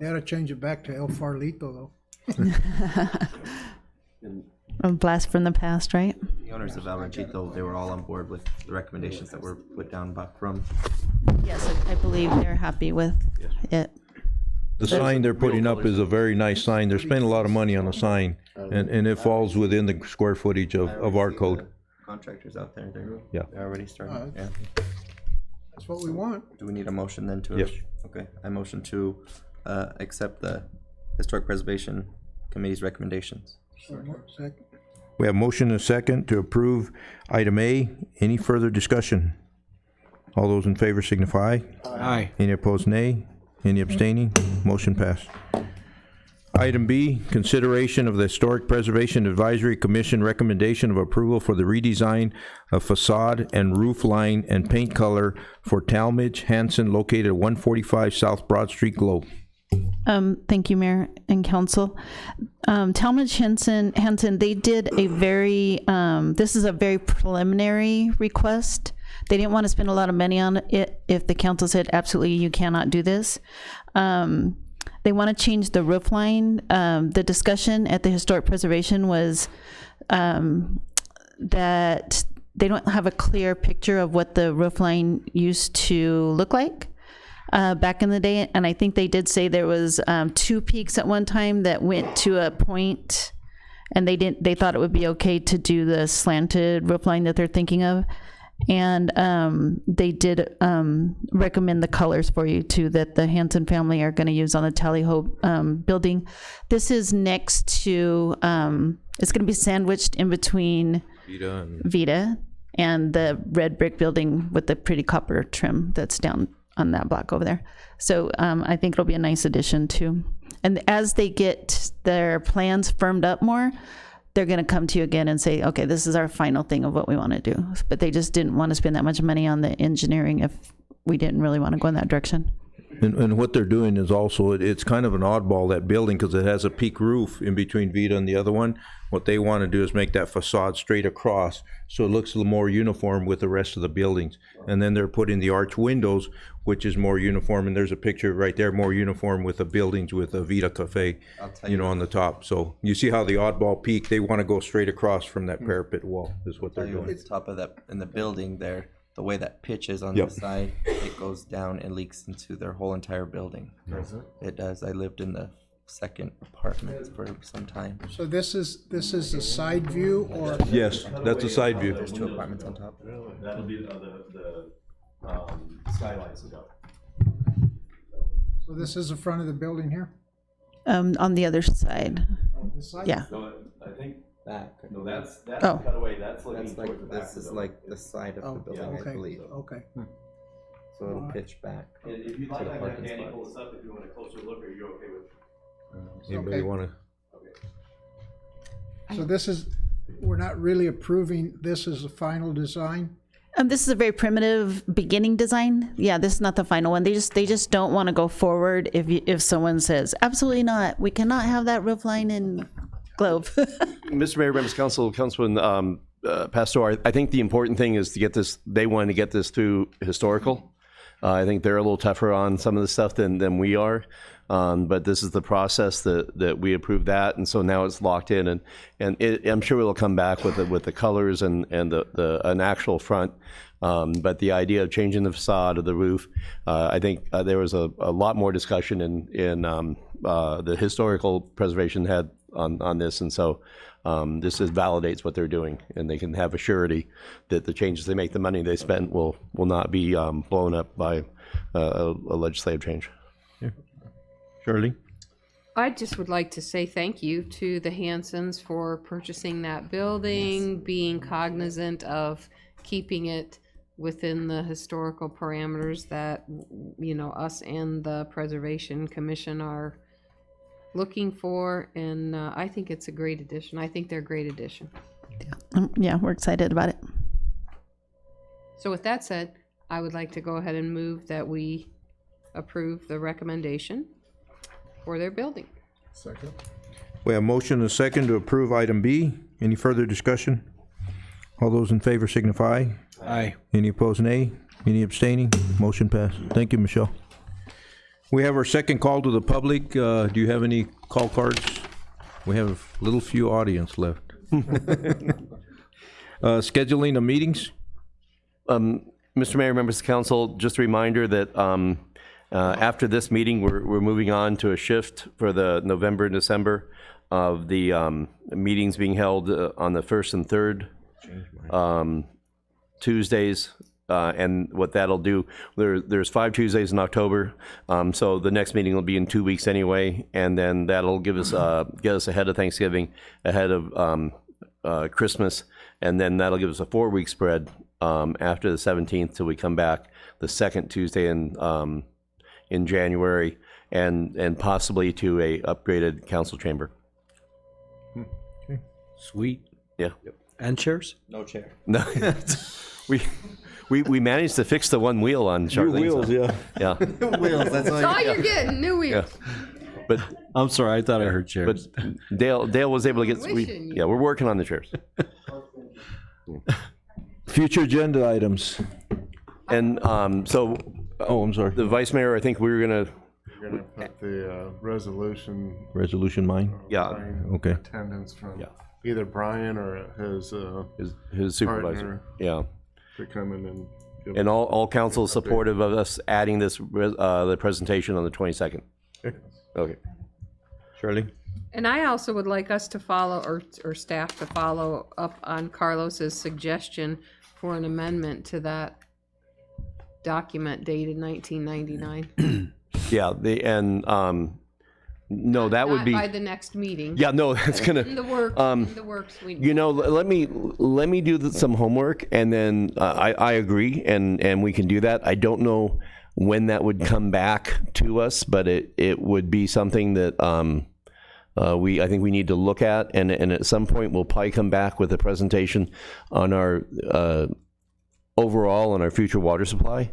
They ought to change it back to El Farlito, though. A blast from the past, right? The owners of El Ranchito, they were all on board with the recommendations that were put down back from. Yes, I believe they're happy with it. The sign they're putting up is a very nice sign. They're spending a lot of money on a sign, and it falls within the square footage of our code. Contractors out there, Yeah. they're already starting. Yeah. That's what we want. Do we need a motion then to? Yes. Okay, I motion to accept the Historic Preservation Committee's recommendations. Second. We have motion and a second to approve item A. Any further discussion? All those in favor signify. Aye. Any opposed, nay. Any abstaining? Motion passed. Item B, consideration of the Historic Preservation Advisory Commission recommendation of approval for the redesign of facade and roof line and paint color for Talmadge Hanson located at 145 South Broad Street, Globe. Thank you, Mayor and Council. Talmadge Hanson, they did a very, this is a very preliminary request. They didn't want to spend a lot of money on it if the council said, absolutely, you cannot do this. They want to change the roof line. The discussion at the Historic Preservation was that they don't have a clear picture of what the roof line used to look like back in the day. And I think they did say there was 2 peaks at one time that went to a point, and they thought it would be okay to do the slanted roof line that they're thinking of. And they did recommend the colors for you too that the Hanson family are going to use on the Tally Ho building. This is next to, it's going to be sandwiched in between Vita and the red brick building with the pretty copper trim that's down on that block over there. So I think it'll be a nice addition too. And as they get their plans firmed up more, they're going to come to you again and say, okay, this is our final thing of what we want to do. But they just didn't want to spend that much money on the engineering if we didn't really want to go in that direction. And what they're doing is also, it's kind of an oddball, that building, because it has a peak roof in between Vita and the other one. What they want to do is make that facade straight across, so it looks a little more uniform with the rest of the buildings. And then they're putting the arch windows, which is more uniform, and there's a picture right there, more uniform with the buildings with a Vita Cafe, on the top. So you see how the oddball peak, they want to go straight across from that parapet wall, is what they're doing. At the top of that, in the building there, the way that pitch is on the side, it goes down and leaks into their whole entire building. Does it? It does. I lived in the second apartment for some time. So this is a side view or? Yes, that's a side view. There's 2 apartments on top. That'll be the skylights will go. So this is the front of the building here? On the other side. This side? Yeah. So I think Back. no, that's Oh. cut away. That's looking That's towards like, the back. this is like the side of Oh, the building, okay, I believe. okay. So it'll pitch back. If you'd to like, the I can have parking Danny spots. pull this up if you want a closer look, or you're okay with? Anybody Okay. want to? So this is, we're not really approving this as the final design? This is a very primitive beginning design. Yeah, this is not the final one. They just don't want to go forward if someone says, absolutely not, we cannot have that roof line in Globe. Mr. Mayor, members of council, Councilman Pastor, I think the important thing is to get this, they want to get this through historical. I think they're a little tougher on some of the stuff than we are. But this is the process that we approved that, and so now it's locked in, and I'm sure it'll come back with the colors and an actual front. But the idea of changing the facade of the roof, I think there was a lot more discussion in the historical preservation had on this, and so this just validates what they're doing, and they can have a surety that the changes they make, the money they spent, will not be blown up by a legislative change. Shirley? I just would like to say thank you to the Hansons for purchasing that building, being cognizant of keeping it within the historical parameters that, you know, us and the Preservation Commission are looking for, and I think it's a great addition. I think they're a great addition. Yeah, we're excited about it. So with that said, I would like to go ahead and move that we approve the recommendation for their building. Second. We have motion and a second to approve item B. Any further discussion? All those in favor signify. Aye. Any opposed, nay. Any abstaining? Motion passed. Thank you, Michelle. We have our second call to the public. Do you have any call cards? We have a little few audience left. Scheduling of meetings? Mr. Mayor, members of council, just a reminder that after this meeting, we're moving on to a shift for the November and December of the meetings being held on the 1st and 3rd Tuesdays. And what that'll do, there's 5 Tuesdays in October, so the next meeting will be in 2 weeks anyway, and then that'll give us get us ahead of Thanksgiving, ahead of Christmas, and then that'll give us a 4-week spread after the 17th till we come back the second Tuesday in January, and possibly to a upgraded council chamber. Okay. Sweet. Yeah. And chairs? No chair. No, we managed to fix the one wheel on Charlene. wheels, so, yeah. Wheels, that's all That's all you're getting, new wheels. But I'm sorry, I thought I heard chairs. but Dale was able to get. Wishing you- We're working on the chairs. Future agenda items. And so Oh, I'm sorry. the vice mayor, I think we were gonna. We're gonna put the resolution. Resolution mine? Yeah. Okay. Attendance from Yeah. either Brian or His supervisor. partner Yeah. to come in and give And us- all council is supportive of us adding this, the presentation on the 22nd. Okay. Shirley? And I also would like us to follow, or staff to follow up on Carlos's suggestion for an amendment to that document dated 1999. Yeah, no, that would Not be. by the next meeting. Yeah, no, that's gonna. In the works. You know, let me do some homework, and then I agree, and we can do that. I don't know when that would come back to us, but it would be something that I think we need to look at, and at some point we'll probably come back with a presentation on our overall on our future water supply,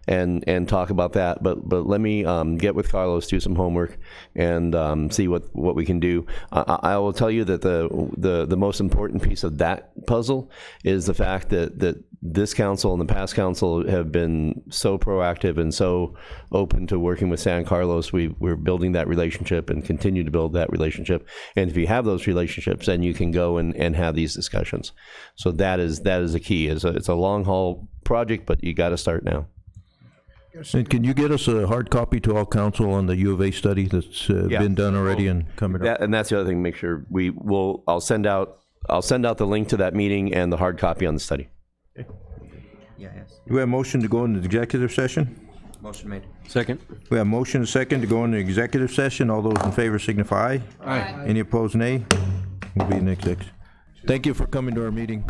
and talk about that. But let me get with Carlos, do some homework, and see what we can do. I will tell you that the most important piece of that puzzle is the fact that this council and the past council have been so proactive and so open to working with San Carlos. We're building that relationship and continue to build that relationship. And if you have those relationships, then you can go and have these discussions. So that is a key. It's a long haul project, but you got to start now. And can you get us a hard copy to all council on the U of A study that's been done already and coming up? And that's the other thing. Make sure I'll send out the link to that meeting and the hard copy on the study. Yeah, yes. Do we have a motion to go into executive session? Motion made. Second. We have a motion and a second to go into executive session. All those in favor signify aye. Aye. Any opposed, nay? We'll be in executive. Thank you for coming to our meeting.